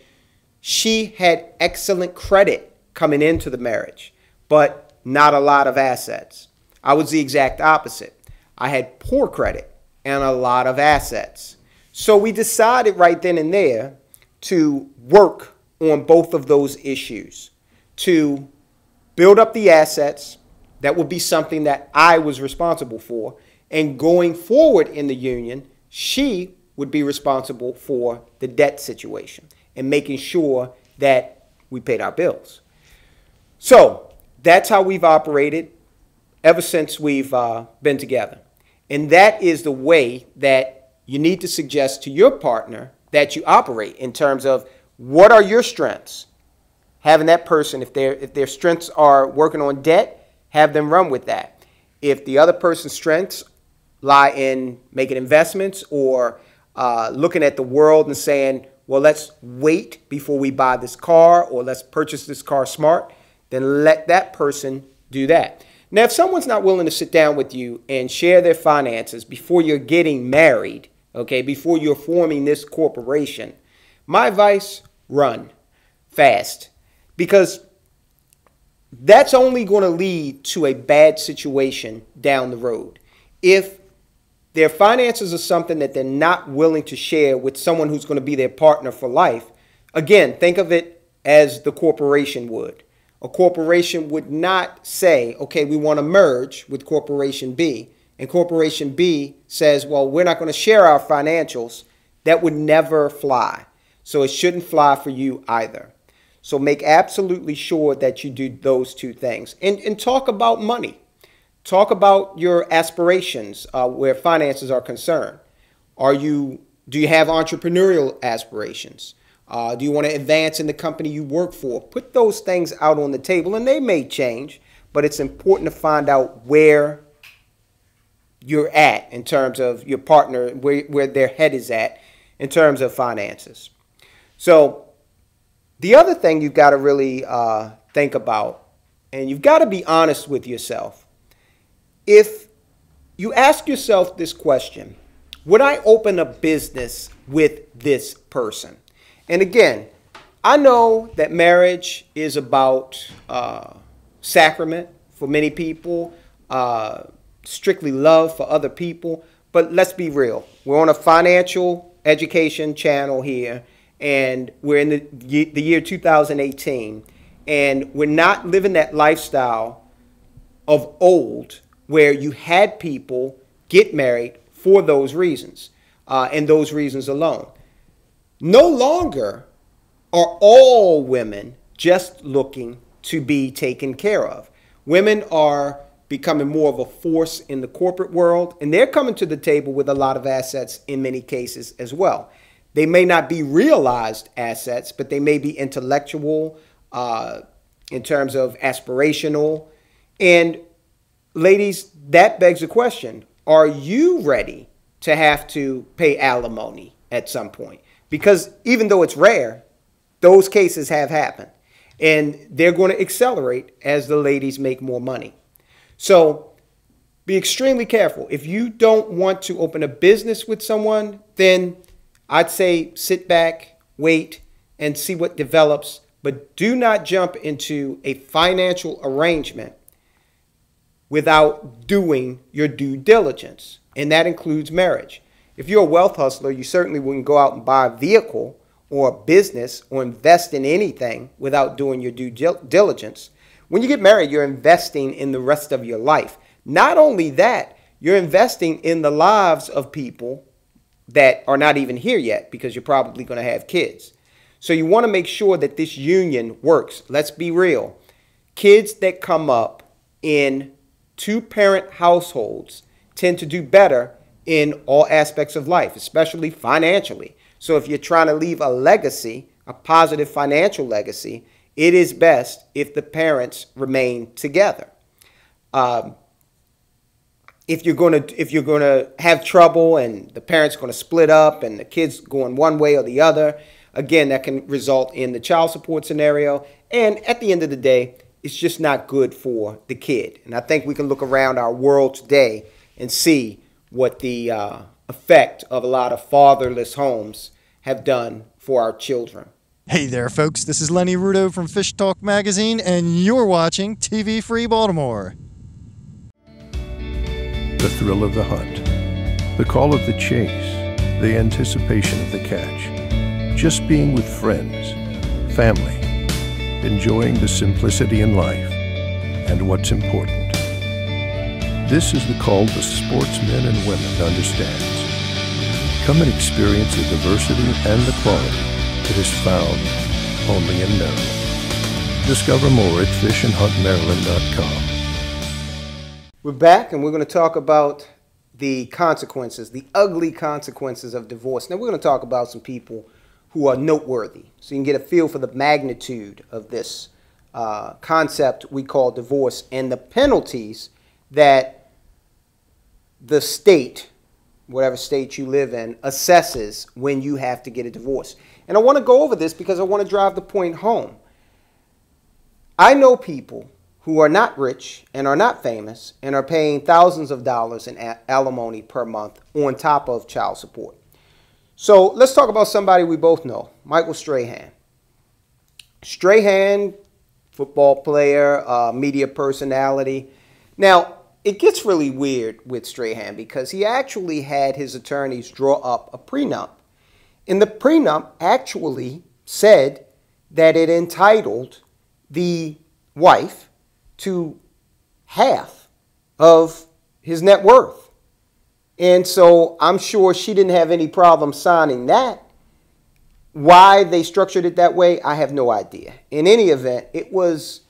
she had excellent credit coming into the marriage, but not a lot of assets. I was the exact opposite. I had poor credit and a lot of assets. So we decided right then and there to work on both of those issues, to build up the assets. That would be something that I was responsible for. And going forward in the union, she would be responsible for the debt situation and making sure that we paid our bills. So that's how we've operated ever since we've been together. And that is the way that you need to suggest to your partner that you operate in terms of what are your strengths. Having that person, if their strengths are working on debt, have them run with that. If the other person's strengths lie in making investments or looking at the world and saying, well, let's wait before we buy this car or let's purchase this car smart, then let that person do that. Now, if someone's not willing to sit down with you and share their finances before you're getting married, okay, before you're forming this corporation, my advice, run fast, because that's only going to lead to a bad situation down the road. If their finances are something that they're not willing to share with someone who's going to be their partner for life, again, think of it as the corporation would. A corporation would not say, okay, we want to merge with Corporation B, and Corporation B says, well, we're not going to share our financials. That would never fly. So it shouldn't fly for you either. So make absolutely sure that you do those two things. And talk about money. Talk about your aspirations where finances are concerned. Do you have entrepreneurial aspirations? Do you want to advance in the company you work for? Put those things out on the table, and they may change, but it's important to find out where you're at in terms of your partner, where their head is at in terms of finances. So the other thing you've got to really think about, and you've got to be honest with yourself. If you ask yourself this question, would I open a business with this person? And again, I know that marriage is about sacrament for many people, strictly love for other people, but let's be real. We're on a financial education channel here, and we're in the year 2018, and we're not living that lifestyle of old where you had people get married for those reasons and those reasons alone. No longer are all women just looking to be taken care of. Women are becoming more of a force in the corporate world, and they're coming to the table with a lot of assets in many cases as well. They may not be realized assets, but they may be intellectual in terms of aspirational. And ladies, that begs the question, are you ready to have to pay alimony at some point? Because even though it's rare, those cases have happened. And they're going to accelerate as the ladies make more money. So be extremely careful. If you don't want to open a business with someone, then I'd say sit back, wait, and see what develops. But do not jump into a financial arrangement without doing your due diligence. And that includes marriage. If you're a wealth hustler, you certainly wouldn't go out and buy a vehicle or a business or invest in anything without doing your due diligence. When you get married, you're investing in the rest of your life. Not only that, you're investing in the lives of people that are not even here yet because you're probably going to have kids. So you want to make sure that this union works. Let's be real. Kids that come up in two-parent households tend to do better in all aspects of life, especially financially. So if you're trying to leave a legacy, a positive financial legacy, it is best if the parents remain together. If you're going to have trouble and the parents are going to split up and the kids going one way or the other, again, that can result in the child support scenario. And at the end of the day, it's just not good for the kid. And I think we can look around our world today and see what the effect of a lot of fatherless homes have done for our children. Hey there, folks. This is Lenny Rudo from Fish Talk Magazine, and you're watching TV Free Baltimore. The thrill of the hunt, the call of the chase, the anticipation of the catch, just being with friends, family, enjoying the simplicity in life, and what's important. This is the call the sportsmen and women understands. Come and experience the diversity and the quality that is found only in Maryland. Discover more at fishandhuntmaryland.com. We're back, and we're going to talk about the consequences, the ugly consequences of divorce. Now, we're going to talk about some people who are noteworthy, so you can get a feel for the magnitude of this concept we call divorce and the penalties that the state, whatever state you live in, assesses when you have to get a divorce. And I want to go over this because I want to drive the point home. I know people who are not rich and are not famous and are paying thousands of dollars in alimony per month on top of child support. So let's talk about somebody we both know, Michael Strahan. Strahan, football player, media personality. Now, it gets really weird with Strahan because he actually had his attorneys draw up a prenup. And the prenup actually said that it entitled the wife to half of his net worth. And so I'm sure she didn't have any problem signing that. Why they structured it that way, I have no idea. In any event, it was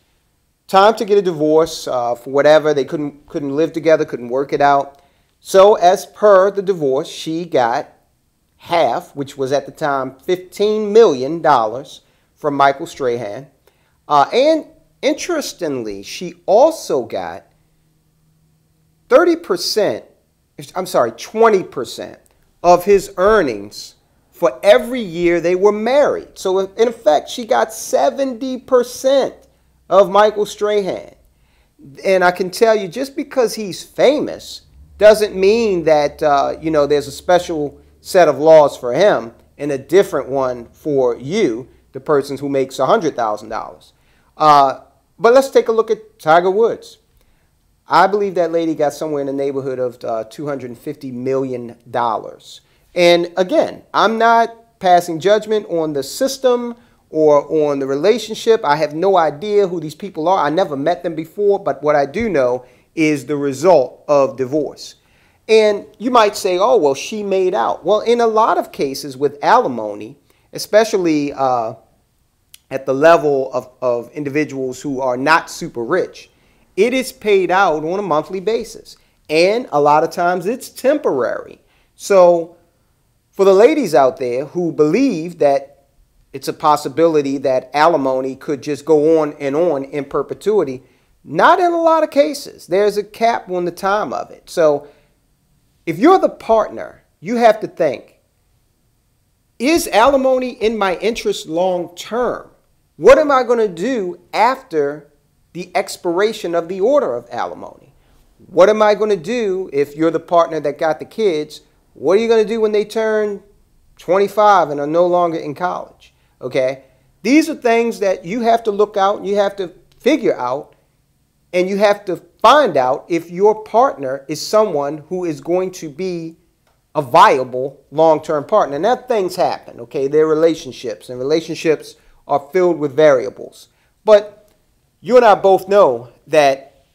time to get a divorce for whatever. They couldn't live together, couldn't work it out. So as per the divorce, she got half, which was at the time $15 million from Michael Strahan. And interestingly, she also got 20% of his earnings for every year they were married. So in effect, she got 70% of Michael Strahan. And I can tell you, just because he's famous doesn't mean that, there's a special set of laws for him and a different one for you, the person who makes $100,000. But let's take a look at Tiger Woods. I believe that lady got somewhere in the neighborhood of $250 million. And again, I'm not passing judgment on the system or on the relationship. I have no idea who these people are. I never met them before, but what I do know is the result of divorce. And you might say, oh, well, she made out. Well, in a lot of cases with alimony, especially at the level of individuals who are not super rich, it is paid out on a monthly basis. And a lot of times it's temporary. So for the ladies out there who believe that it's a possibility that alimony could just go on in perpetuity, not in a lot of cases. There's a cap on the time of it. So if you're the partner, you have to think, is alimony in my interest long term? What am I going to do after the expiration of the order of alimony? what am I going to do if you're the partner that got the kids? What are you going to do when they turn 25 and are no longer in college? Okay? These are things that you have to look out, you have to figure out, and you have to find out if your partner is someone who is going to be a viable long-term partner. And that things happen, okay? They're relationships, and relationships are filled with variables. But you and I both know that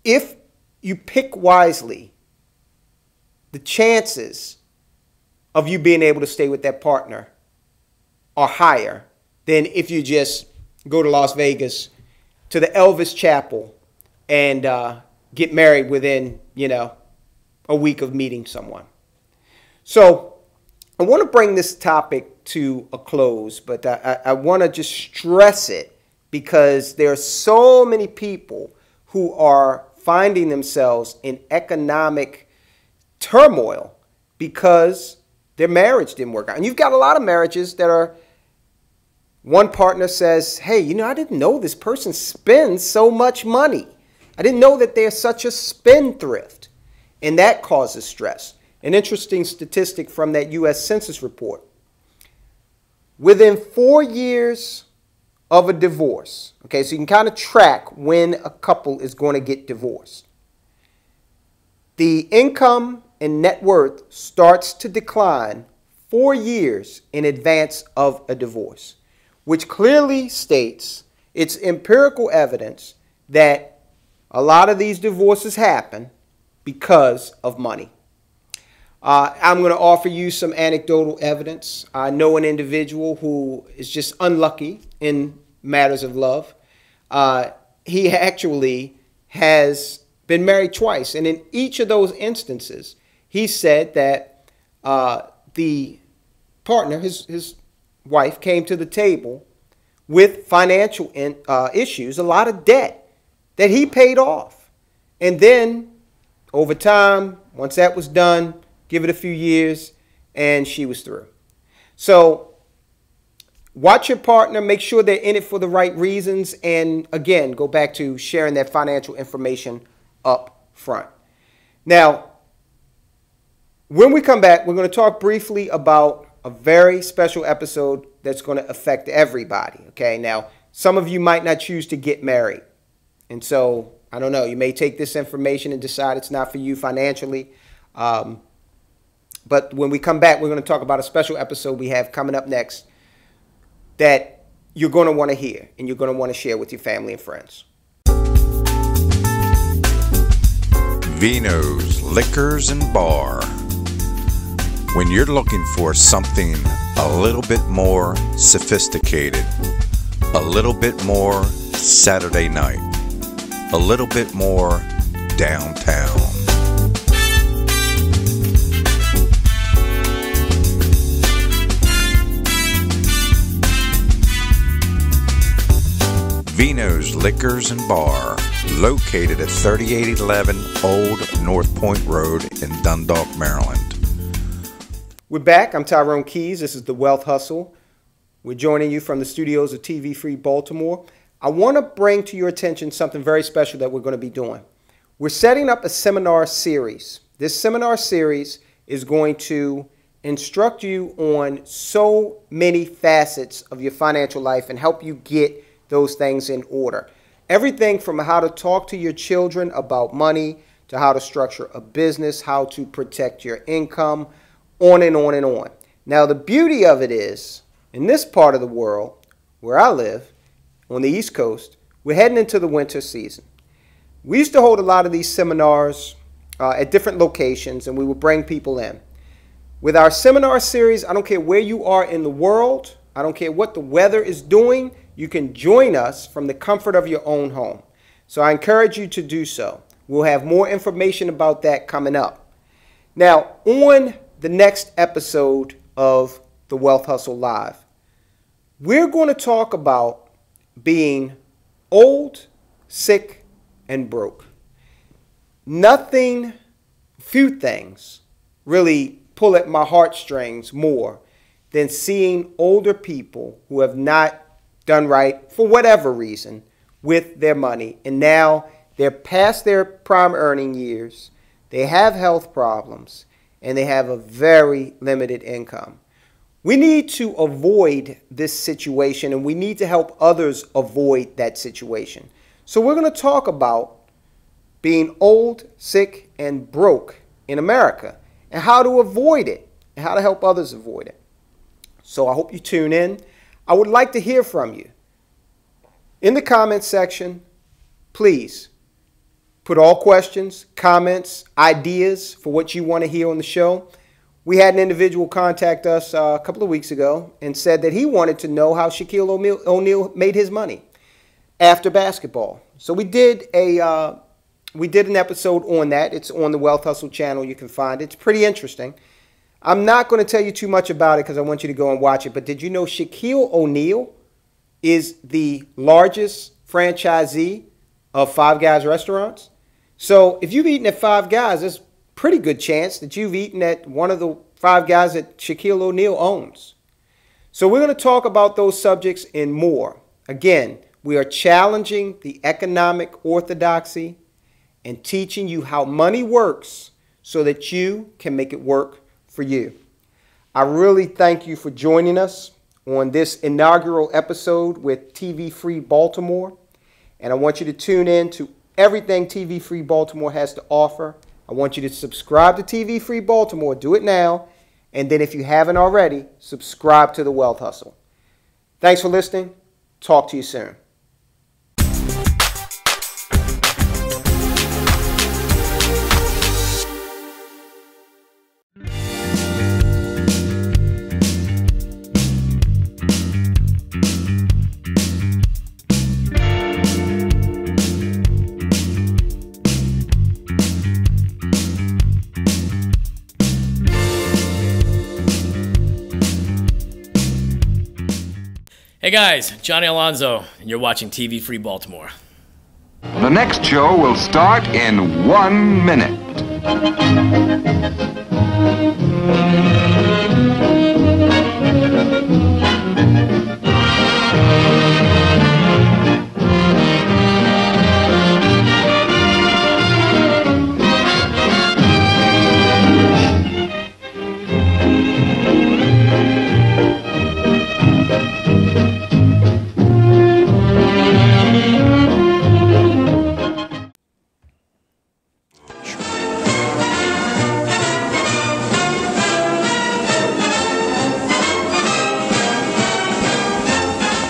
if you pick wisely, the chances of you being able to stay with that partner are higher than if you just go to Las Vegas to the Elvis Chapel and get married within, a week of meeting someone. So I want to bring this topic to a close, but I want to just stress it because there are so many people who are finding themselves in economic turmoil because their marriage didn't work out. And you've got a lot of marriages that are, one partner says, hey, I didn't know this person spends so much money. I didn't know that they're such a spendthrift. And that causes stress. An interesting statistic from that U.S. Census report. Within 4 years of a divorce, okay, so you can kind of track when a couple is going to get divorced. The income and net worth starts to decline 4 years in advance of a divorce, which clearly states it's empirical evidence that a lot of these divorces happen because of money. I'm going to offer you some anecdotal evidence. I know an individual who is just unlucky in matters of love. He actually has been married twice, and in each of those instances, he said that the partner, his wife, came to the table with financial issues, a lot of debt that he paid off. And then over time, once that was done, give it a few years, and she was through. So watch your partner, make sure they're in it for the right reasons, and again, go back to sharing that financial information up front. Now, when we come back, we're going to talk briefly about a very special episode that's going to affect everybody, okay? Now, some of you might not choose to get married, and so, I don't know, you may take this information and decide it's not for you financially. But when we come back, we're going to talk about a special episode we have coming up next that you're going to want to hear and you're going to want to share with your family and friends. Vino's Liquors and Bar. When you're looking for something a little bit more sophisticated, a little bit more Saturday night, a little bit more downtown. Vino's Liquors and Bar, located at 3811 Old North Point Road in Dundalk, Maryland. We're back. I'm Tyrone Keys. This is The Wealth Hustle. We're joining you from the studios of TV Free Baltimore. I want to bring to your attention something very special that we're going to be doing. We're setting up a seminar series. This seminar series is going to instruct you on so many facets of your financial life and help you get those things in order. Everything from how to talk to your children about money, to how to structure a business, how to protect your income, on and on and on. Now, the beauty of it is, in this part of the world where I live, on the East Coast, we're heading into the winter season. We used to hold a lot of these seminars at different locations, and we would bring people in. With our seminar series, I don't care where you are in the world, I don't care what the weather is doing, you can join us from the comfort of your own home. So I encourage you to do so. We'll have more information about that coming up. Now, on the next episode of The Wealth Hustle Live, we're going to talk about being old, sick, and broke. Few things really pull at my heartstrings more than seeing older people who have not done right for whatever reason with their money, and now They're past their prime earning years. They have health problems, and they have a very limited income. We need to avoid this situation, and we need to help others avoid that situation. So we're going to talk about being old, sick, and broke in America, and how to avoid it, and how to help others avoid it. So I hope you tune in. I would like to hear from you. In the comments section, please put all questions, comments, ideas for what you want to hear on the show. We had an individual contact us a couple of weeks ago and said that he wanted to know how Shaquille O'Neal made his money after basketball. So we did an episode on that. It's on the Wealth Hustle channel. You can find it. It's pretty interesting. I'm not going to tell you too much about it because I want you to go and watch it. But did you know Shaquille O'Neal is the largest franchisee of Five Guys restaurants? So if you've eaten at Five Guys, there's a pretty good chance that you've eaten at one of the Five Guys that Shaquille O'Neal owns. So we're going to talk about those subjects and more. Again, we are challenging the economic orthodoxy and teaching you how money works so that you can make it work for you. I really thank you for joining us on this inaugural episode with TV Free Baltimore. And I want you to tune in to everything TV Free Baltimore has to offer. I want you to subscribe to TV Free Baltimore. Do it now. And then if you haven't already, subscribe to the Wealth Hustle. Thanks for listening. Talk to you soon. Hey guys, Johnny Alonso, and you're watching TV Free Baltimore. The next show will start in 1 minute.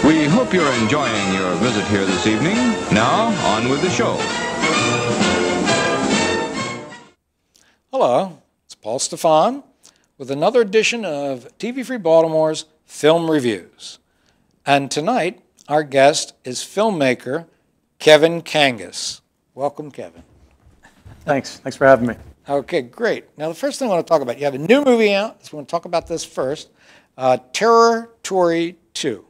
We hope you're enjoying your visit here this evening. Now, on with the show. Hello, it's Paul Stefan with another edition of TV Free Baltimore's Film Reviews. And tonight, our guest is filmmaker Kevin Kangas. Welcome, Kevin. Thanks. Thanks for having me. Okay, great. Now, the first thing I want to talk about, you have a new movie out, so we're going to talk about this first, Territory 2.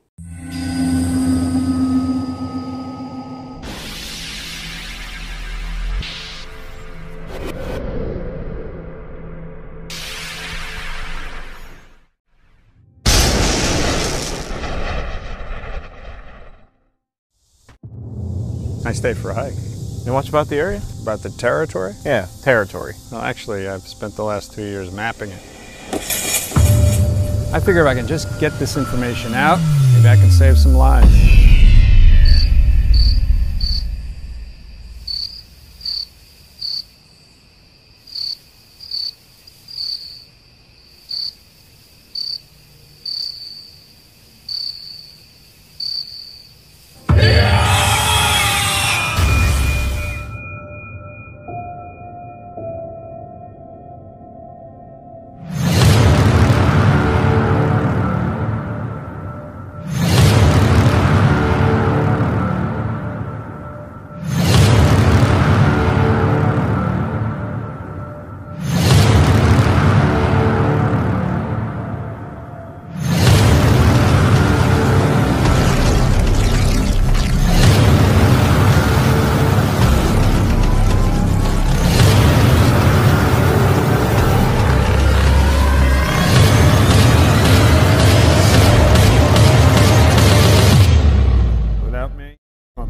Nice day for a hike. You know much about the area? About the territory? Yeah, territory. Well, actually, I've spent the last 2 years mapping it. I figure if I can just get this information out, maybe I can save some lives.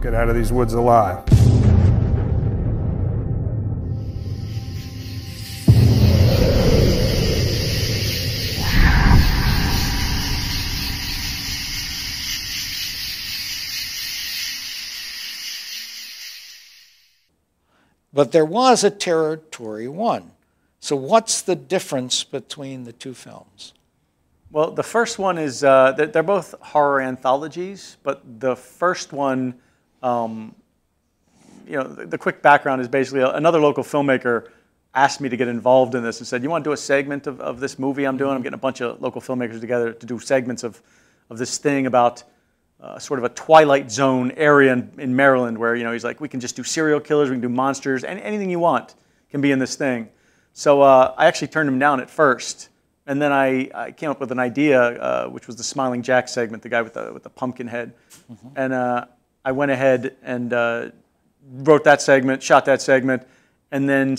Get out of these woods alive. but there was a Territory 1. So what's the difference between the two films? Well, the first one is, they're both horror anthologies, but the first one, the quick background is basically another local filmmaker asked me to get involved in this and said, you want to do a segment of this movie I'm doing? I'm getting a bunch of local filmmakers together to do segments of this thing about sort of a Twilight Zone area in Maryland where, he's like, we can just do serial killers, we can do monsters, anything you want can be in this thing. So I actually turned him down at first. And then I came up with an idea, which was the Smiling Jack segment, the guy with the pumpkin head. Mm-hmm. And I went ahead and wrote that segment, shot that segment, and then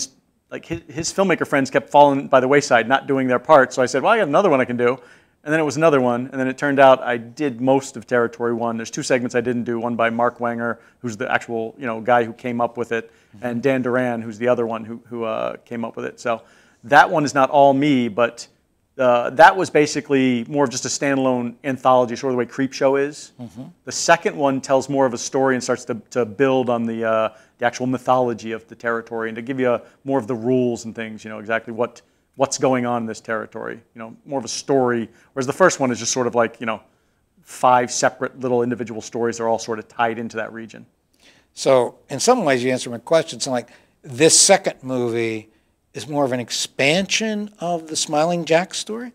like his filmmaker friends kept falling by the wayside, not doing their part. So I said, well, I got another one I can do. And then it was another one, and then it turned out I did most of Territory 1. There's two segments I didn't do, one by Mark Wenger, who's the actual guy who came up with it, mm-hmm. and Dan Duran, who's the other one who came up with it. So that one is not all me, but that was basically more of just a standalone anthology, sort of the way Creepshow is. Mm-hmm. The second one tells more of a story and starts to build on the actual mythology of the territory and to give you more of the rules and things, exactly what's going on in this territory, more of a story. Whereas the first one is just sort of like, 5 separate little individual stories. They're all sort of tied into that region. So in some ways you answer my question. So like this second movie is more of an expansion of the Smiling Jack story?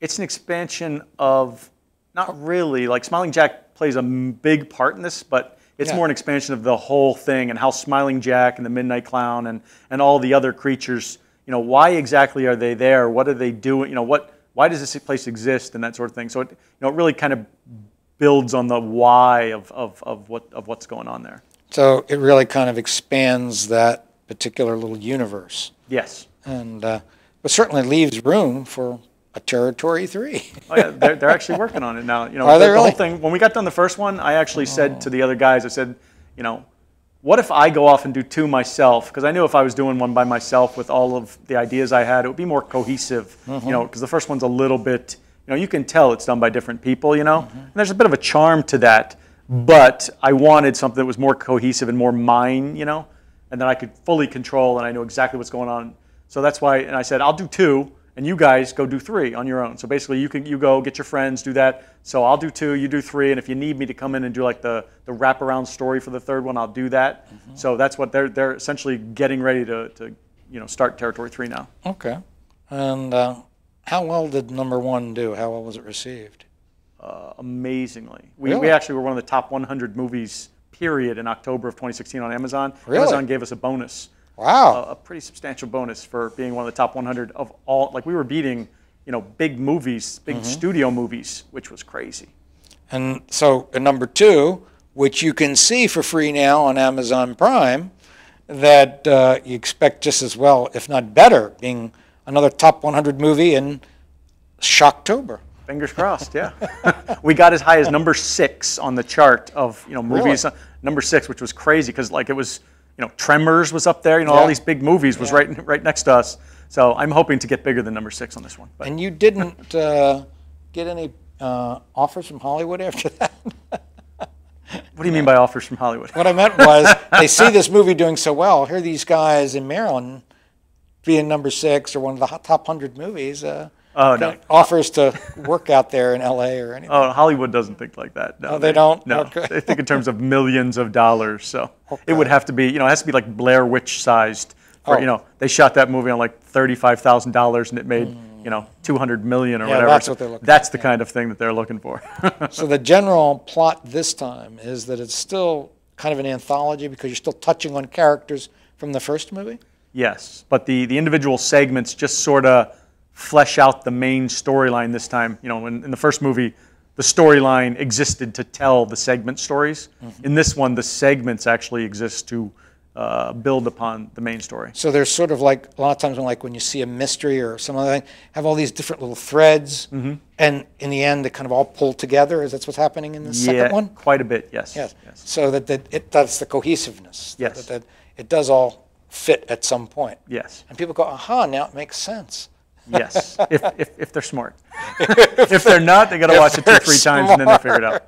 It's an expansion of, not really, like Smiling Jack plays a big part in this, but it's more an expansion of the whole thing and how Smiling Jack and the Midnight Clown and all the other creatures, why exactly are they there? What are they doing? Why does this place exist and that sort of thing? So it really kind of builds on the why of what's going on there. So it really kind of expands that particular little universe. Yes. And but certainly leaves room for a Territory 3. Oh yeah, they're actually working on it now. Are they the really? whole thing. When we got done the first one, I actually said to the other guys, I said, what if I go off and do 2 myself? Because I knew if I was doing one by myself with all of the ideas I had, it would be more cohesive. Mm-hmm. Because the first one's a little bit, you can tell it's done by different people. Mm-hmm. And there's a bit of a charm to that. But I wanted something that was more cohesive and more mine. And that I could fully control, and I knew exactly what's going on. So that's why, and I said, I'll do 2, and you guys go do 3 on your own. So basically, you go get your friends, do that. So I'll do 2, you do 3, and if you need me to come in and do like the wraparound story for the third one, I'll do that. Mm-hmm. So that's what they're essentially getting ready to start Territory 3 now. Okay. And how well did number 1 do? How well was it received? Amazingly. Really? We actually were one of the top 100 movies period in October of 2016 on Amazon. Really? Amazon gave us a bonus. Wow. A pretty substantial bonus for being one of the top 100 of all. Like we were beating, big movies, big studio movies, which was crazy. And so number 2, which you can see for free now on Amazon Prime, that you expect just as well, if not better, being another top 100 movie in Shocktober. Fingers crossed, yeah. We got as high as number 6 on the chart of movies. Really? Number 6, which was crazy because like it was, Tremors was up there. All these big movies was right next to us. So I'm hoping to get bigger than number 6 on this one. But. And you didn't get any offers from Hollywood after that? What do you mean by offers from Hollywood? What I meant was they see this movie doing so well. Here are these guys in Maryland being number 6 or one of the top 100 movies. No. Offers to work out there in LA or anything. Oh, Hollywood doesn't think like that. No, oh, they don't? No, okay. They think in terms of millions of dollars. So it would have to be, it has to be like Blair Witch sized. For, they shot that movie on like $35,000 and it made, $200 million or whatever. That's what they're looking That's for. the kind of thing that they're looking for. So the general plot this time is that it's still kind of an anthology because you're still touching on characters from the first movie? Yes, but the individual segments just sort of flesh out the main storyline this time. In the first movie, the storyline existed to tell the segment stories. Mm-hmm. In this one, the segments actually exist to build upon the main story. So there's sort of like, a lot of times when you see a mystery or some other thing, have all these different little threads, and in the end, they kind of all pull together. Is that what's happening in the second one? Quite a bit, yes. Yes. So that's the cohesiveness. Yes. That it does all fit at some point. Yes. And people go, aha, now it makes sense. Yes, if they're smart. If they're not, they got to watch it 2-3 times and then they figure it out.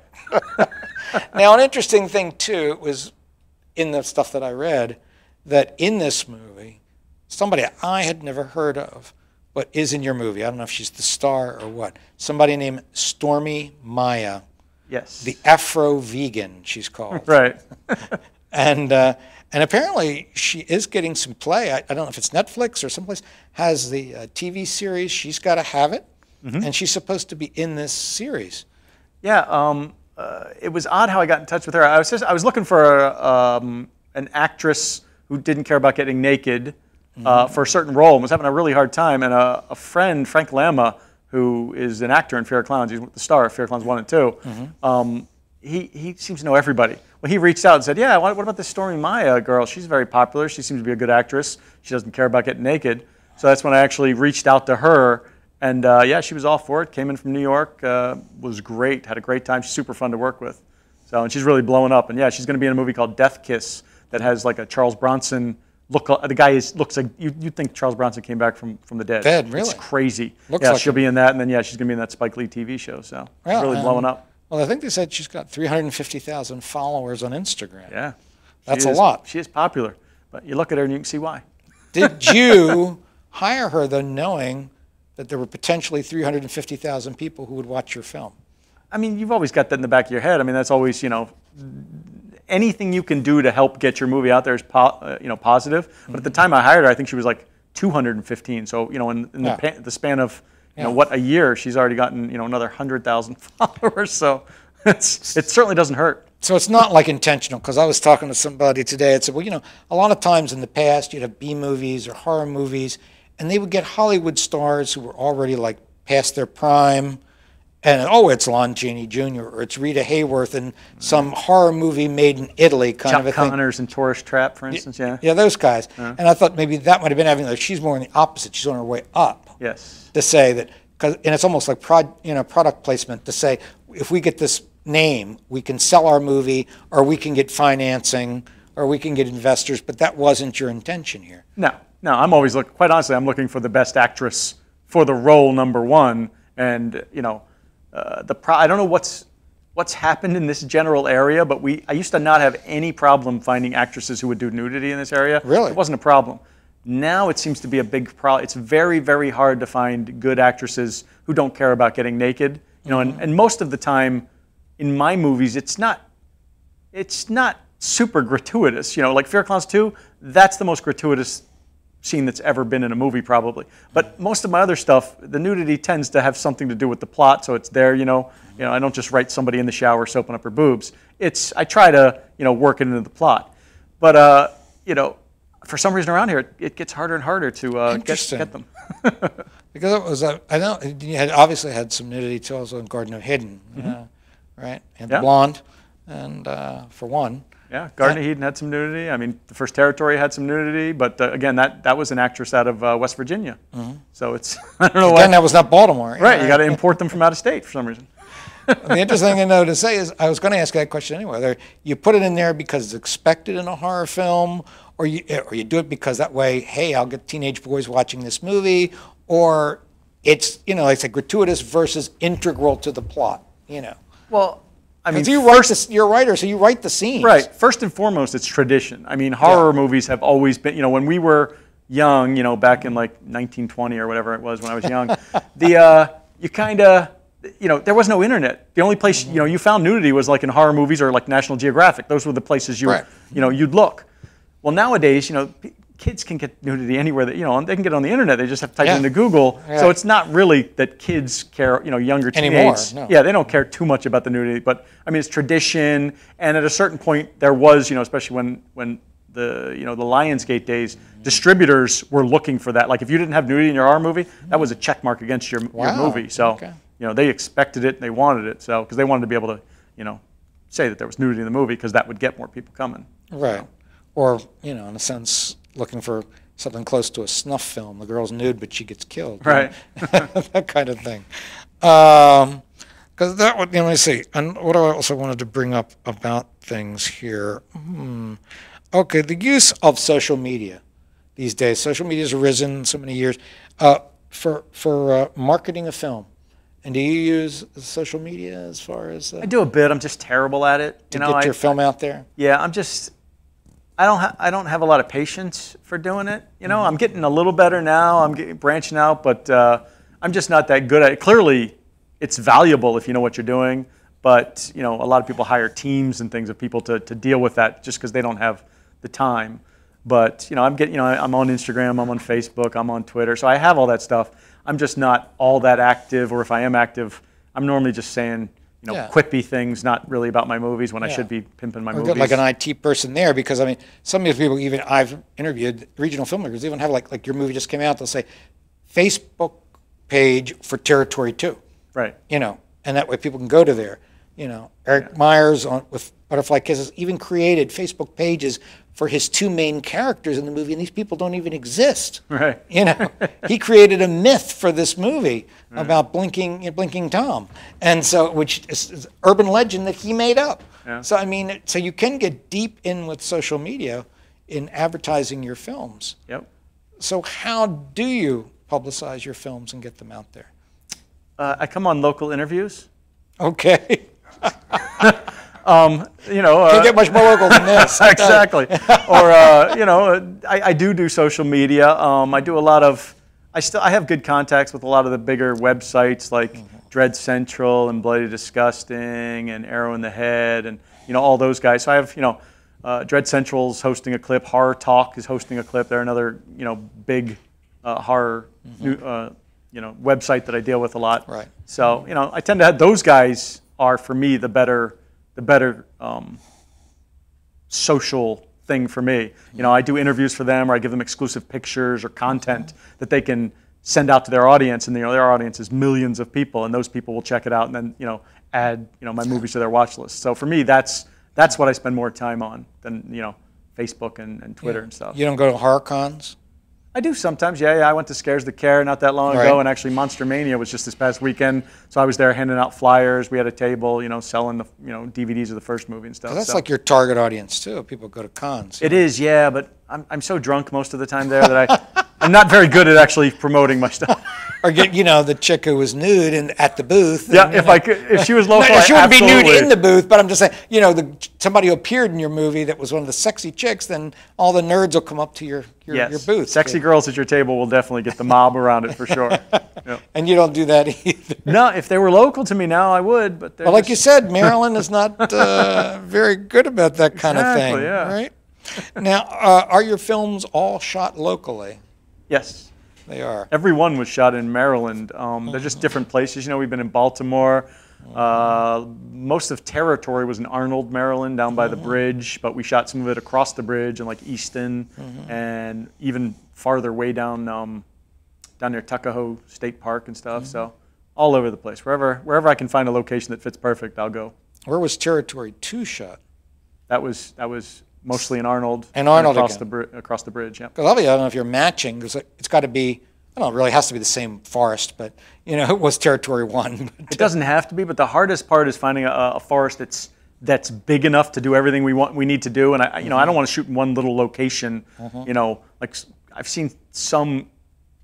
Now, an interesting thing too was in the stuff that I read that in this movie, somebody I had never heard of, but is in your movie. I don't know if she's the star or what. Somebody named Stormy Maya. Yes. The Afro-vegan, she's called. Right. And apparently she is getting some play. I don't know if it's Netflix or someplace has the TV series. She's Got to Have It, and she's supposed to be in this series. Yeah, it was odd how I got in touch with her. I was looking for an actress who didn't care about getting naked for a certain role and was having a really hard time. And a friend, Frank Lama, who is an actor in Fear of Clowns, he's the star of Fear of Clowns 1 and 2. He seems to know everybody. Well, he reached out and said, yeah, what about this Stormy Maya girl? She's very popular. She seems to be a good actress. She doesn't care about getting naked. So that's when I actually reached out to her. And yeah, she was all for it. Came in from New York. Was great. Had a great time. She's super fun to work with. So, and she's really blowing up. And yeah, she's going to be in a movie called Death Kiss that has like a Charles Bronson look. The guy looks like, you'd think Charles Bronson came back from the dead. Dead, really? It's crazy. Looks yeah, like she'll him. be in that. And then yeah, she's going to be in that Spike Lee TV show. So she's really blowing up. Well, I think they said she's got 350,000 followers on Instagram. Yeah. That's a lot. She is popular. But you look at her and you can see why. Did you hire her, though, knowing that there were potentially 350,000 people who would watch your film? I mean, you've always got that in the back of your head. I mean, that's always, anything you can do to help get your movie out there is positive. But at the time I hired her, I think she was like 215. So, in the span of a year, she's already gotten, another 100,000 followers. So it certainly doesn't hurt. So it's not like intentional, because I was talking to somebody today and said, well, a lot of times in the past you'd have B movies or horror movies, and they would get Hollywood stars who were already like past their prime, and it's Lon Chaney Jr. or it's Rita Hayworth in some horror movie made in Italy kind of a thing. Chuck Connors in Tourist Trap, for instance, yeah. Yeah, those guys. And I thought maybe that might have been having, she's more in the opposite. She's on her way up. Yes. To say that, and it's almost like product placement to say, if we get this name, we can sell our movie, or we can get financing, or we can get investors, but that wasn't your intention here. No, I'm always quite honestly, I'm looking for the best actress for the role, number one. And, I don't know what's happened in this general area, but I used to not have any problem finding actresses who would do nudity in this area. Really? It wasn't a problem. Now it seems to be a big problem. It's very, very hard to find good actresses who don't care about getting naked. And most of the time in my movies, it's not super gratuitous. Like Fear of Clowns 2, that's the most gratuitous scene that's ever been in a movie probably. But most of my other stuff, the nudity tends to have something to do with the plot, so it's there, I don't just write somebody in the shower soaping up her boobs. I try to, work it into the plot. But, for some reason around here, it gets harder and harder to get them. Because it was, I know you obviously had some nudity too also in Garden of Hidden, right? And the blonde, and for one. Yeah, Garden of Eden had some nudity. I mean, the first Territory had some nudity, but again, that was an actress out of West Virginia. So it's, I don't know why. Again, that was not Baltimore. Right, you got to import them from out of state for some reason. The interesting thing to say is, I was going to ask that question anyway. Whether you put it in there because it's expected in a horror film, or you do it because that way, hey, I'll get teenage boys watching this movie, or it's, it's a gratuitous versus integral to the plot, Well, I mean, you're a writer, so you write the scenes. Right. First and foremost, it's tradition. I mean, horror movies have always been, when we were young, back in like 1920 or whatever it was when I was young, you kind of, there was no internet. The only place, you found nudity was like in horror movies or like National Geographic. Those were the places you'd look. Well, nowadays, kids can get nudity anywhere that, they can get on the internet. They just have to type it into Google. Yeah. So it's not really that kids care, younger teenagers. No. Yeah, they don't care too much about the nudity. But I mean, it's tradition. And at a certain point, there was, especially when the, the Lionsgate days, distributors were looking for that. Like if you didn't have nudity in your horror movie, that was a check mark against your movie. So, they expected it and they wanted it. So, because they wanted to be able to, say that there was nudity in the movie because that would get more people coming. Right. Or, in a sense, looking for something close to a snuff film. The girl's nude, but she gets killed. Right. That kind of thing. Because that would, let me see. And what I also wanted to bring up about things here. Okay, the use of social media these days. Social media has risen so many years for marketing a film. And do you use social media as far as... I do a bit. I'm just terrible at it. To get your film out there? Yeah, I'm just... I don't have a lot of patience for doing it. You know, I'm getting a little better now. I'm branching out, but I'm just not that good at it. Clearly, it's valuable if you know what you're doing. But you know, a lot of people hire teams and things of people to deal with that just because they don't have the time. But you know, I'm on Instagram, I'm on Facebook, I'm on Twitter, so I have all that stuff. I'm just not all that active, or if I am active, I'm normally just saying, you know, quippy things, not really about my movies when I should be pimping my movies. Like an IT person there, because I mean, some of these people, even I've interviewed, regional filmmakers, even have like your movie just came out, they'll say, Facebook page for Territory 2. Right. You know, and that way people can go to there. You know, Eric Myers with Butterfly Kisses even created Facebook pages for his 2 main characters in the movie, and these people don't even exist. Right. You know, he created a myth for this movie about Blinking Tom, and so which is urban legend that he made up. Yeah. So I mean, so you can get deep in with social media in advertising your films. Yep. So how do you publicize your films and get them out there? I come on local interviews. Okay. You know, can't get much more local than this. Exactly. Or you know, I do social media. I do a lot of. I have good contacts with a lot of the bigger websites like Dread Central and Bloody Disgusting and Arrow in the Head and you know all those guys. So I have you know, Dread Central's hosting a clip. Horror Talk is hosting a clip. They're another you know big horror you know website that I deal with a lot. Right. So you know, I tend to have those guys are for me the better social thing for me. You know, I do interviews for them, or I give them exclusive pictures or content that they can send out to their audience, and you know, their audience is millions of people, and those people will check it out and then you know add you know my movies to their watch list. So for me, that's what I spend more time on than you know Facebook and Twitter and stuff. You don't go to horror cons? I do sometimes, yeah. I went to Scares the Care not that long ago, and actually Monster Mania was just this past weekend. So I was there handing out flyers. We had a table, you know, selling the you know DVDs of the first movie and stuff. That's like your target audience too. People go to cons. It is, yeah, but I'm so drunk most of the time there that I'm not very good at actually promoting my stuff. Or get you know the chick who was nude at the booth. Yeah, if she was local, no, she wouldn't be nude in the booth, but I'm just saying, you know, somebody who appeared in your movie that was one of the sexy chicks, then all the nerds will come up to your booth. Sexy girls at your table will definitely get the mob around it for sure. Yep. And you don't do that either. No, if they were local to me now, I would. But well, like you said, Maryland is not very good about that kind of thing. Yeah. Right? Now, are your films all shot locally? Yes. They are. Every one was shot in Maryland. They're just different places. You know, we've been in Baltimore. Most of Territory was in Arnold, Maryland, down by the bridge, but we shot some of it across the bridge in like Easton and even farther way down near Tuckahoe State Park and stuff. So all over the place. Wherever I can find a location that fits perfect, I'll go. Where was Territory 2 shot? That was mostly in Arnold. And Arnold across the bridge, yeah. Because obviously, I don't know if you're matching, because it's got to be, I don't know, it really has to be the same forest, but, you know, it was Territory 1. It doesn't have to be, but the hardest part is finding a forest that's big enough to do everything we need to do. And I don't want to shoot in one little location. You know, like I've seen some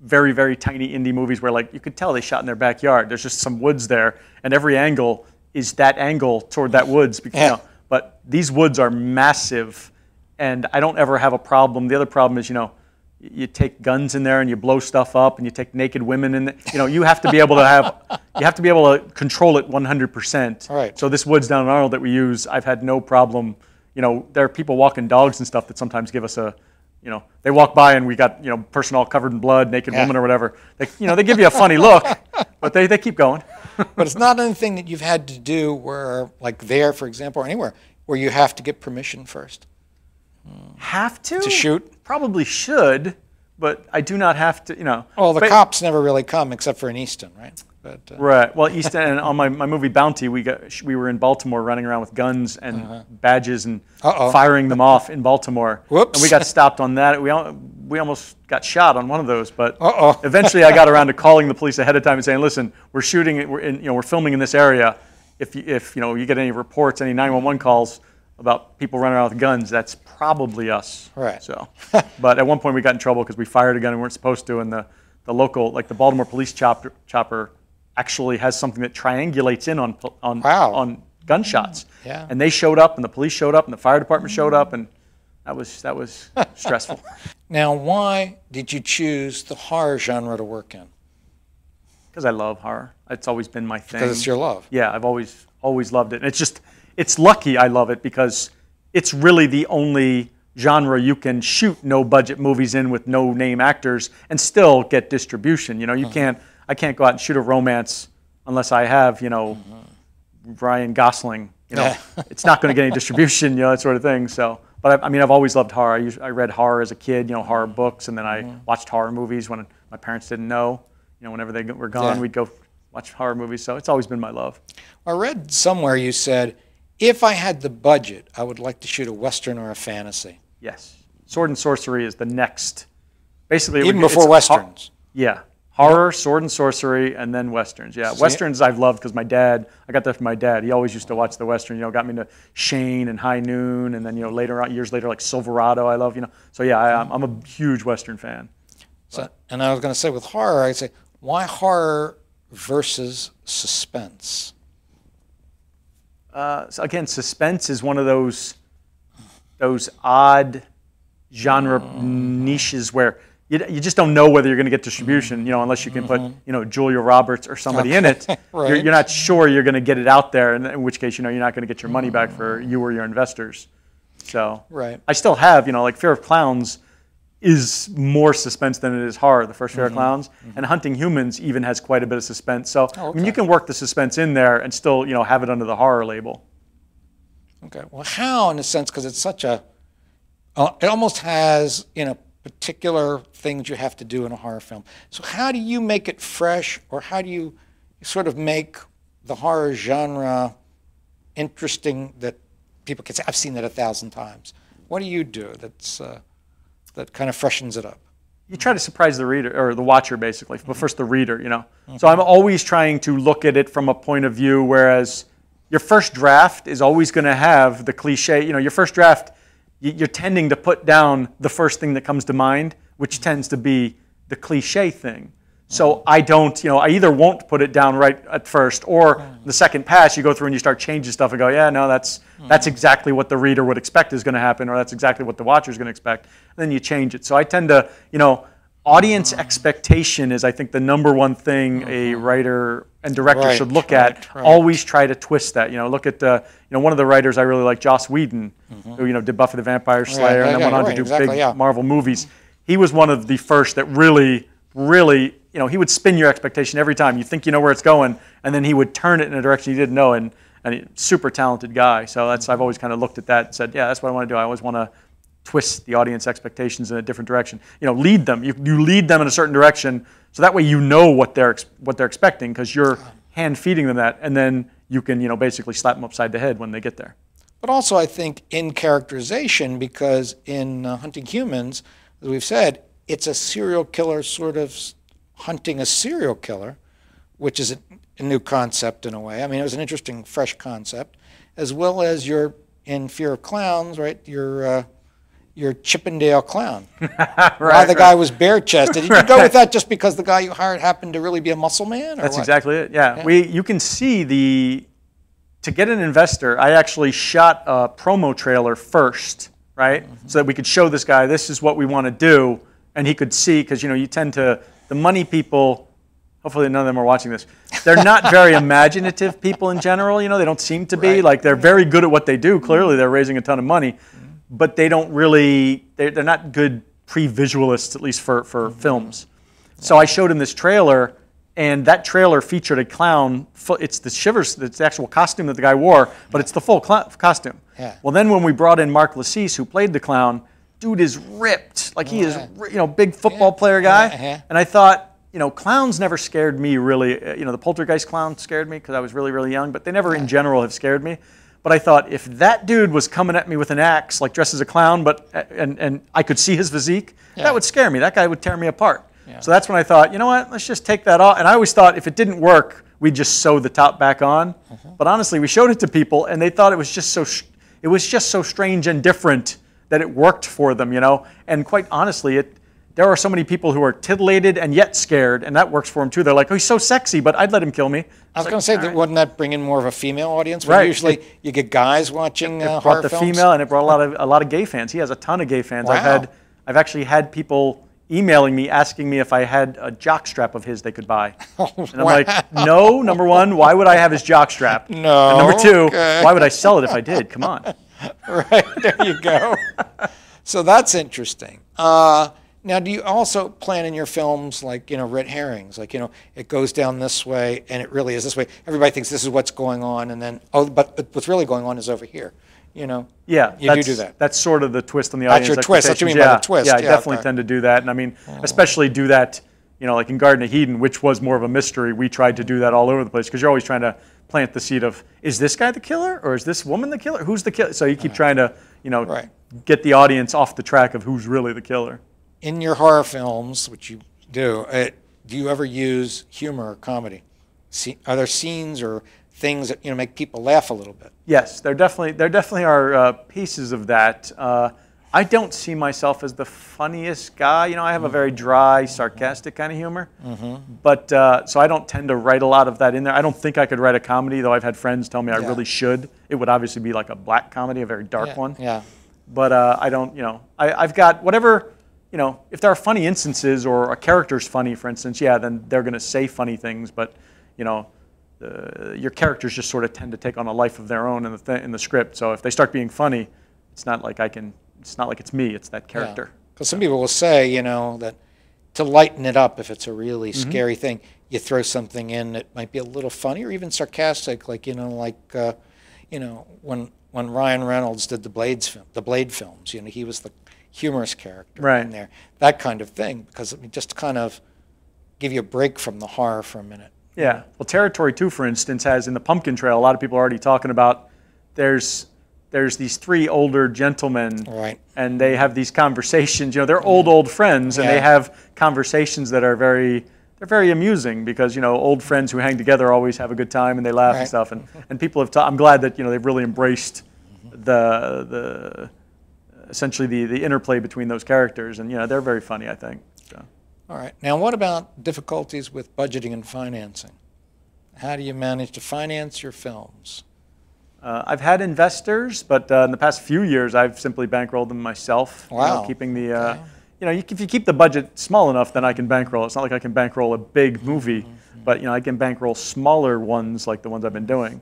very, very tiny indie movies where like you could tell they shot in their backyard. There's just some woods there, and every angle is that angle toward that woods. Because, you know, but these woods are massive. And I don't ever have a problem. The other problem is, you know, you take guns in there and you blow stuff up, and you take naked women in there. You know, you have to be able to control it 100%. Right. So this woods down in Arnold that we use, I've had no problem. You know, there are people walking dogs and stuff that sometimes give us a, you know, they walk by and we got, you know, person all covered in blood, naked woman or whatever. They, you know, they give you a funny look, but they keep going. But it's not anything that you've had to do where, like there, for example, or anywhere, where you have to get permission first. Have to? To shoot? Probably should, but I do not have to, you know. Well, the cops never really come except for in Easton, right? But, right. Well, Easton, and on my movie Bounty, we were in Baltimore running around with guns and badges and firing them off in Baltimore. Whoops. And we got stopped on that. We almost got shot on one of those, but eventually I got around to calling the police ahead of time and saying, "Listen, we're shooting, we're filming in this area. If you know you get any reports, any 911 calls about people running around with guns, that's probably us." Right. So, but at one point we got in trouble because we fired a gun and weren't supposed to, and the local, like the Baltimore police chopper actually has something that triangulates in on gunshots. Yeah. And they showed up, and the police showed up, and the fire department showed up, and That was stressful. Now, why did you choose the horror genre to work in? Because I love horror. It's always been my thing. Because it's your love. Yeah, I've always loved it. And it's lucky I love it because it's really the only genre you can shoot no budget movies in with no name actors and still get distribution. You know, I can't go out and shoot a romance unless I have, you know, Ryan Gosling. You know, it's not going to get any distribution, you know, that sort of thing. So, but I mean, I've always loved horror. I read horror as a kid, you know, horror books, and then I watched horror movies when my parents didn't know. You know, whenever they were gone, we'd go watch horror movies. So it's always been my love. I read somewhere you said, if I had the budget, I would like to shoot a Western or a fantasy. Yes. Sword and sorcery is the next. Basically, even before Westerns. Yeah. Horror, sword and sorcery, and then Westerns. Yeah. Westerns I've loved because I got that from my dad. He always used to watch the Western, you know, got me into Shane and High Noon, and then, you know, years later, like Silverado, I love, you know. So yeah, I'm a huge Western fan. So, and I was going to say with horror, I'd say, why horror versus suspense? So again, suspense is one of those odd genre niches where you just don't know whether you're going to get distribution, you know, unless you can put, you know, Julia Roberts or somebody in it. Right. You're not sure you're going to get it out there, in which case, you know, you're not going to get your money back for you or your investors. So I still have, you know, like Fear of Clowns is more suspense than it is horror, the first Fear of Clowns. And Hunting Humans even has quite a bit of suspense. So I mean, you can work the suspense in there and still, you know, have it under the horror label. Okay. Well, how, in a sense, because it's such a, it almost has, you know, particular things you have to do in a horror film. So how do you make it fresh, or how do you sort of make the horror genre interesting that people can say, I've seen that 1,000 times? What do you do that kind of freshens it up? You try to surprise the reader, or the watcher, basically, but first the reader, you know. So I'm always trying to look at it from a point of view, whereas your first draft is always going to have the cliche, you know, your first draft, you're tending to put down the first thing that comes to mind, which tends to be the cliche thing. So I don't, you know, I either won't put it down right at first, or the second pass you go through and you start changing stuff and go, yeah, no, that's exactly what the reader would expect is going to happen, or that's exactly what the watcher is going to expect. And then you change it. So I tend to, you know, audience expectation is, I think, the number one thing a writer and director should look at. Always try to twist that. You know, look at you know, one of the writers I really like, Joss Whedon, who, you know, did Buffy the Vampire Slayer and then went on to do big Marvel movies. He was one of the first that really, you know, he would spin your expectation every time. You think you know where it's going, and then he would turn it in a direction you didn't know. And super talented guy. So I've always kind of looked at that and said, yeah, that's what I want to do. I always want to twist the audience expectations in a different direction. You know, lead them. You lead them in a certain direction, so that way you know what they're expecting, because you're hand feeding them that, and then you can, you know, basically slap them upside the head when they get there. But also, I think in characterization, because in Hunting Humans, as we've said, it's a serial killer sort of hunting a serial killer, which is a new concept in a way. I mean, it was an interesting, fresh concept, as well as you're in Fear of Clowns, right? Your Chippendale clown. Why the guy was bare-chested. Did you go with that just because the guy you hired happened to really be a muscle man? Or That's what? exactly it, yeah. You can see to get an investor, I actually shot a promo trailer first, right? So that we could show this guy, this is what we want to do, and he could see, because, you know, you tend to, the money people, hopefully none of them are watching this, they're not very imaginative people in general, you know, they don't seem to be. Like, they're very good at what they do, clearly they're raising a ton of money, but they don't really, they're not good pre-visualists, at least for films. So I showed him this trailer, and that trailer featured a clown. It's the Shivers, it's the actual costume that the guy wore, but it's the full costume. Well, then when we brought in Mark Lassise, who played the clown, dude is ripped. Like, he is, you know, big football player guy. And I thought, you know, clowns never scared me really. You know, the Poltergeist clown scared me because I was really, really young, but they never in general have scared me. But I thought, if that dude was coming at me with an axe, like dressed as a clown, and I could see his physique, that would scare me. That guy would tear me apart. So that's when I thought, you know what, let's just take that off. And I always thought if it didn't work, we'd just sew the top back on. But honestly, we showed it to people, and they thought it was just so strange and different that it worked for them, you know. And quite honestly, there are so many people who are titillated and yet scared, and that works for them too. They're like, oh, he's so sexy, but I'd let him kill me. I was going to say, that wouldn't that bring in more of a female audience? Right. Usually you get guys watching It horror brought the films. female, and it brought a lot of gay fans. He has a ton of gay fans. Wow. I've actually had people emailing me asking me if I had a jockstrap of his they could buy. And I'm like, no, number one, why would I have his jockstrap? No. And number two, Okay. why would I sell it if I did? Come on. Right, there you go. So that's interesting. Now, do you also plan in your films, like, red herrings? Like, it goes down this way, and it really is this way. Everybody thinks this is what's going on, and then, oh, but what's really going on is over here. Yeah, you do that. That's sort of the twist on the That's audience. your twist. That's what you mean by the twist. Yeah, I Yeah, definitely okay. tend to do that. And I mean, especially do that, like in Garden of Eden, which was more of a mystery. We tried to do that all over the place because you're always trying to plant the seed of, is this guy the killer or is this woman the killer? Who's the killer? So you keep trying to, get the audience off the track of who's really the killer. In your horror films, which you do you ever use humor or comedy? Are there scenes or things that make people laugh a little bit? Yes, there definitely are pieces of that. I don't see myself as the funniest guy. I have a very dry, sarcastic kind of humor. But so I don't tend to write a lot of that in there. I don't think I could write a comedy, though I've had friends tell me I really should. It would obviously be like a black comedy, a very dark one. Yeah. But I don't, I've got whatever, if there are funny instances or a character's funny, for instance, yeah, then they're going to say funny things. But, your characters just sort of tend to take on a life of their own in the script. So if they start being funny, it's not like it's me, it's that character. Because some people will say, that to lighten it up, if it's a really scary thing, you throw something in that might be a little funny or even sarcastic, like, when Ryan Reynolds did the Blade films, he was the humorous character in there, that kind of thing, because it just kind of give you a break from the horror for a minute. Yeah. Well, Territory 2, for instance, has in the Pumpkin Trail, a lot of people are already talking about, there's these three older gentlemen, and they have these conversations. They're old friends, and they have conversations that are very amusing because old friends who hang together always have a good time and they laugh and stuff. And people have. I'm glad that they've really embraced the essentially the interplay between those characters, and they're very funny, I think. So. All right. Now, what about difficulties with budgeting and financing? How do you manage to finance your films? I've had investors, but in the past few years, I've simply bankrolled them myself. Wow. Keeping the, if you keep the budget small enough, then I can bankroll. It's not like I can bankroll a big movie, but I can bankroll smaller ones like the ones I've been doing.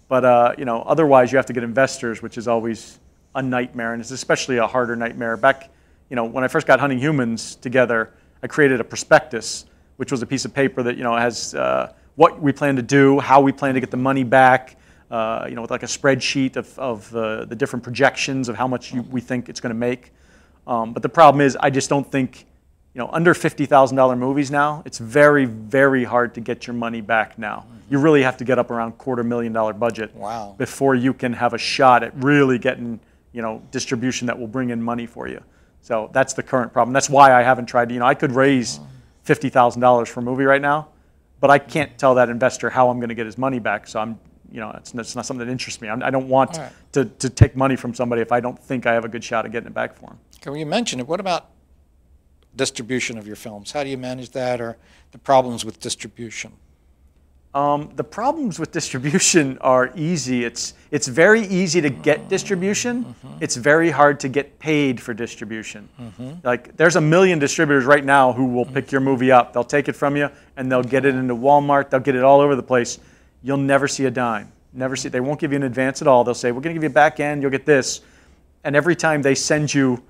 But otherwise, you have to get investors, which is always a nightmare, and it's especially a harder nightmare. Back, when I first got Hunting Humans together, I created a prospectus, which was a piece of paper that has what we plan to do, how we plan to get the money back. With like a spreadsheet of the different projections of how much we think it's going to make. But the problem is, I just don't think, under $50,000 movies now, it's very, very hard to get your money back now. You really have to get up around $250,000 budget before you can have a shot at really getting, distribution that will bring in money for you. So that's the current problem. That's why I haven't tried to, I could raise $50,000 for a movie right now, but I can't tell that investor how I'm going to get his money back. So it's not something that interests me. I don't want to take money from somebody if I don't think I have a good shot at getting it back for them. Okay, well, you mentioned it. What about distribution of your films? How do you manage that, or the problems with distribution? The problems with distribution are easy. It's very easy to get distribution. It's very hard to get paid for distribution. Like, there's a million distributors right now who will pick your movie up. They'll take it from you, and they'll get it into Walmart. They'll get it all over the place. You'll never see a dime. They won't give you an advance at all. They'll say, we're going to give you a back end, you'll get this. And every time they send you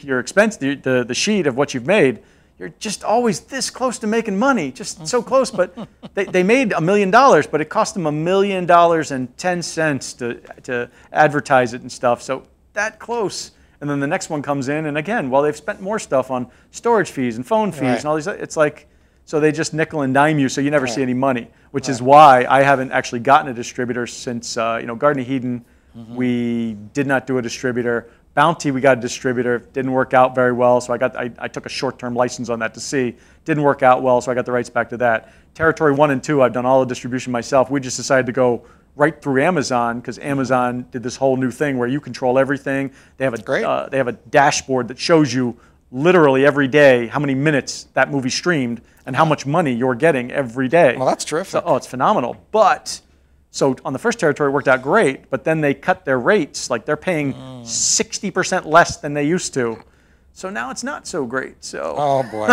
your expense, the sheet of what you've made, you're just always this close to making money, just so close. But they made $1 million, but it cost them $1,000,010 to advertise it and stuff. So that close. And then the next one comes in, and again, well, they've spent more stuff on storage fees and phone fees and all these. It's like, so they just nickel and dime you, so you never see any money, which is why I haven't actually gotten a distributor since, Garden of Eden, we did not do a distributor. Bounty, we got a distributor. Didn't work out very well, so I took a short-term license on that to see. Didn't work out well, so I got the rights back to that. Territory 1 and 2, I've done all the distribution myself. We just decided to go right through Amazon because Amazon did this whole new thing where you control everything. They have a dashboard that shows you literally every day how many minutes that movie streamed and how much money you're getting every day. Well, that's terrific. So, it's phenomenal. But so on the first territory, it worked out great, but then they cut their rates. Like they're paying 60% less than they used to. So now it's not so great. So oh boy.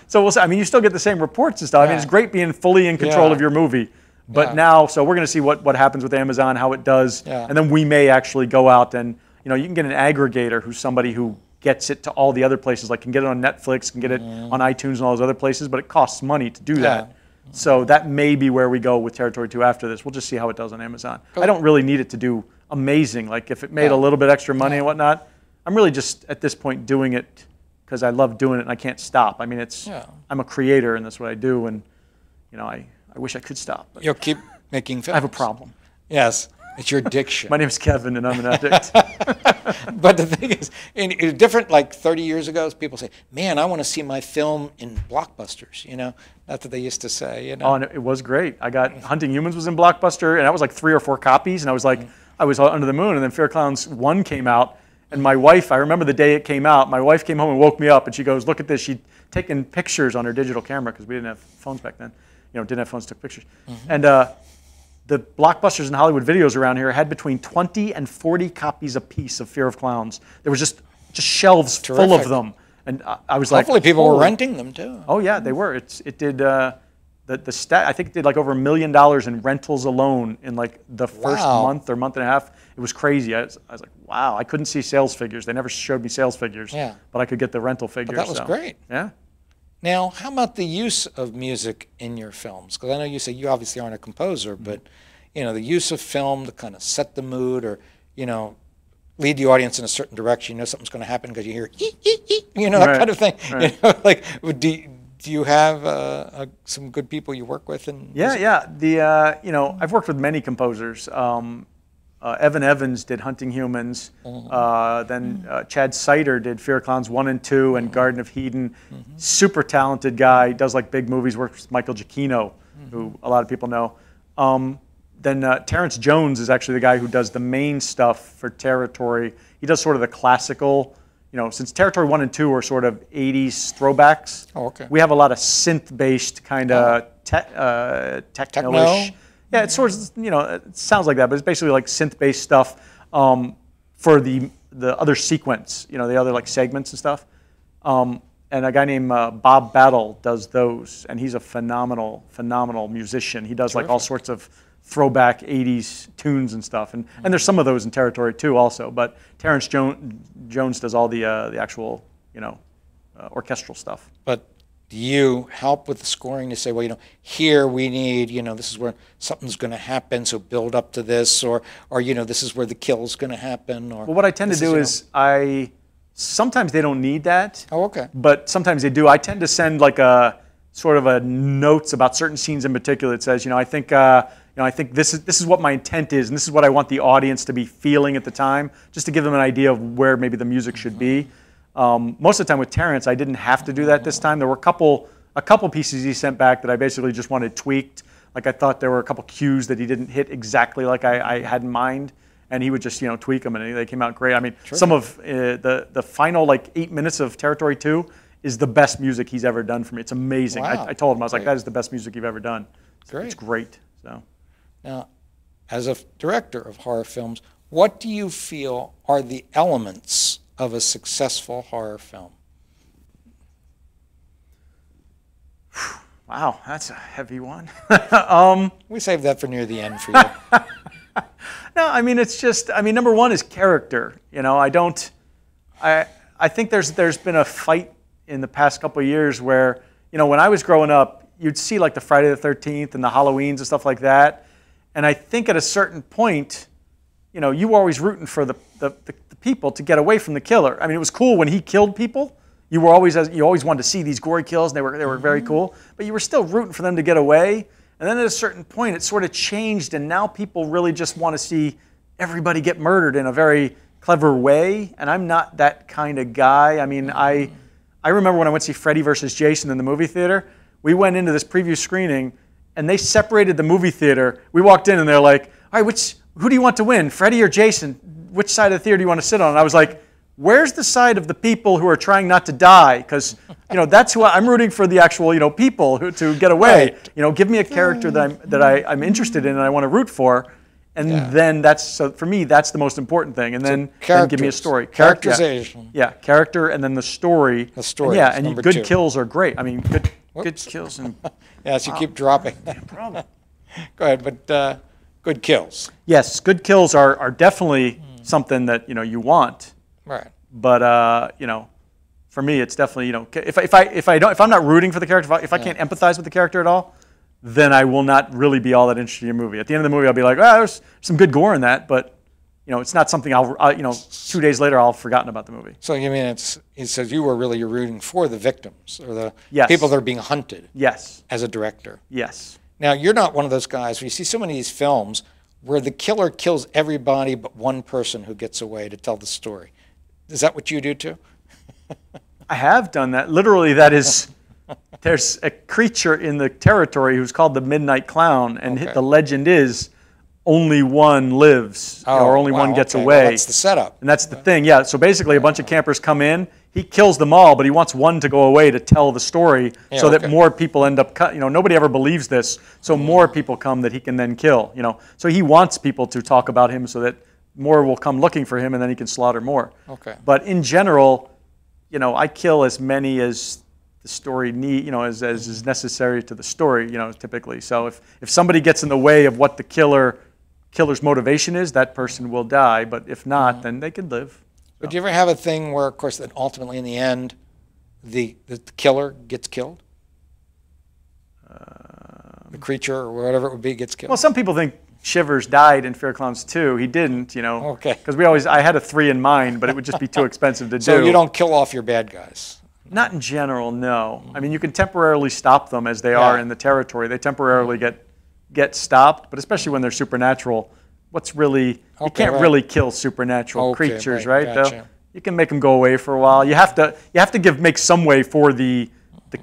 So we'll see. I mean, you still get the same reports and stuff. I mean, it's great being fully in control of your movie. But now, so we're going to see what happens with Amazon, how it does, and then we may actually go out and, you know, you can get an aggregator who's somebody who gets it to all the other places, like can get it on Netflix, can get it on iTunes and all those other places, but it costs money to do that. So that may be where we go with Territory 2 after this. We'll just see how it does on Amazon. I don't really need it to do amazing. Like if it made a little bit extra money and whatnot, I'm really just at this point doing it because I love doing it and I can't stop. I mean, I'm a creator and that's what I do, and you know, I wish I could stop. You'll keep making films. I have a problem. Yes, it's your addiction. My name is Kevin and I'm an addict. But the thing is, in different, like 30 years ago, people say, man, I want to see my film in blockbusters, you know? That's what they used to say, you know? Oh, and it was great. I got Hunting Humans was in Blockbuster, and that was like 3 or 4 copies, and I was like, I was under the moon, and then Fear Clowns 1 came out, and my wife, I remember the day it came out, my wife came home and woke me up, and she goes, look at this. She'd taken pictures on her digital camera, because we didn't have phones back then. You know, didn't have phones, took pictures. And the Blockbusters and Hollywood Videos around here had between 20 and 40 copies a piece of Fear of Clowns. There was just shelves full of them. And I was like, hopefully people were renting them too. Oh yeah, they were. It did I think it did like over $1 million in rentals alone in like the first month or month and a half. It was crazy. I was like, wow. I couldn't see sales figures. They never showed me sales figures. Yeah. But I could get the rental figures. But that was great. Yeah. Now, how about the use of music in your films? Because I know you say you obviously aren't a composer, but you know, the use of film to kind of set the mood, or you know, lead the audience in a certain direction. You know something's going to happen because you hear eek, eek, eek, you know, that kind of thing. Right. You know, like do you have some good people you work with? And the you know, I've worked with many composers. Evan Evans did Hunting Humans. Then Chad Sider did Fear Clowns 1 and 2 and Garden of Eden. Super talented guy. Does like big movies. Works with Michael Giacchino, who a lot of people know. Then Terrence Jones is actually the guy who does the main stuff for Territory. He does sort of the classical, you know, since Territory 1 and 2 are sort of 80s throwbacks. Oh, okay. We have a lot of synth-based kind of techno-ish. Yeah, it's sort of, you know, it sounds like that, but it's basically like synth-based stuff for the other sequence, you know, the other like segments and stuff. And a guy named Bob Battle does those, and he's a phenomenal musician. He does like all sorts of throwback 80s tunes and stuff, and there's some of those in Territory 2 also. But Terrence Jones does all the actual, you know, orchestral stuff. But do you help with the scoring to say, well, you know, here we need, you know, this is where something's going to happen, so build up to this, or you know, this is where the kill's going to happen? Or well, what I tend to do is sometimes they don't need that. Oh, okay. But sometimes they do. I tend to send like a sort of a notes about certain scenes in particular. It says, you know, I think this is what my intent is, and this is what I want the audience to be feeling at the time, just to give them an idea of where maybe the music should be. Most of the time with Terrence, I didn't have to do that this time. There were a couple pieces he sent back that I basically just wanted tweaked. Like I thought there were a couple cues that he didn't hit exactly like I had in mind, and he would just, you know, tweak them, and they came out great. I mean, some of the final like 8 minutes of Territory 2 is the best music he's ever done for me. It's amazing. Wow. I told him, I was like, that is the best music you've ever done. Great. It's great. So now, as a director of horror films, what do you feel are the elements of a successful horror film? Wow, that's a heavy one. We saved that for near the end for you. No, I mean, it's just, I mean, number one is character. You know, I think there's been a fight in the past couple of years where, you know, when I was growing up, you'd see like the Friday the 13th and the Halloweens and stuff like that. And I think at a certain point, you know, you were always rooting for the people to get away from the killer. I mean, it was cool when he killed people. You always wanted to see these gory kills, and they were very cool. But you were still rooting for them to get away. And then at a certain point, it sort of changed, and now people really just want to see everybody get murdered in a very clever way. And I'm not that kind of guy. I mean, I remember when I went to see Freddy versus Jason in the movie theater. We went into this preview screening, and they separated the movie theater. We walked in, and they're like, all right, who do you want to win, Freddy or Jason? Which side of the theater do you want to sit on? And I was like, where's the side of the people who are trying not to die? Because that's who I'm rooting for, the actual people to get away. Right. Give me a character that I'm interested in and I want to root for, and then for me that's the most important thing. And then give me a story, characterization. Yeah, character, and then the story. The story. And good kills are great. I mean, good kills and. Yes, you keep dropping. Problem. Go ahead, but good kills. Yes, good kills are definitely something that you want. Right. But for me, it's definitely if I'm not rooting for the character, if I can't empathize with the character at all, then I will not really be all that interested in your movie. At the end of the movie, I'll be like, there's some good gore in that, but it's not something I'll 2 days later I'll have forgotten about the movie. So you mean it says you're rooting for the victims or the Yes. people that are being hunted. Yes. As a director. Yes. Now you're not one of those guys where you see so many of these films where the killer kills everybody but one person who gets away to tell the story. Is that what you do too? I have done that. Literally, that is. There's a creature in the territory who's called the Midnight Clown, and the legend is only one lives, or only one gets away. Well, that's the setup. And that's the thing, yeah. So basically, a bunch of campers come in. He kills them all, but he wants one to go away to tell the story, so that more people end up. Nobody ever believes this, so more people come that he can then kill. So he wants people to talk about him, so that more will come looking for him, and then he can slaughter more. Okay. But in general, I kill as many as the story as is necessary to the story, typically. So if somebody gets in the way of what the killer's motivation is, that person will die. But if not, then they can live. But do you ever have a thing where, of course, that ultimately in the end, the killer gets killed? The creature or whatever it would be gets killed? Well, some people think Shivers died in Fear Clowns 2. He didn't, Okay. Because I had a 3 in mind, but it would just be too expensive to do. So you don't kill off your bad guys? Not in general, no. I mean, you can temporarily stop them as they are in the territory. They temporarily get stopped, but especially when they're supernatural, you can't really kill supernatural creatures, right? Gotcha. Though you can make them go away for a while. You have to make some way for the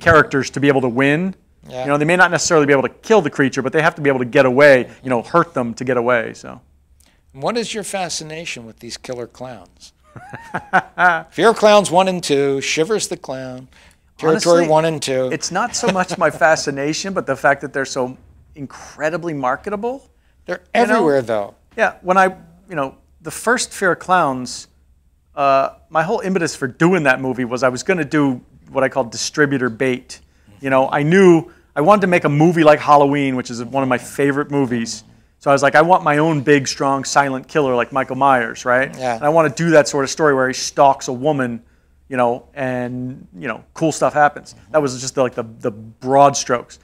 characters to be able to win. Yeah. They may not necessarily be able to kill the creature, but they have to be able to get away. Hurt them to get away. So, what is your fascination with these killer clowns? Fear Clowns 1 and 2, Shivers the Clown, Territory Honestly, 1 and 2. It's not so much my fascination, but the fact that they're so incredibly marketable. They're everywhere, though. Yeah, when the first Fear Clowns, my whole impetus for doing that movie was I was going to do what I call distributor bait. I knew I wanted to make a movie like Halloween, which is one of my favorite movies. So I was like, I want my own big, strong, silent killer like Michael Myers, right? Yeah. And I want to do that sort of story where he stalks a woman, and cool stuff happens. That was just the broad strokes.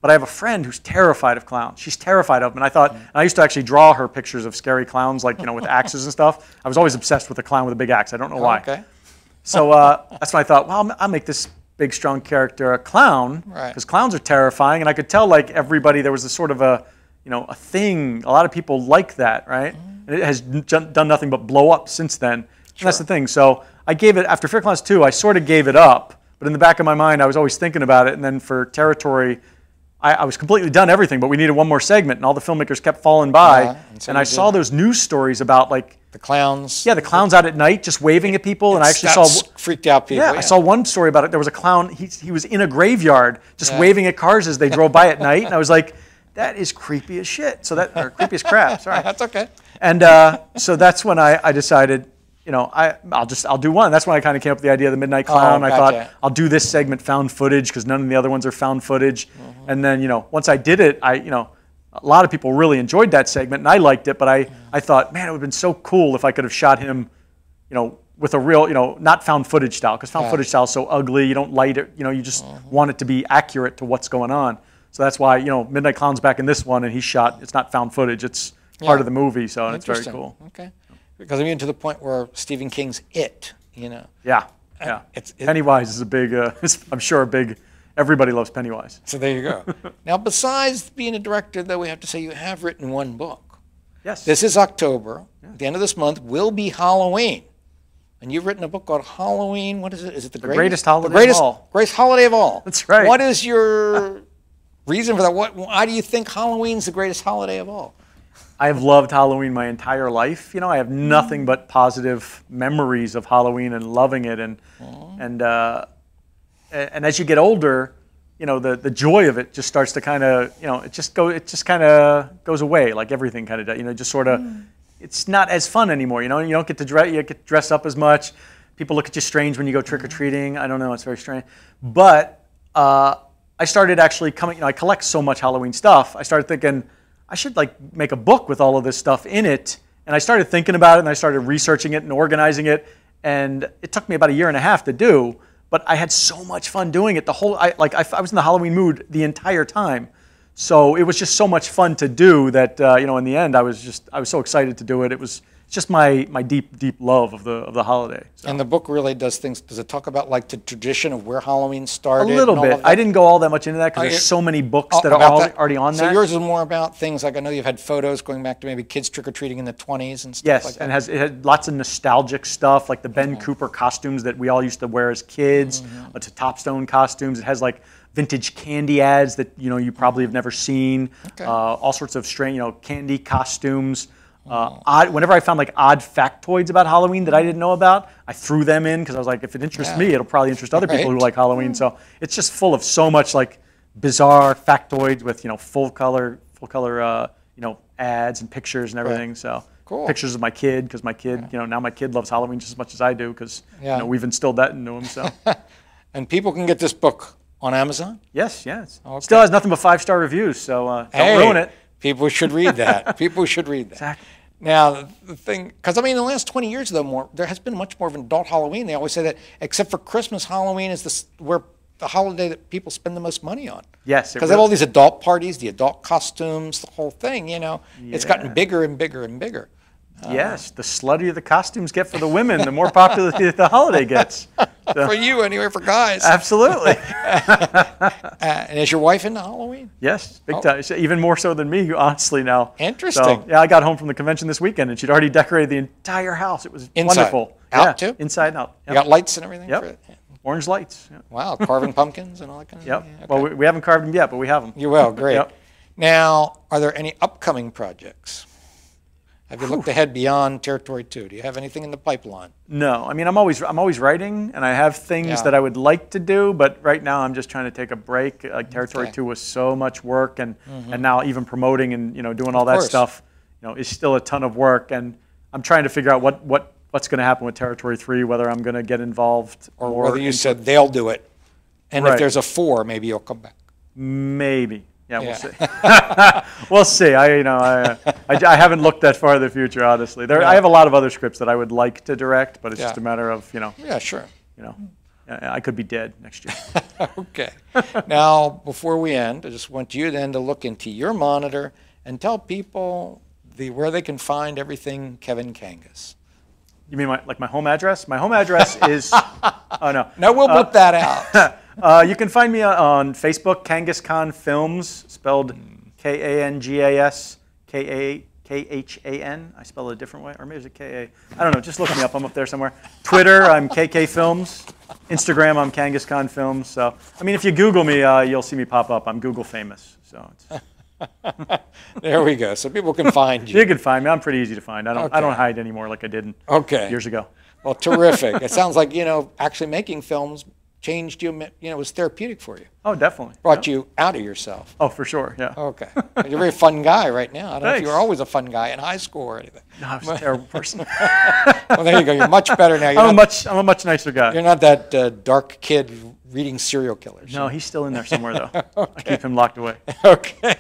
But I have a friend who's terrified of clowns. She's terrified of them. And I used to actually draw her pictures of scary clowns, like, with axes and stuff. I was always obsessed with a clown with a big axe. I don't know why. Okay. So that's when I thought, well, I'll make this big, strong character a clown, because clowns are terrifying. And I could tell, like, everybody, there was a sort of a thing. A lot of people like that, right? And it has done nothing but blow up since then. And that's the thing. So I gave it, after Fear Clowns 2, I sort of gave it up. But in the back of my mind, I was always thinking about it. And then for Territory, I was completely done everything, but we needed one more segment. And all the filmmakers kept falling by. And I saw those news stories about, like, the clowns. Yeah, the clowns out at night just waving at people. And I actually freaked out people. Yeah, I saw one story about it. There was a clown, he was in a graveyard just waving at cars as they drove by at night. And I was like, that is creepy as shit. Or creepy as crap, sorry. That's okay. And so that's when I decided, I'll do one. That's when I kind of came up with the idea of the Midnight Clown. I thought, I'll do this segment found footage, because none of the other ones are found footage. And then, once I did it, a lot of people really enjoyed that segment, and I liked it, but I thought, man, it would have been so cool if I could have shot him, with a real, not found footage style, because found footage style is so ugly. You don't light it, you just want it to be accurate to what's going on. So that's why, Midnight Clown's back in this one, and it's not found footage, it's part of the movie, so it's very cool. Okay. Because I'm even to the point where Stephen King's It, Yeah, yeah. Pennywise is a big, I'm sure everybody loves Pennywise. So there you go. Now, besides being a director, though, we have to say you have written one book. Yes. This is October. Yeah. At the end of this month will be Halloween. And you've written a book called Halloween. What is it? Is it the greatest holiday of all? Greatest holiday of all. That's right. What is your reason for that? Why do you think Halloween's the greatest holiday of all? I have loved Halloween my entire life. You know, I have nothing but positive memories of Halloween and loving it. And as you get older, you know, the joy of it just starts to kind of, you know, it just kind of goes away, like everything kind of does. You know, just sort of, it's not as fun anymore. You know, you don't get to dress up as much. People look at you strange when you go trick or treating. I don't know, it's very strange. But I started actually coming. You know, I collect so much Halloween stuff. I started thinking I should like make a book with all of this stuff in it. And I started thinking about it, and I started researching it and organizing it. And it took me about 1.5 years to do. But I had so much fun doing it. I was in the Halloween mood the entire time, so it was just so much fun to do that you know, in the end I was so excited to do it. It's just my deep love of the holiday. So. And the book really does things. Does it talk about like the tradition of where Halloween started? A little bit. I didn't go all that much into that because there's so many books that are already on that. So yours is more about things like I know you've had photos going back to maybe kids trick or treating in the 20s and stuff like that. Yes, and it had lots of nostalgic stuff like the Ben Cooper costumes that we all used to wear as kids, to Topstone costumes. It has like vintage candy ads that you probably have never seen. All sorts of strange candy costumes. Whenever I found like odd factoids about Halloween that I didn't know about, I threw them in because I was like, if it interests me, it'll probably interest other people who like Halloween. So it's just full of so much like bizarre factoids with full color ads and pictures and everything. So pictures of my kid because my kid now my kid loves Halloween just as much as I do because we've instilled that into him. So and people can get this book on Amazon. Yes. Still has nothing but 5-star reviews. So don't ruin it. People should read that. People should read that. Exactly. Now, the thing, because I mean, in the last 20 years, though, there has been much more of an adult Halloween. They always say that, except for Christmas, Halloween is where the holiday that people spend the most money on. Yes. Because they have all these adult parties, the adult costumes, the whole thing, It's gotten bigger and bigger and bigger. Yes, the sluttier the costumes get for the women, the more popular the holiday gets. So. For you, anyway, for guys. Absolutely. And is your wife into Halloween? Yes, big time. Even more so than me, honestly, now. Interesting. So, yeah, I got home from the convention this weekend, and she'd already decorated the entire house. It was wonderful. Out too? Inside and out. Yep. You got lights and everything? Yep. For it? Orange lights. Yep. Wow, carving pumpkins and all that kind of thing? Yep. Well, we haven't carved them yet, but we have them. You will, great. Now, are there any upcoming projects? Have you looked ahead beyond Territory 2? Do you have anything in the pipeline? No. I mean, I'm always writing, and I have things that I would like to do, but right now I'm just trying to take a break. Like Territory 2 was so much work, and now even promoting and doing all that stuff, is still a ton of work. And I'm trying to figure out what's going to happen with Territory 3, whether I'm going to get involved or whether you said they'll do it, and if there's a 4, maybe you'll come back. Maybe. Yeah, we'll see. We'll see. I haven't looked that far in the future, honestly. I have a lot of other scripts that I would like to direct, but it's just a matter of, Yeah, sure. I could be dead next year. Okay. Now, before we end, I just want you then to look into your monitor and tell people where they can find everything Kevin Kangas. You mean my home address? My home address is... Oh, no. No, we'll put that out. You can find me on Facebook, Kangaskhan Films, spelled Kangas, Khan. I spell it a different way, or maybe it's a I don't know. Just look me up. I'm up there somewhere. Twitter, I'm KK Films. Instagram, I'm Kangaskhan Films. So, I mean, if you Google me, you'll see me pop up. I'm Google famous. So. There we go. So people can find you. You can find me. I'm pretty easy to find. I don't hide anymore like I did years ago. Well, terrific. It sounds like actually making films changed you. It was therapeutic for you. Oh, definitely. Brought you out of yourself. Oh, for sure. Yeah. Okay. You're a very fun guy right now. I don't know if you were always a fun guy in high school or anything. No, I was a terrible person. Well, there you go. You're much better now. I'm a much nicer guy. You're not that dark kid reading serial killers. No, he's still in there somewhere though. Okay. I keep him locked away. Okay.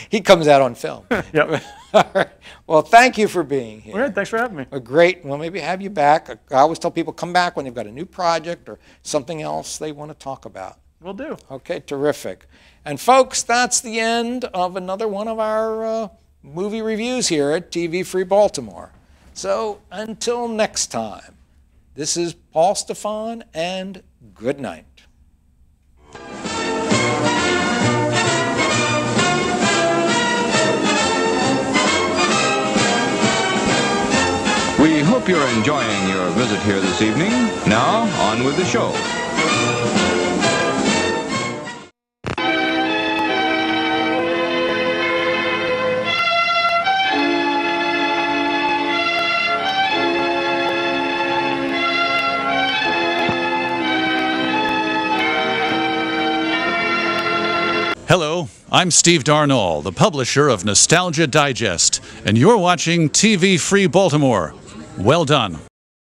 He comes out on film. Yep. All right. Well, thank you for being here. All right, thanks for having me. Great. Well, maybe have you back. I always tell people come back when they've got a new project or something else they want to talk about. Will do. Okay, terrific. And folks, that's the end of another one of our movie reviews here at TV Free Baltimore. So until next time, this is Paul Stefan, and good night. We hope you're enjoying your visit here this evening. Now, on with the show. Hello, I'm Steve Darnall, the publisher of Nostalgia Digest, and you're watching TV Free Baltimore. Well done.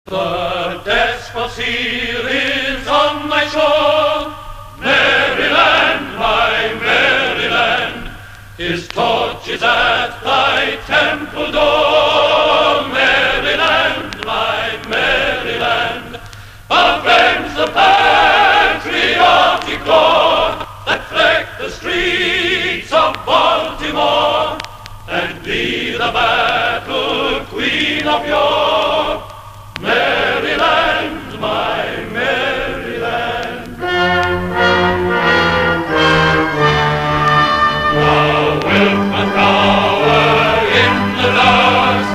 The despot seal is on my shore, Maryland, my Maryland. His torch is at thy temple door, Maryland, my Maryland. Avenge the patriotic roar that fleck the streets of Baltimore, and be the battle queen of yore, Maryland, my Maryland. Thou wilt not cower in the dust,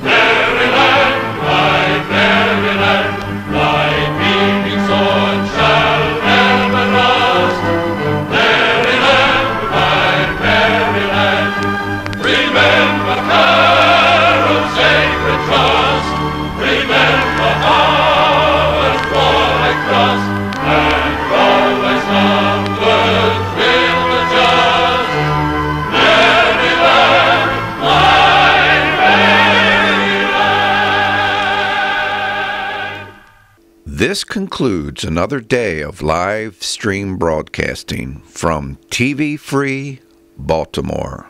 Maryland, my Maryland. Thy beaming sword shall never rust, Maryland, my Maryland. Remember Carroll's sacred trust, remember Howard's warlike thrust, and always onward with the just, Maryland, my Maryland. This concludes another day of live stream broadcasting from TV Free Baltimore.